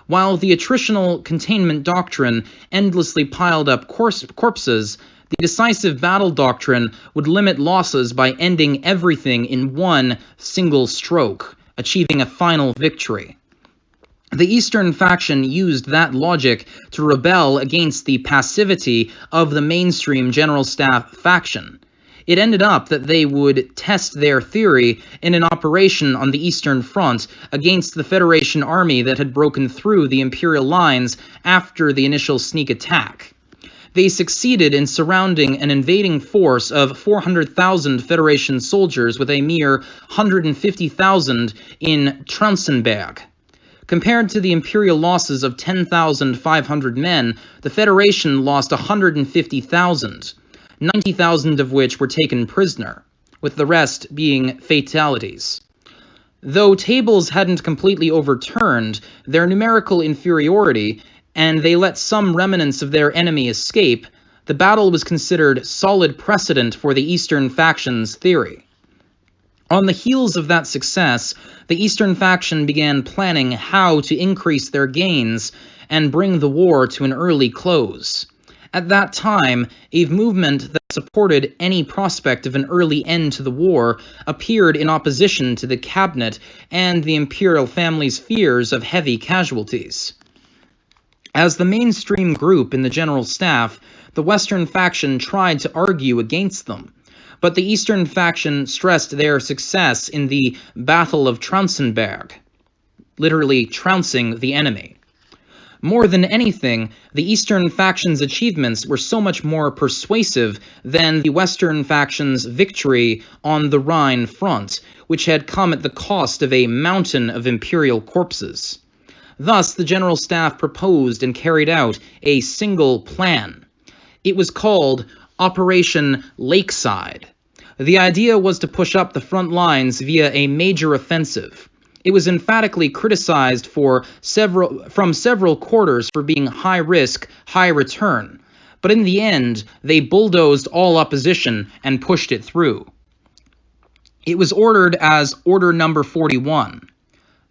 While the attritional containment doctrine endlessly piled up corpses, the decisive battle doctrine would limit losses by ending everything in one single stroke, achieving a final victory. The Eastern faction used that logic to rebel against the passivity of the mainstream General Staff faction. It ended up that they would test their theory in an operation on the Eastern Front against the Federation army that had broken through the Imperial lines after the initial sneak attack. They succeeded in surrounding an invading force of 400,000 Federation soldiers with a mere 150,000 in Trauzenberg. Compared to the Imperial losses of 10,500 men, the Federation lost 150,000. 90,000 of which were taken prisoner, with the rest being fatalities. Though tables hadn't completely overturned their numerical inferiority, and they let some remnants of their enemy escape, the battle was considered solid precedent for the Eastern faction's theory. On the heels of that success, the Eastern faction began planning how to increase their gains and bring the war to an early close. At that time, a movement that supported any prospect of an early end to the war appeared in opposition to the cabinet and the imperial family's fears of heavy casualties. As the mainstream group in the general staff, the Western faction tried to argue against them, but the Eastern faction stressed their success in the Battle of Traunsberg, literally trouncing the enemy. More than anything, the Eastern faction's achievements were so much more persuasive than the Western faction's victory on the Rhine front, which had come at the cost of a mountain of Imperial corpses. Thus, the General Staff proposed and carried out a single plan. It was called Operation Lakeside. The idea was to push up the front lines via a major offensive. It was emphatically criticized from several quarters for being high risk, high return, but in the end, they bulldozed all opposition and pushed it through. It was ordered as Order Number 41.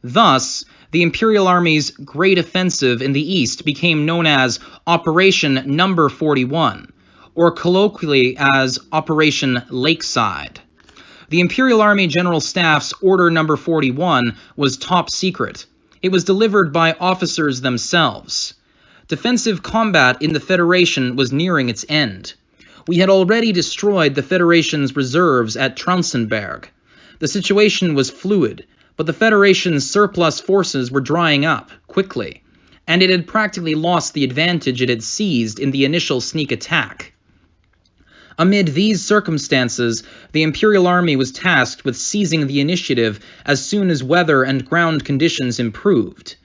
Thus, the Imperial Army's great offensive in the east became known as Operation Number 41, or colloquially as Operation Lakeside. The Imperial Army General Staff's Order Number 41 was top secret. It was delivered by officers themselves. Defensive combat in the Federation was nearing its end. We had already destroyed the Federation's reserves at Traunsberg. The situation was fluid, but the Federation's surplus forces were drying up quickly, and it had practically lost the advantage it had seized in the initial sneak attack. Amid these circumstances, the Imperial Army was tasked with seizing the initiative as soon as weather and ground conditions improved.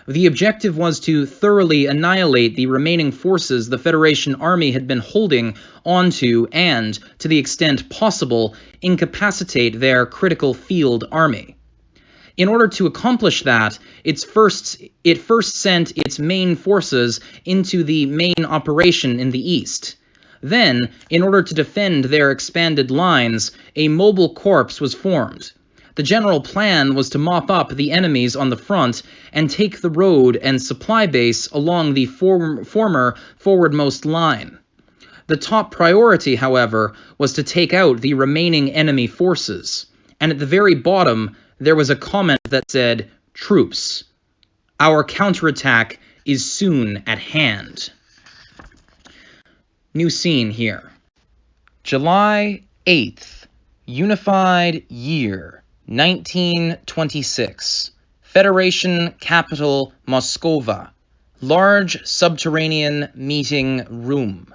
The objective was to thoroughly annihilate the remaining forces the Federation Army had been holding onto and, to the extent possible, incapacitate their critical field army. In order to accomplish that, it first sent its main forces into the main operation in the east. Then, in order to defend their expanded lines, a mobile corps was formed. The general plan was to mop up the enemies on the front and take the road and supply base along the former forwardmost line. The top priority, however, was to take out the remaining enemy forces, and at the very bottom there was a comment that said, "Troops, our counterattack is soon at hand." New scene here. July 8th, Unified Year, 1926. Federation capital Moscova. Large subterranean meeting room.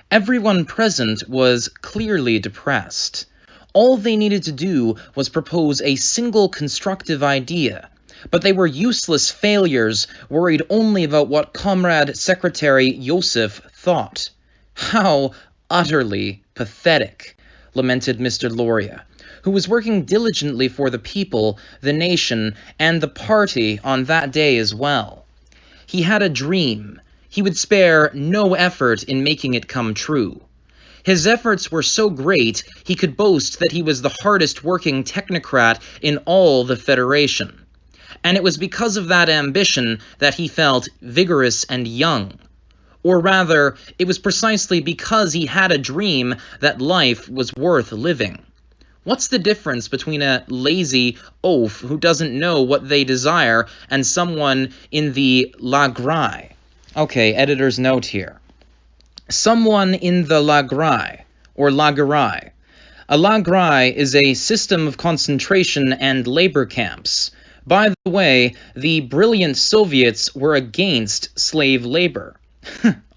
Everyone present was clearly depressed. All they needed to do was propose a single constructive idea, but they were useless failures, worried only about what Comrade Secretary Joseph thought. How utterly pathetic, lamented Mr. Lauria, who was working diligently for the people, the nation, and the party on that day as well. He had a dream. He would spare no effort in making it come true. His efforts were so great, he could boast that he was the hardest working technocrat in all the Federation. And it was because of that ambition that he felt vigorous and young. Or rather, it was precisely because he had a dream that life was worth living. What's the difference between a lazy oaf who doesn't know what they desire and someone in the Legrand? Okay, editor's note here. Someone in the Legrand, or Lagerai. A Legrand is a system of concentration and labor camps. By the way, the brilliant Soviets were against slave labor.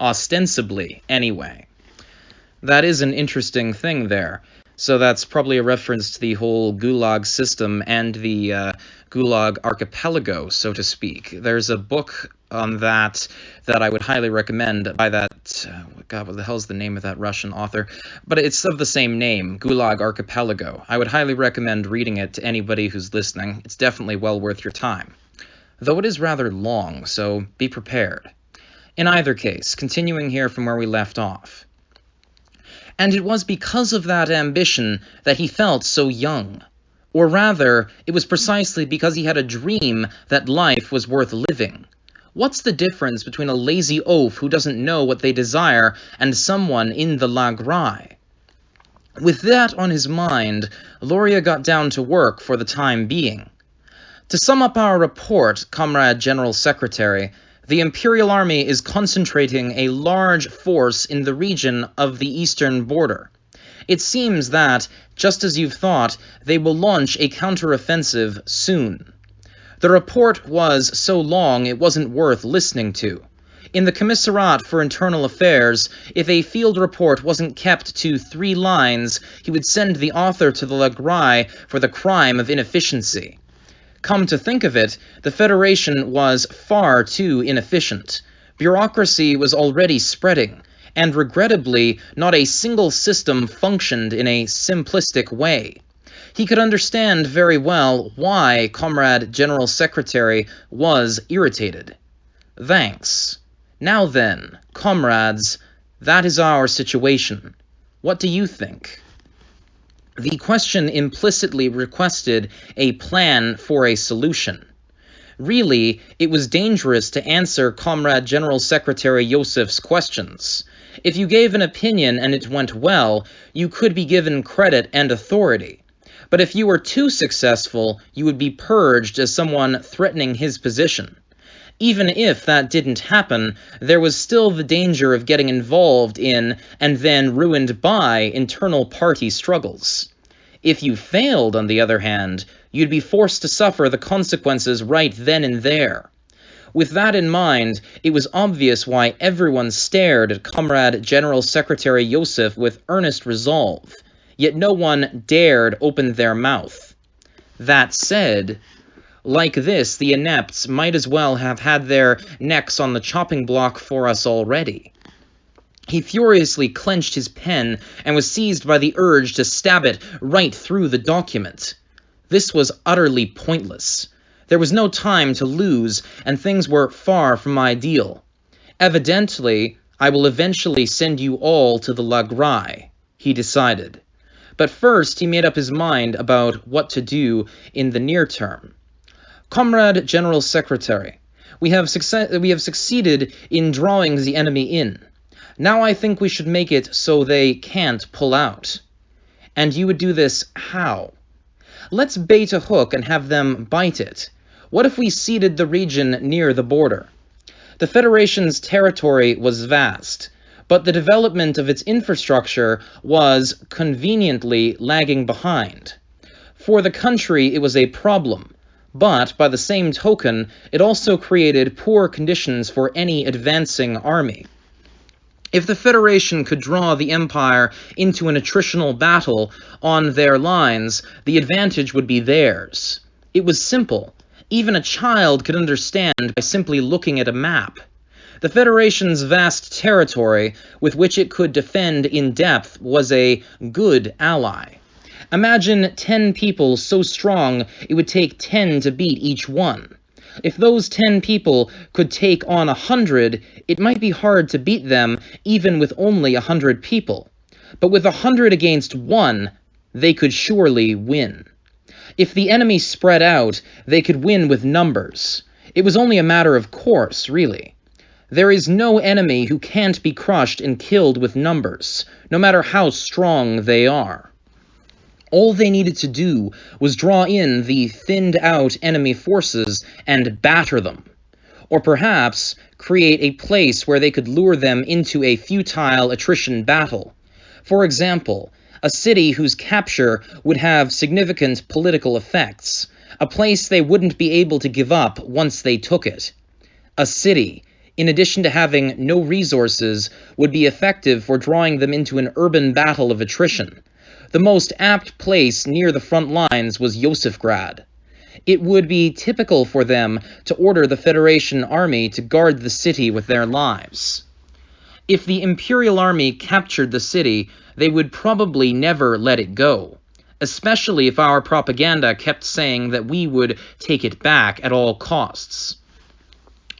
Ostensibly, anyway. That is an interesting thing there. So that's probably a reference to the whole Gulag system and the Gulag archipelago, so to speak. There's a book on that I would highly recommend by that, God, what the hell's the name of that Russian author? But it's of the same name, Gulag Archipelago. I would highly recommend reading it to anybody who's listening. It's definitely well worth your time. Though it is rather long, so be prepared. In either case, continuing here from where we left off. And it was because of that ambition that he felt so young. Or rather, it was precisely because he had a dream that life was worth living. What's the difference between a lazy oaf who doesn't know what they desire and someone in the Legrand? With that on his mind, Lauria got down to work for the time being. To sum up our report, Comrade General Secretary, the Imperial Army is concentrating a large force in the region of the eastern border. It seems that, just as you've thought, they will launch a counteroffensive soon. The report was so long it wasn't worth listening to. In the Commissariat for Internal Affairs, if a field report wasn't kept to 3 lines, he would send the author to the Legrand for the crime of inefficiency. Come to think of it, the Federation was far too inefficient. Bureaucracy was already spreading, and regrettably, not a single system functioned in a simplistic way. He could understand very well why Comrade General Secretary was irritated. Thanks. Now then, comrades, that is our situation. What do you think? The question implicitly requested a plan for a solution. Really, it was dangerous to answer Comrade General Secretary Yosef's questions. If you gave an opinion and it went well, you could be given credit and authority. But if you were too successful, you would be purged as someone threatening his position. Even if that didn't happen, there was still the danger of getting involved in, and then ruined by, internal party struggles. If you failed, on the other hand, you'd be forced to suffer the consequences right then and there. With that in mind, it was obvious why everyone stared at Comrade General Secretary Yosef with earnest resolve, yet no one dared open their mouth. That said, like this, the inepts might as well have had their necks on the chopping block for us already. He furiously clenched his pen and was seized by the urge to stab it right through the document. This was utterly pointless. There was no time to lose, and things were far from ideal. Evidently, I will eventually send you all to the Legrand, he decided. But first he made up his mind about what to do in the near term. Comrade General Secretary, we have succeeded in drawing the enemy in. Now I think we should make it so they can't pull out. And you would do this how? Let's bait a hook and have them bite it. What if we seeded the region near the border? The Federation's territory was vast, but the development of its infrastructure was conveniently lagging behind. For the country, it was a problem. But, by the same token, it also created poor conditions for any advancing army. If the Federation could draw the Empire into an attritional battle on their lines, the advantage would be theirs. It was simple. Even a child could understand by simply looking at a map. The Federation's vast territory, with which it could defend in depth, was a good ally. Imagine 10 people so strong it would take 10 to beat each one. If those 10 people could take on 100, it might be hard to beat them even with only 100 people. But with 100 against 1, they could surely win. If the enemy spread out, they could win with numbers. It was only a matter of course, really. There is no enemy who can't be crushed and killed with numbers, no matter how strong they are. All they needed to do was draw in the thinned-out enemy forces and batter them. Or perhaps create a place where they could lure them into a futile attrition battle. For example, a city whose capture would have significant political effects, a place they wouldn't be able to give up once they took it. A city, in addition to having no resources, would be effective for drawing them into an urban battle of attrition. The most apt place near the front lines was Yosefgrad. It would be typical for them to order the Federation army to guard the city with their lives. If the Imperial army captured the city, they would probably never let it go, especially if our propaganda kept saying that we would take it back at all costs.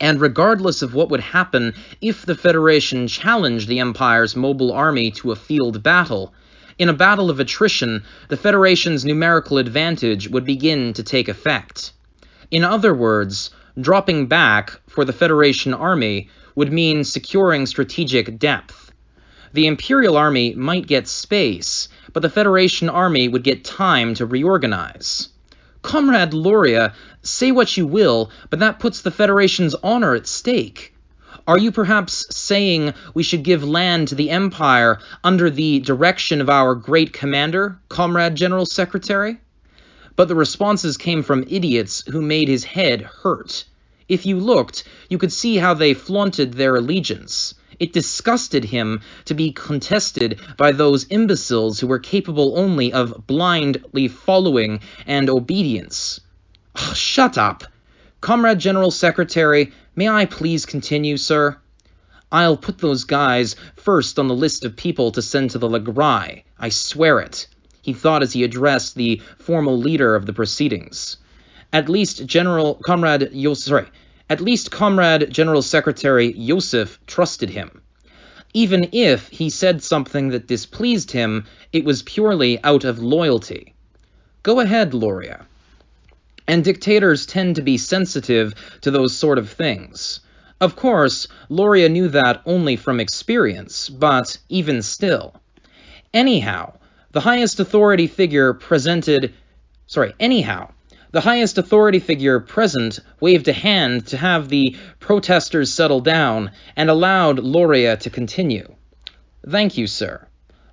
And regardless of what would happen if the Federation challenged the Empire's mobile army to a field battle, In a battle of attrition, the Federation's numerical advantage would begin to take effect. In other words, dropping back for the Federation army would mean securing strategic depth. The Imperial army might get space, but the Federation army would get time to reorganize. Comrade Lauria, say what you will, but that puts the Federation's honor at stake. Are you perhaps saying we should give land to the Empire under the direction of our great commander, Comrade General Secretary? But the responses came from idiots who made his head hurt. If you looked, you could see how they flaunted their allegiance. It disgusted him to be contested by those imbeciles who were capable only of blindly following and obedience. Oh, shut up! Comrade General Secretary, may I please continue, sir? I'll put those guys first on the list of people to send to the Legrand. I swear it, he thought as he addressed the formal leader of the proceedings. At least Comrade General Secretary Yosef trusted him. Even if he said something that displeased him, it was purely out of loyalty. Go ahead, Lauria. And dictators tend to be sensitive to those sort of things. Of course, Lauria knew that only from experience, but even still. Anyhow, the highest authority figure present waved a hand to have the protesters settle down and allowed Lauria to continue. Thank you, sir.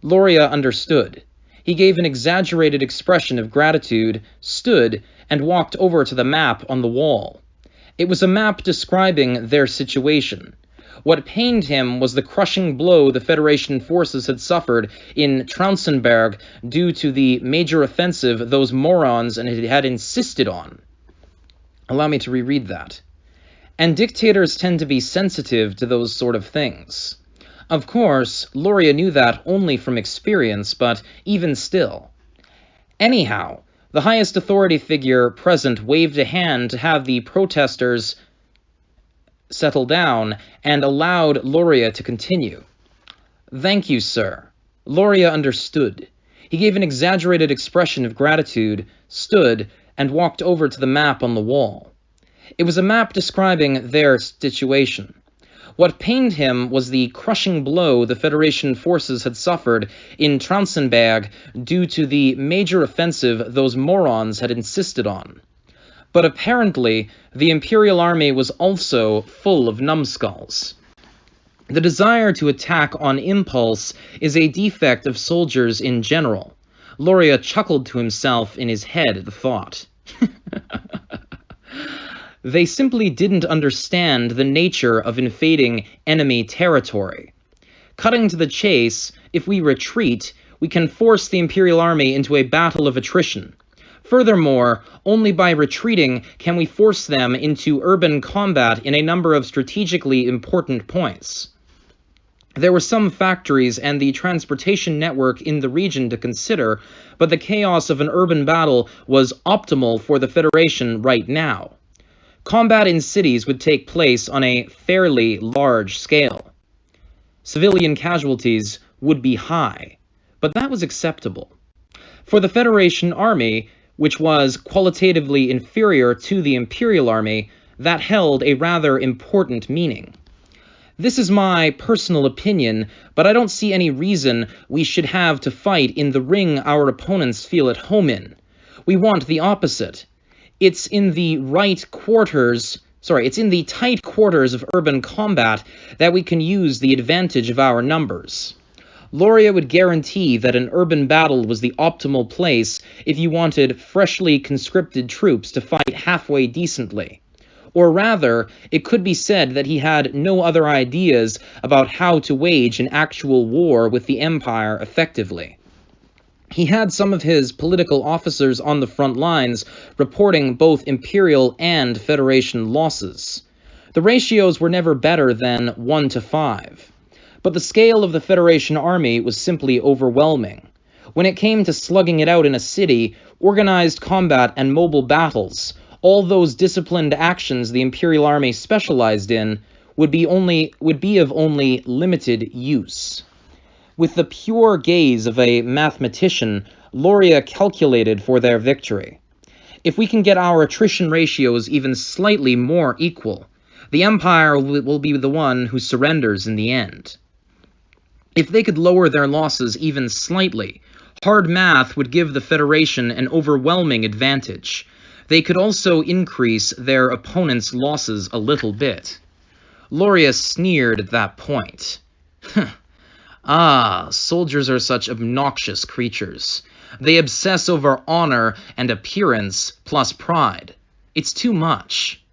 Lauria understood. He gave an exaggerated expression of gratitude, stood, and walked over to the map on the wall. It was a map describing their situation. What pained him was the crushing blow the Federation forces had suffered in Traunsonberg due to the major offensive those morons had insisted on. Allow me to reread that. And dictators tend to be sensitive to those sort of things. Of course, Lauria knew that only from experience, but even still. Anyhow, the highest authority figure present waved a hand to have the protesters settle down and allowed Lauria to continue. Thank you, sir. Lauria understood. He gave an exaggerated expression of gratitude, stood, and walked over to the map on the wall. It was a map describing their situation. What pained him was the crushing blow the Federation forces had suffered in Traunsonberg due to the major offensive those morons had insisted on. But apparently, the Imperial army was also full of numbskulls. The desire to attack on impulse is a defect of soldiers in general. Lauria chuckled to himself in his head at the thought. They simply didn't understand the nature of invading enemy territory. Cutting to the chase, if we retreat, we can force the Imperial army into a battle of attrition. Furthermore, only by retreating can we force them into urban combat in a number of strategically important points. There were some factories and the transportation network in the region to consider, but the chaos of an urban battle was optimal for the Federation right now. Combat in cities would take place on a fairly large scale. Civilian casualties would be high, but that was acceptable. For the Federation army, which was qualitatively inferior to the Imperial army, that held a rather important meaning. This is my personal opinion, but I don't see any reason we should have to fight in the ring our opponents feel at home in. We want the opposite. It's in the tight quarters of urban combat that we can use the advantage of our numbers. Lauria would guarantee that an urban battle was the optimal place if you wanted freshly conscripted troops to fight halfway decently. Or rather, it could be said that he had no other ideas about how to wage an actual war with the Empire effectively. He had some of his political officers on the front lines reporting both Imperial and Federation losses. The ratios were never better than 1 to 5. But the scale of the Federation army was simply overwhelming. When it came to slugging it out in a city, organized combat and mobile battles, all those disciplined actions the Imperial army specialized in would be of only limited use. With the pure gaze of a mathematician, Lauria calculated for their victory. If we can get our attrition ratios even slightly more equal, the Empire will be the one who surrenders in the end. If they could lower their losses even slightly, hard math would give the Federation an overwhelming advantage. They could also increase their opponent's losses a little bit. Lauria sneered at that point. Ah, soldiers are such obnoxious creatures. They obsess over honor and appearance plus pride. It's too much.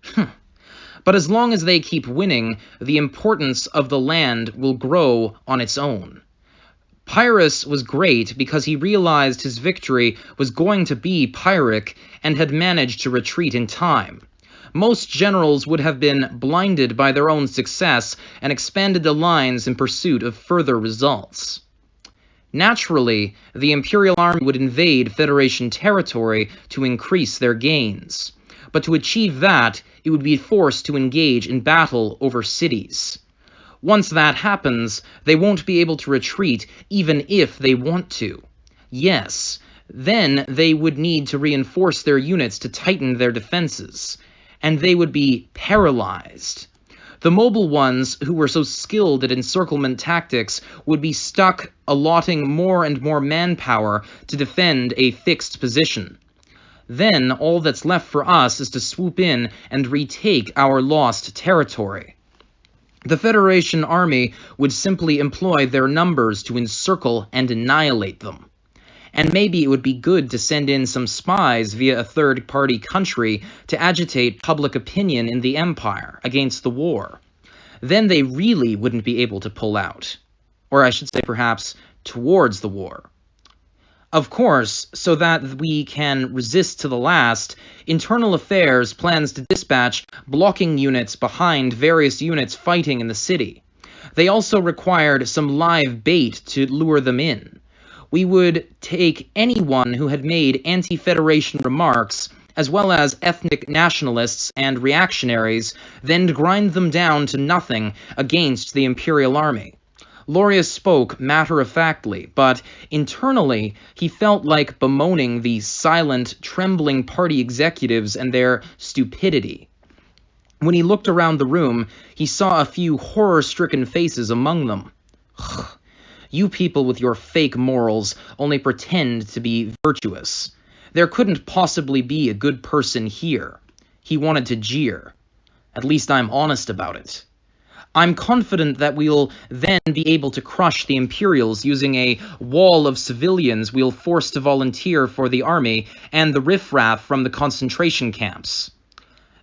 But as long as they keep winning, the importance of the land will grow on its own. Pyrrhus was great because he realized his victory was going to be Pyrrhic and had managed to retreat in time. Most generals would have been blinded by their own success and expanded the lines in pursuit of further results. Naturally, the Imperial army would invade Federation territory to increase their gains. But to achieve that, it would be forced to engage in battle over cities. Once that happens, they won't be able to retreat even if they want to. Yes, then they would need to reinforce their units to tighten their defenses, and they would be paralyzed. The mobile ones who were so skilled at encirclement tactics would be stuck allotting more and more manpower to defend a fixed position. Then all that's left for us is to swoop in and retake our lost territory. The Federation army would simply employ their numbers to encircle and annihilate them. And maybe it would be good to send in some spies via a third-party country to agitate public opinion in the Empire against the war. Then they really wouldn't be able to pull out. Or I should say perhaps towards the war. Of course, so that we can resist to the last, Internal Affairs plans to dispatch blocking units behind various units fighting in the city. They also required some live bait to lure them in. We would take anyone who had made anti-Federation remarks, as well as ethnic nationalists and reactionaries, then grind them down to nothing against the Imperial army. Lauria spoke matter-of-factly, but internally he felt like bemoaning the silent, trembling party executives and their stupidity. When he looked around the room, he saw a few horror-stricken faces among them. You people with your fake morals only pretend to be virtuous. There couldn't possibly be a good person here. He wanted to jeer. At least I'm honest about it. I'm confident that we'll then be able to crush the Imperials using a wall of civilians we'll force to volunteer for the army and the riffraff from the concentration camps.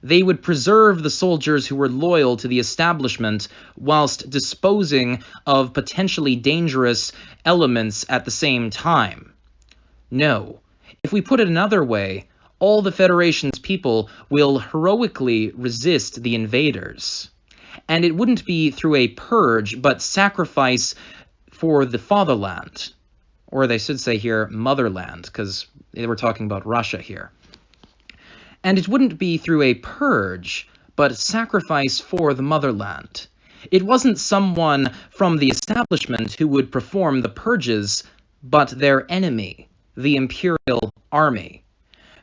They would preserve the soldiers who were loyal to the establishment whilst disposing of potentially dangerous elements at the same time. No, if we put it another way, all the Federation's people will heroically resist the invaders. And it wouldn't be through a purge, but sacrifice for the fatherland. Or they should say here, motherland, because they were talking about Russia here. And it wouldn't be through a purge, but sacrifice for the motherland. It wasn't someone from the establishment who would perform the purges, but their enemy, the Imperial army.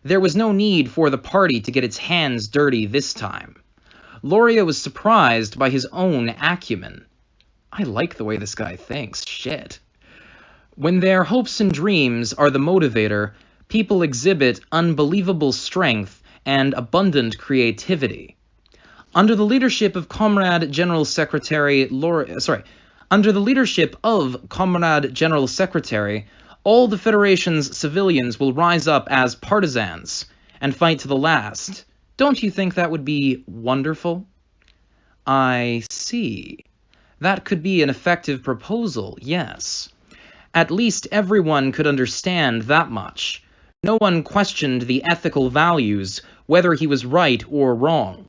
There was no need for the party to get its hands dirty this time. Lauria was surprised by his own acumen. I like the way this guy thinks. Shit. When their hopes and dreams are the motivator, people exhibit unbelievable strength and abundant creativity. Under the leadership of Comrade General Secretary all the Federation's civilians will rise up as partisans and fight to the last. Don't you think that would be wonderful? I see. That could be an effective proposal, yes. At least everyone could understand that much. No one questioned the ethical values, whether he was right or wrong.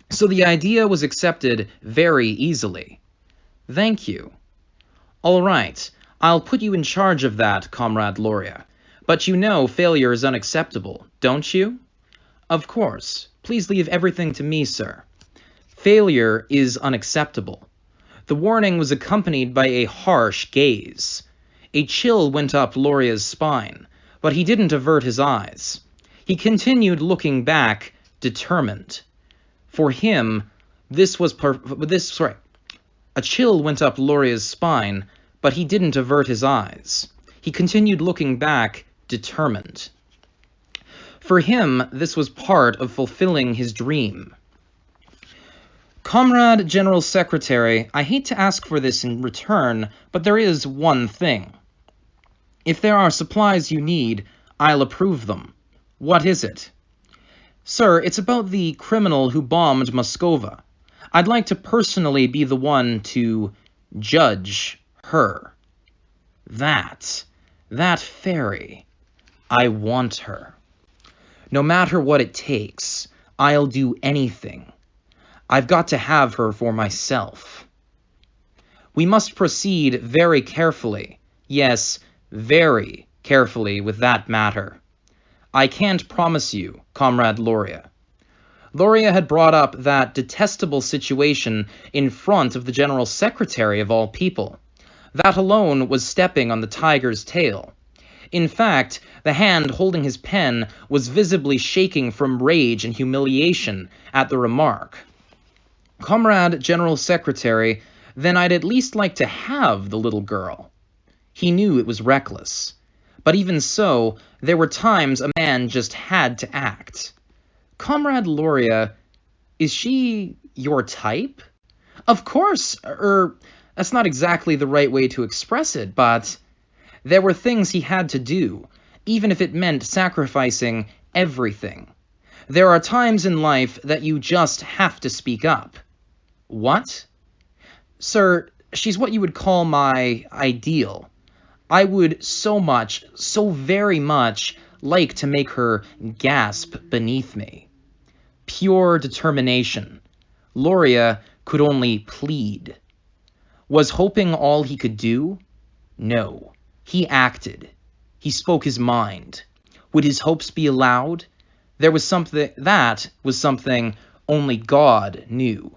So the idea was accepted very easily. Thank you. All right, I'll put you in charge of that, Comrade Lauria. But you know failure is unacceptable, don't you? Of course. Please leave everything to me, sir. Failure is unacceptable. The warning was accompanied by a harsh gaze. A chill went up Lauria's spine, but he didn't avert his eyes. He continued looking back, determined. For him, A chill went up Lauria's spine, but he didn't avert his eyes. He continued looking back, determined. For him, this was part of fulfilling his dream. Comrade General Secretary, I hate to ask for this in return, but there is one thing. If there are supplies you need, I'll approve them. What is it? Sir, it's about the criminal who bombed Moscova. I'd like to personally be the one to judge her. That fairy. I want her. No matter what it takes, I'll do anything. I've got to have her for myself. We must proceed very carefully. Yes, very carefully with that matter. I can't promise you, Comrade Lauria. Lauria had brought up that detestable situation in front of the General Secretary of all people. That alone was stepping on the tiger's tail. In fact, the hand holding his pen was visibly shaking from rage and humiliation at the remark. Comrade General Secretary, then I'd at least like to have the little girl. He knew it was reckless. But even so, there were times a man just had to act. Comrade Lauria, is she your type? Of course, that's not exactly the right way to express it, but there were things he had to do, even if it meant sacrificing everything. There are times in life that you just have to speak up. What? Sir, she's what you would call my ideal. I would so very much like to make her gasp beneath me. Pure determination. Lauria could only plead. Was hoping all he could do? No. He acted. He spoke his mind. Would his hopes be allowed? That was something only God knew.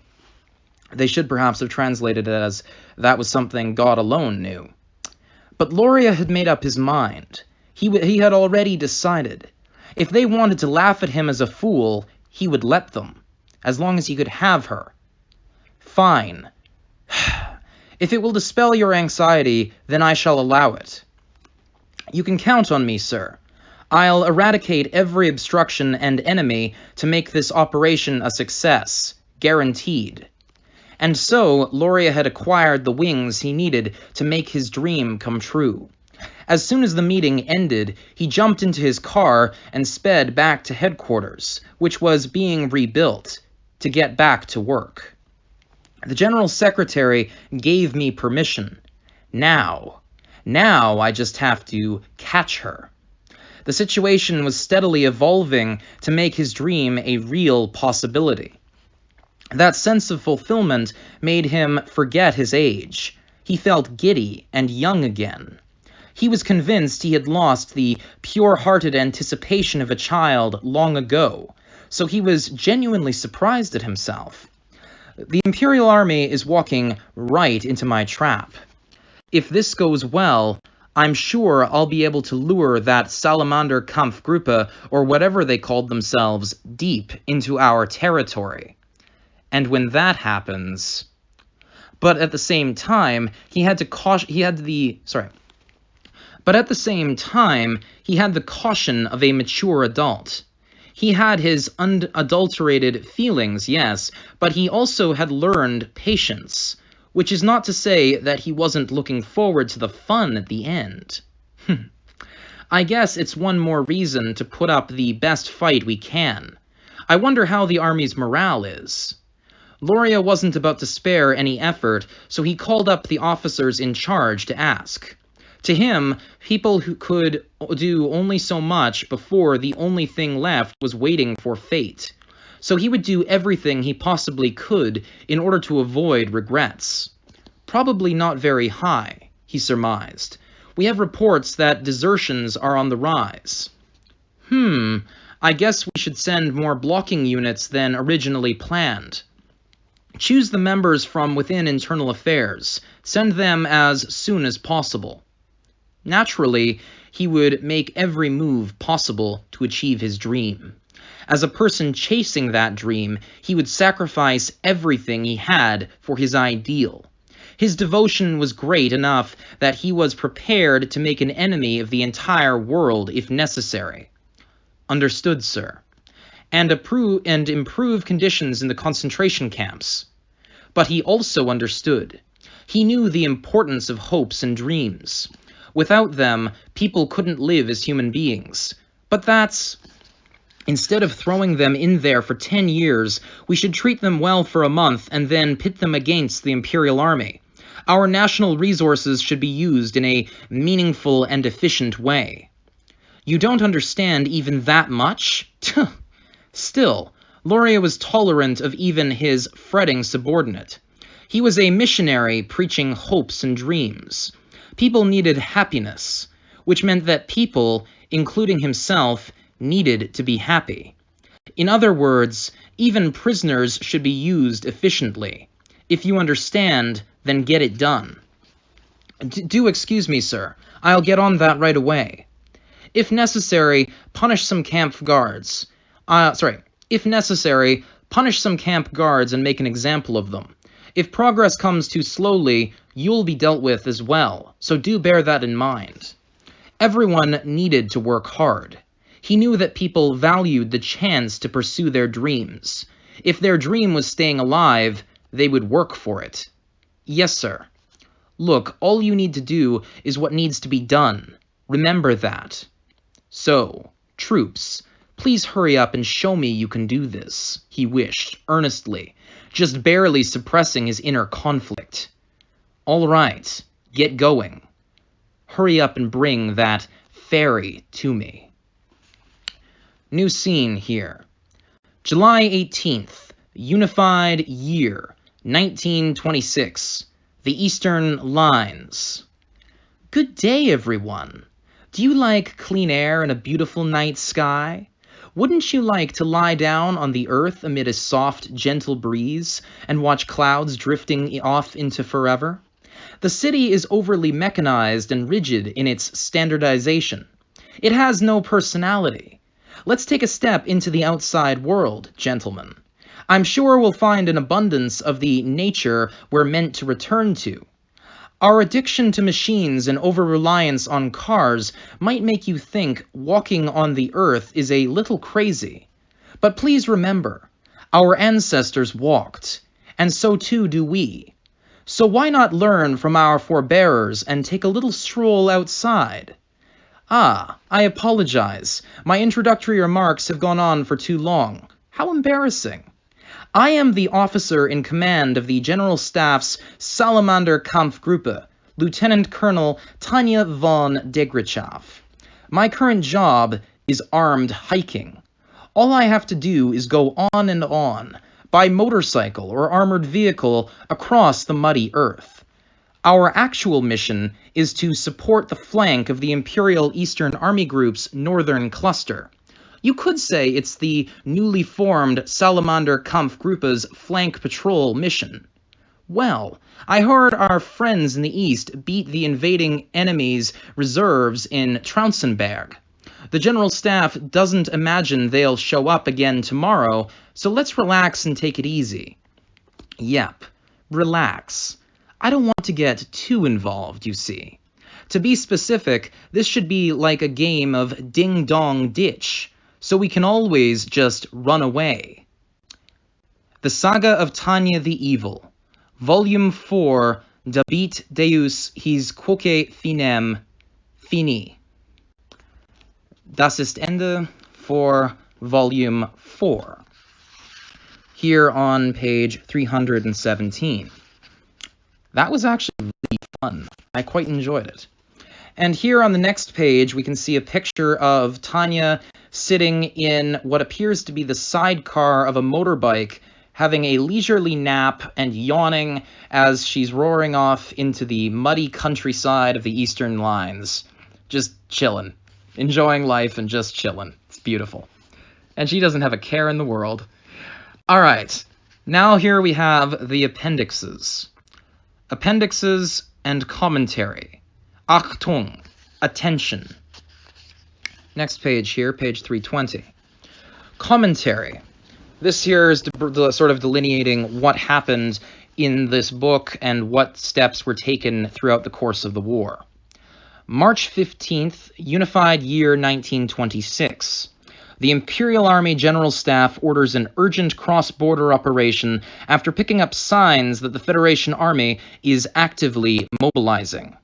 They should perhaps have translated it as, that was something God alone knew. But Lauria had made up his mind. He had already decided. If they wanted to laugh at him as a fool, he would let them, as long as he could have her. Fine. If it will dispel your anxiety, then I shall allow it. You can count on me, sir. I'll eradicate every obstruction and enemy to make this operation a success, guaranteed. And so, Lauria had acquired the wings he needed to make his dream come true. As soon as the meeting ended, he jumped into his car and sped back to headquarters, which was being rebuilt, to get back to work. The General Secretary gave me permission. Now I just have to catch her. The situation was steadily evolving to make his dream a real possibility. That sense of fulfillment made him forget his age. He felt giddy and young again. He was convinced he had lost the pure-hearted anticipation of a child long ago, so he was genuinely surprised at himself. The Imperial Army is walking right into my trap. If this goes well, I'm sure I'll be able to lure that Salamander Kampfgruppe, or whatever they called themselves, deep into our territory. And when that happens... But at the same time, he had the caution of a mature adult. He had his unadulterated feelings, yes, but he also had learned patience, which is not to say that he wasn't looking forward to the fun at the end. I guess it's one more reason to put up the best fight we can. I wonder how the army's morale is. Lauria wasn't about to spare any effort, so he called up the officers in charge to ask. To him, people who could do only so much before the only thing left was waiting for fate. So he would do everything he possibly could in order to avoid regrets. Probably not very high, he surmised. We have reports that desertions are on the rise. I guess we should send more blocking units than originally planned. Choose the members from within internal affairs. Send them as soon as possible. Naturally, he would make every move possible to achieve his dream. As a person chasing that dream, he would sacrifice everything he had for his ideal. His devotion was great enough that he was prepared to make an enemy of the entire world if necessary. Understood, sir. And improve conditions in the concentration camps. But he also understood. He knew the importance of hopes and dreams. Without them, people couldn't live as human beings. But that's... Instead of throwing them in there for 10 years, we should treat them well for a month and then pit them against the Imperial Army. Our national resources should be used in a meaningful and efficient way. You don't understand even that much? Still, Lauria was tolerant of even his fretting subordinate. He was a missionary preaching hopes and dreams. People needed happiness, which meant that people, including himself, needed to be happy. In other words, even prisoners should be used efficiently. If you understand, then get it done. Do excuse me, sir. I'll get on that right away. If necessary, punish some camp guards. If necessary, punish some camp guards and make an example of them. If progress comes too slowly, you'll be dealt with as well, so do bear that in mind. Everyone needed to work hard. He knew that people valued the chance to pursue their dreams. If their dream was staying alive, they would work for it. Yes, sir. Look, all you need to do is what needs to be done. Remember that. So, troops, please hurry up and show me you can do this, he wished, earnestly, just barely suppressing his inner conflict. All right, get going. Hurry up and bring that fairy to me. New scene here. July 18th, Unified Year, 1926. The Eastern Lines. Good day, everyone. Do you like clean air and a beautiful night sky? Wouldn't you like to lie down on the earth amid a soft, gentle breeze and watch clouds drifting off into forever? The city is overly mechanized and rigid in its standardization. It has no personality. Let's take a step into the outside world, gentlemen. I'm sure we'll find an abundance of the nature we're meant to return to. Our addiction to machines and over-reliance on cars might make you think walking on the earth is a little crazy. But please remember, our ancestors walked, and so too do we. So why not learn from our forebears and take a little stroll outside? I apologize. My introductory remarks have gone on for too long. How embarrassing. I am the officer in command of the General Staff's Salamander Kampfgruppe, Lieutenant Colonel Tanya von Degrichow. My current job is armed hiking. All I have to do is go on and on, by motorcycle or armored vehicle, across the muddy earth. Our actual mission is to support the flank of the Imperial Eastern Army Group's northern cluster. You could say it's the newly formed Salamander Kampfgruppe's flank patrol mission. Well, I heard our friends in the east beat the invading enemy's reserves in Traunsenberg. The General Staff doesn't imagine they'll show up again tomorrow, so let's relax and take it easy. Yep, relax. I don't want to get too involved, you see. To be specific, this should be like a game of ding-dong ditch, so we can always just run away. The Saga of Tanya the Evil, Volume 4, Dabit Deus his quoque finem, fini. Das ist Ende for Volume 4. Here on page 317. That was actually really fun. I quite enjoyed it. And here on the next page, we can see a picture of Tanya sitting in what appears to be the sidecar of a motorbike, having a leisurely nap and yawning as she's roaring off into the muddy countryside of the Eastern Lines. Just chillin'. Enjoying life and just chillin'. It's beautiful. And she doesn't have a care in the world. All right. Now here we have the appendixes. Appendixes and commentary. Achtung, attention. Next page here, page 320. Commentary. This here is sort of delineating what happened in this book and what steps were taken throughout the course of the war. March 15th, Unified Year 1926. The Imperial Army General Staff orders an urgent cross-border operation after picking up signs that the Federation Army is actively mobilizing.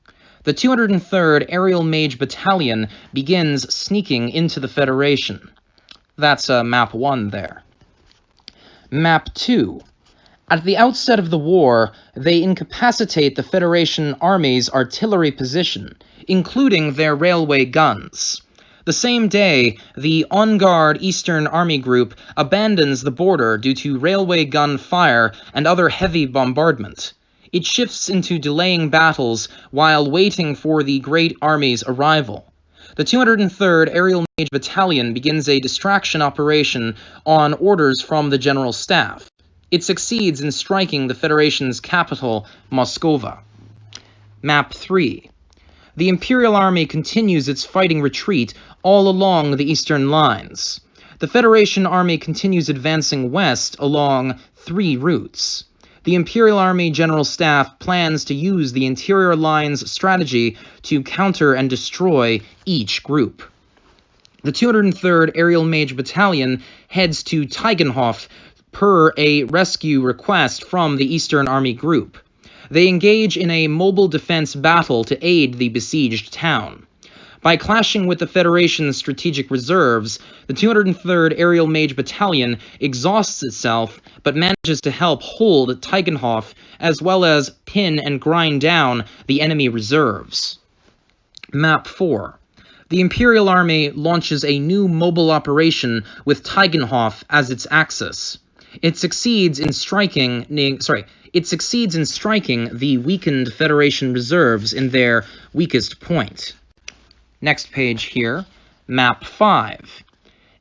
The 203rd Aerial Mage Battalion begins sneaking into the Federation. That's Map 1 there. Map 2. At the outset of the war, they incapacitate the Federation Army's artillery position, including their railway guns. The same day, the on-guard Eastern Army Group abandons the border due to railway gun fire and other heavy bombardment. It shifts into delaying battles while waiting for the Great Army's arrival. The 203rd Aerial Mage Battalion begins a distraction operation on orders from the General Staff. It succeeds in striking the Federation's capital, Moscova. Map 3. The Imperial Army continues its fighting retreat all along the eastern lines. The Federation Army continues advancing west along 3 routes. The Imperial Army General Staff plans to use the interior lines strategy to counter and destroy each group. The 203rd Aerial Mage Battalion heads to Tegenhof per a rescue request from the Eastern Army Group. They engage in a mobile defense battle to aid the besieged town. By clashing with the Federation's strategic reserves, the 203rd Aerial Mage Battalion exhausts itself but manages to help hold Tegenhof as well as pin and grind down the enemy reserves. Map 4. The Imperial Army launches a new mobile operation with Tegenhof as its axis. It succeeds in striking the weakened Federation reserves in their weakest point. Next page here, Map 5.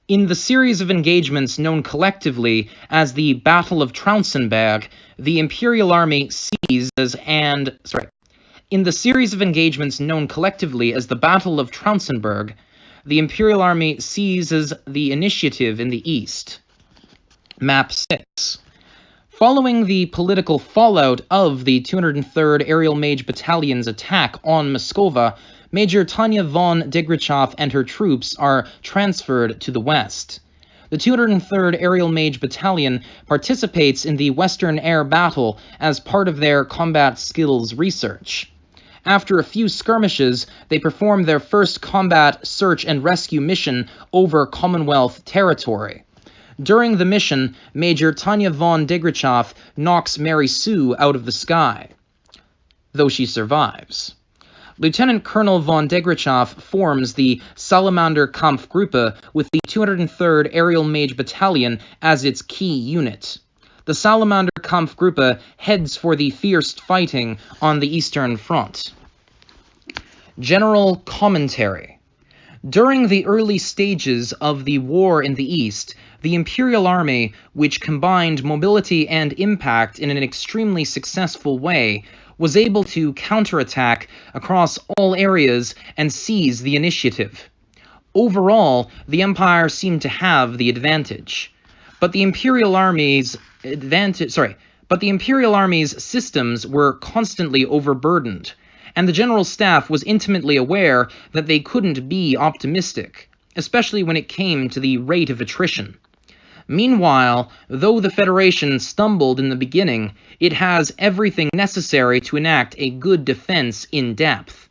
In the series of engagements known collectively as the Battle of Traunzenberg, the Imperial Army seizes In the series of engagements known collectively as the Battle of Traunzenberg, the Imperial Army seizes the initiative in the east. Map 6. Following the political fallout of the 203rd Aerial Mage Battalion's attack on Moscova, Major Tanya von Degrichow and her troops are transferred to the west. The 203rd Aerial Mage Battalion participates in the Western Air Battle as part of their combat skills research. After a few skirmishes, they perform their first combat search and rescue mission over Commonwealth territory. During the mission, Major Tanya von Degrichow knocks Mary Sue out of the sky, though she survives. Lieutenant Colonel von Degrichow forms the Salamander Kampfgruppe with the 203rd Aerial Mage Battalion as its key unit. The Salamander Kampfgruppe heads for the fierce fighting on the Eastern Front. General commentary. During the early stages of the war in the East, the Imperial Army, which combined mobility and impact in an extremely successful way, was able to counterattack across all areas and seize the initiative. Overall, the Empire seemed to have the advantage. But the Imperial Army's systems were constantly overburdened, and the General Staff was intimately aware that they couldn't be optimistic, especially when it came to the rate of attrition. Meanwhile, though the Federation stumbled in the beginning, it has everything necessary to enact a good defense in depth.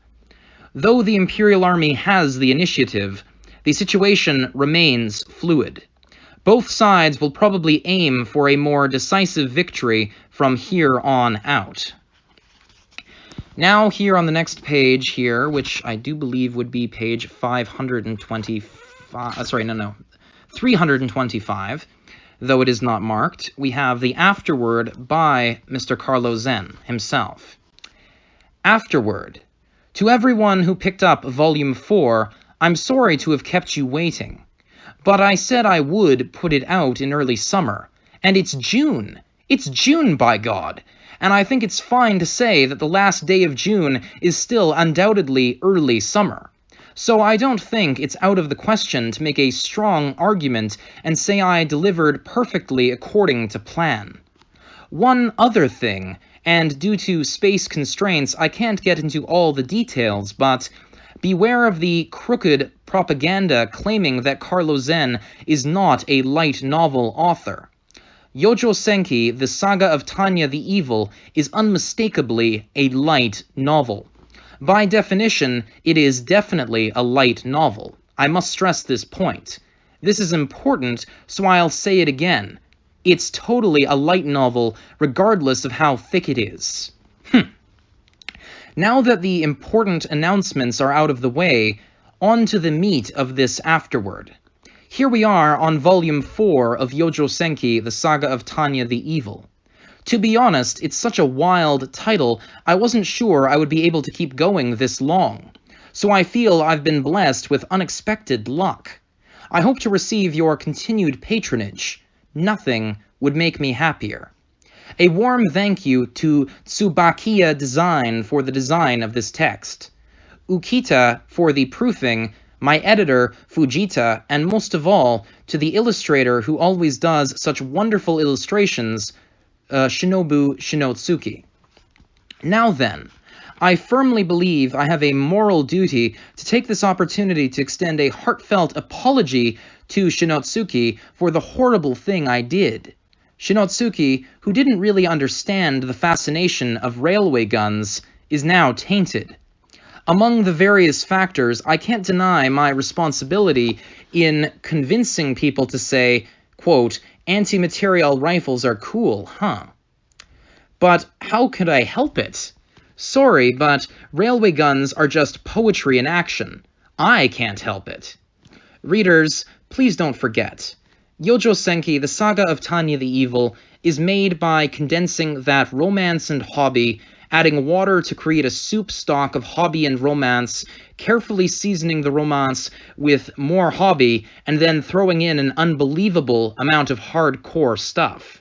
Though the Imperial Army has the initiative, the situation remains fluid. Both sides will probably aim for a more decisive victory from here on out. Now here on the next page here, which I do believe would be page 325, though it is not marked, we have the Afterword by Mr. Carlo Zen himself. Afterword. To everyone who picked up Volume 4, I'm sorry to have kept you waiting. But I said I would put it out in early summer, and it's June. It's June, by God! And I think it's fine to say that the last day of June is still undoubtedly early summer. So I don't think it's out of the question to make a strong argument and say I delivered perfectly according to plan. One other thing, and due to space constraints I can't get into all the details, but beware of the crooked propaganda claiming that Carlo Zen is not a light novel author. Youjo Senki, The Saga of Tanya the Evil, is unmistakably a light novel. By definition, it is definitely a light novel. I must stress this point. This is important, so I'll say it again. It's totally a light novel, regardless of how thick it is. Now that the important announcements are out of the way, on to the meat of this afterword. Here we are on Volume 4 of Youjo Senki, The Saga of Tanya the Evil. To be honest, it's such a wild title, I wasn't sure I would be able to keep going this long. So I feel I've been blessed with unexpected luck. I hope to receive your continued patronage. Nothing would make me happier. A warm thank you to Tsubakiya Design for the design of this text, Ukita for the proofing, my editor, Fujita, and most of all, to the illustrator who always does such wonderful illustrations, Shinobu Shinotsuki. Now then, I firmly believe I have a moral duty to take this opportunity to extend a heartfelt apology to Shinotsuki for the horrible thing I did. Shinotsuki, who didn't really understand the fascination of railway guns, is now tainted. Among the various factors, I can't deny my responsibility in convincing people to say, quote, anti-material rifles are cool, huh? But how could I help it? Sorry, but railway guns are just poetry in action. I can't help it. Readers, please don't forget. Youjo Senki, The Saga of Tanya the Evil, is made by condensing that romance and hobby, adding water to create a soup stock of hobby and romance, carefully seasoning the romance with more hobby, and then throwing in an unbelievable amount of hardcore stuff.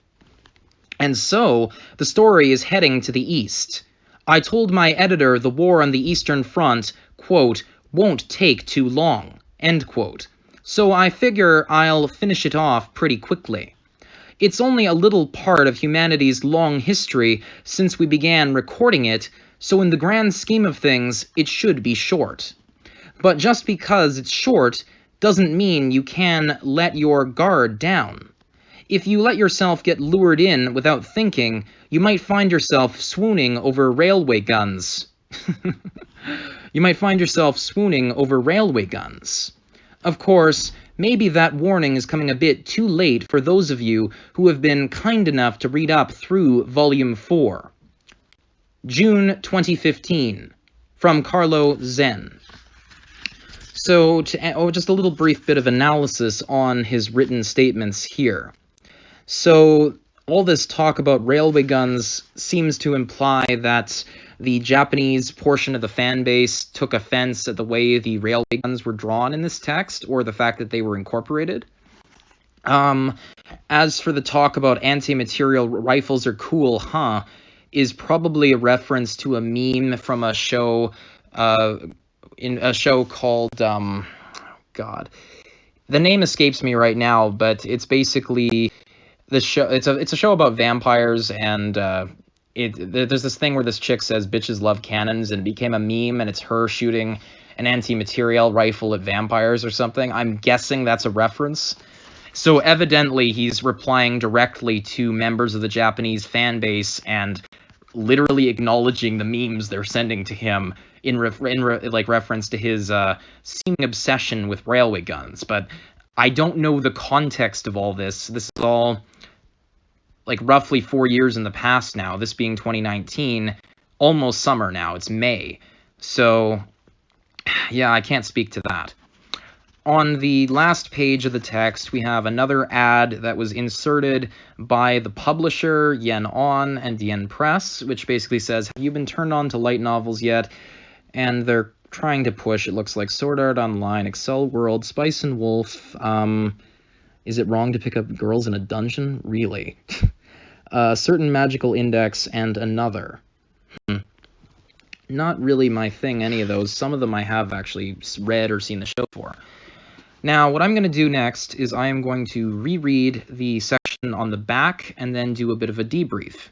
And so, the story is heading to the east. I told my editor the war on the Eastern Front, quote, won't take too long, end quote. So I figure I'll finish it off pretty quickly. It's only a little part of humanity's long history since we began recording it, so in the grand scheme of things, it should be short. But just because it's short doesn't mean you can let your guard down. If you let yourself get lured in without thinking, you might find yourself swooning over railway guns. You might find yourself swooning over railway guns. Of course, maybe that warning is coming a bit too late for those of you who have been kind enough to read up through Volume 4. June 2015, from Carlo Zen. So, just a little brief bit of analysis on his written statements here. So, all this talk about railway guns seems to imply that the Japanese portion of the fan base took offense at the way the railway guns were drawn in this text, or the fact that they were incorporated. As for the talk about anti-material rifles are cool, huh, is probably a reference to a meme from a show, in a show called, God, the name escapes me right now, but it's basically the show. It's a show about vampires, and there's this thing where this chick says bitches love cannons, and it became a meme, and it's her shooting an anti-material rifle at vampires or something. I'm guessing that's a reference. So evidently he's replying directly to members of the Japanese fan base and literally acknowledging the memes they're sending to him in reference to his seeming obsession with railway guns. But I don't know the context of all this. This is all like roughly 4 years in the past now, this being 2019, almost summer now, it's May. So, yeah, I can't speak to that. On the last page of the text, we have another ad that was inserted by the publisher, Yen On and Yen Press, which basically says, have you been turned on to light novels yet? And they're trying to push, it looks like, Sword Art Online, Excel World, Spice and Wolf. Is it wrong to pick up girls in a dungeon? Really? a certain magical index, and another. Not really my thing, any of those. Some of them I have actually read or seen the show for. Now, what I'm going to do next is I am going to reread the section on the back and then do a bit of a debrief.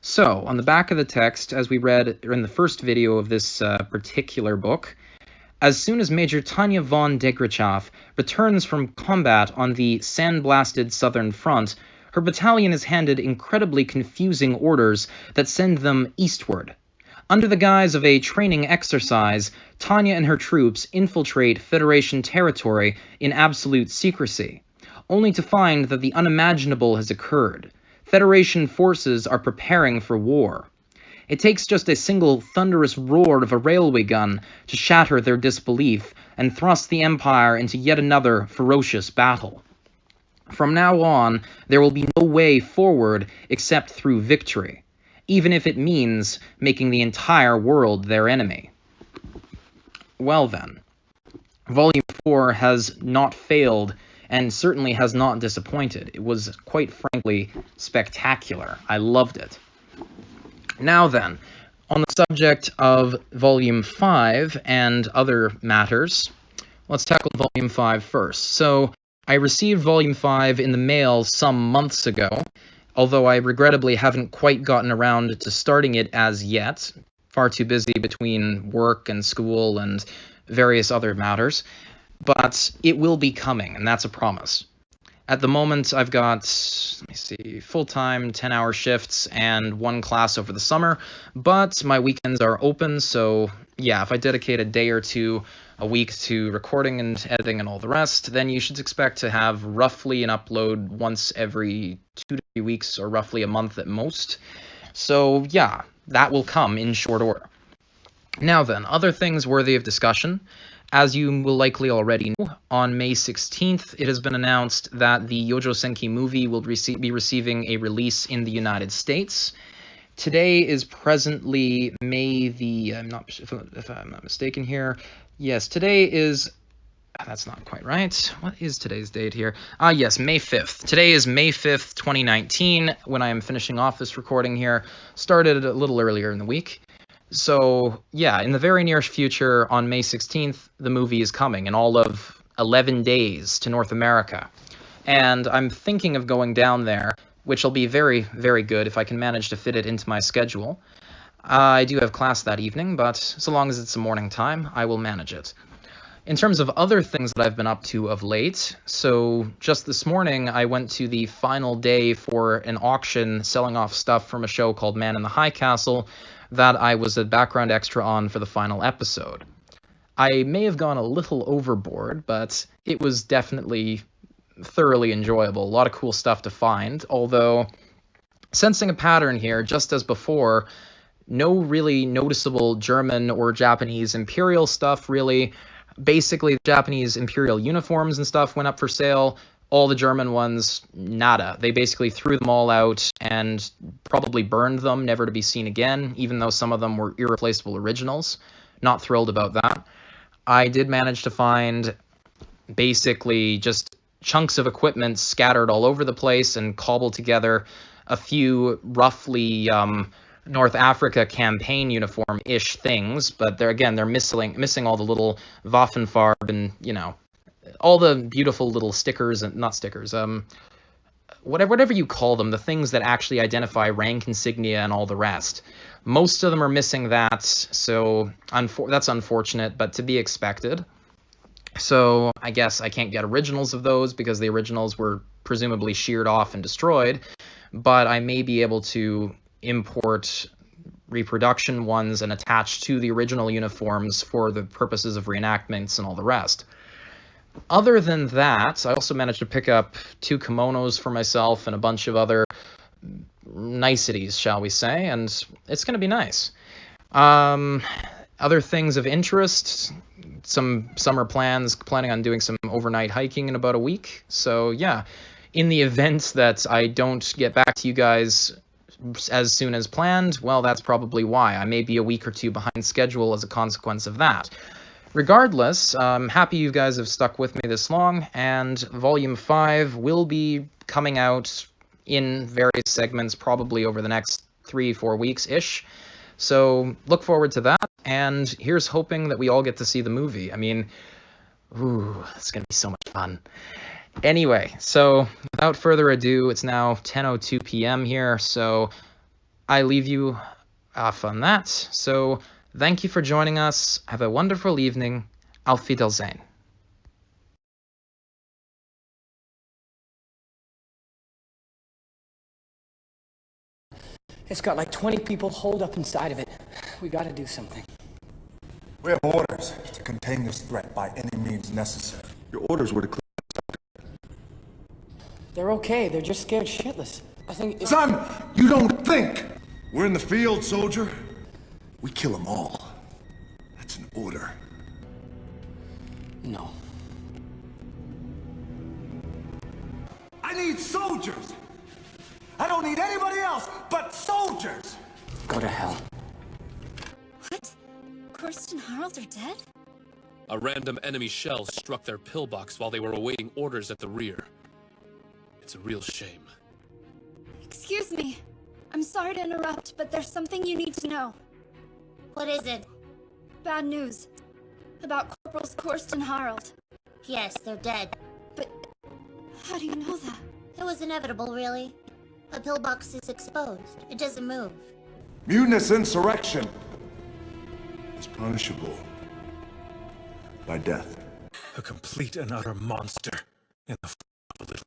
So, on the back of the text, as we read in the first video of this particular book, as soon as Major Tanya von Degrachav returns from combat on the sandblasted southern front, her battalion is handed incredibly confusing orders that send them eastward. Under the guise of a training exercise, Tanya and her troops infiltrate Federation territory in absolute secrecy, only to find that the unimaginable has occurred. Federation forces are preparing for war. It takes just a single thunderous roar of a railway gun to shatter their disbelief and thrust the Empire into yet another ferocious battle. From now on, there will be no way forward except through victory, even if it means making the entire world their enemy. Well then, Volume 4 has not failed and certainly has not disappointed. It was, quite frankly, spectacular. I loved it. Now then, on the subject of Volume 5 and other matters, let's tackle Volume 5 first. So, I received Volume 5 in the mail some months ago, although I regrettably haven't quite gotten around to starting it as yet. Far too busy between work and school and various other matters. But it will be coming, and that's a promise. At the moment, I've got, full-time 10-hour shifts and one class over the summer, but my weekends are open, so yeah, if I dedicate a day or two a week to recording and editing and all the rest, then you should expect to have roughly an upload once every 2 to 3 weeks, or roughly a month at most. So yeah, that will come in short order. Now then, other things worthy of discussion. As you will likely already know, on May 16th, it has been announced that the Youjo Senki movie will be receiving a release in the United States. Today is presently May the, if I'm not mistaken here, yes, today is, that's not quite right. What is today's date here? Yes, May 5th. Today is May 5th, 2019, when I am finishing off this recording here. Started a little earlier in the week. So, yeah, in the very near future, on May 16th, the movie is coming in all of 11 days to North America. And I'm thinking of going down there, which will be very, very good if I can manage to fit it into my schedule. I do have class that evening, but so long as it's a morning time, I will manage it. In terms of other things that I've been up to of late, so just this morning, I went to the final day for an auction selling off stuff from a show called Man in the High Castle, that I was a background extra on for the final episode. I may have gone a little overboard, but it was definitely thoroughly enjoyable. A lot of cool stuff to find, although sensing a pattern here, just as before, no really noticeable German or Japanese Imperial stuff, really. Basically, the Japanese Imperial uniforms and stuff went up for sale. All the German ones, nada. They basically threw them all out and probably burned them, never to be seen again, even though some of them were irreplaceable originals. Not thrilled about that. I did manage to find basically just chunks of equipment scattered all over the place and cobbled together a few roughly North Africa campaign uniform-ish things, but they're missing all the little Waffenfarb and, all the beautiful little stickers, and not stickers, whatever you call them, the things that actually identify rank insignia and all the rest. Most of them are missing that, so that's unfortunate, but to be expected. So I guess I can't get originals of those because the originals were presumably sheared off and destroyed, but I may be able to import reproduction ones and attach to the original uniforms for the purposes of reenactments and all the rest. Other than that, I also managed to pick up 2 kimonos for myself and a bunch of other niceties, shall we say, and it's going to be nice. Other things of interest, some summer plans, planning on doing some overnight hiking in about a week. So yeah, in the event that I don't get back to you guys as soon as planned, well, that's probably why. I may be a week or 2 behind schedule as a consequence of that. Regardless, I'm happy you guys have stuck with me this long, and Volume 5 will be coming out in various segments, probably over the next 3-4 weeks-ish. So look forward to that, and here's hoping that we all get to see the movie. I mean, ooh, it's going to be so much fun. Anyway, so without further ado, it's now 10:02 p.m. here, so I leave you off on that. So thank you for joining us. Have a wonderful evening. Auf Wiedersehen. It's got like 20 people holed up inside of it. We gotta do something. We have orders to contain this threat by any means necessary. Your orders were to clear. They're okay, they're just scared shitless. I think it's... Son, you don't think! We're in the field, soldier. We kill them all. That's an order. No. I need soldiers! I don't need anybody else but soldiers! Go to hell. What? Korst and Harald are dead? A random enemy shell struck their pillbox while they were awaiting orders at the rear. It's a real shame. Excuse me. I'm sorry to interrupt, but there's something you need to know. What is it? Bad news. About Corporals Korst and Harald. Yes, they're dead. But how do you know that? It was inevitable, really. A pillbox is exposed. It doesn't move. Mutinous insurrection is punishable by death. A complete and utter monster in the of a little.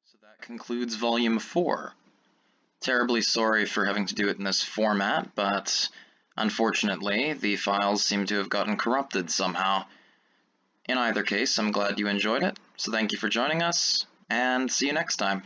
So that concludes Volume 4. Terribly sorry for having to do it in this format, but unfortunately, the files seem to have gotten corrupted somehow. In either case, I'm glad you enjoyed it, so thank you for joining us, and see you next time.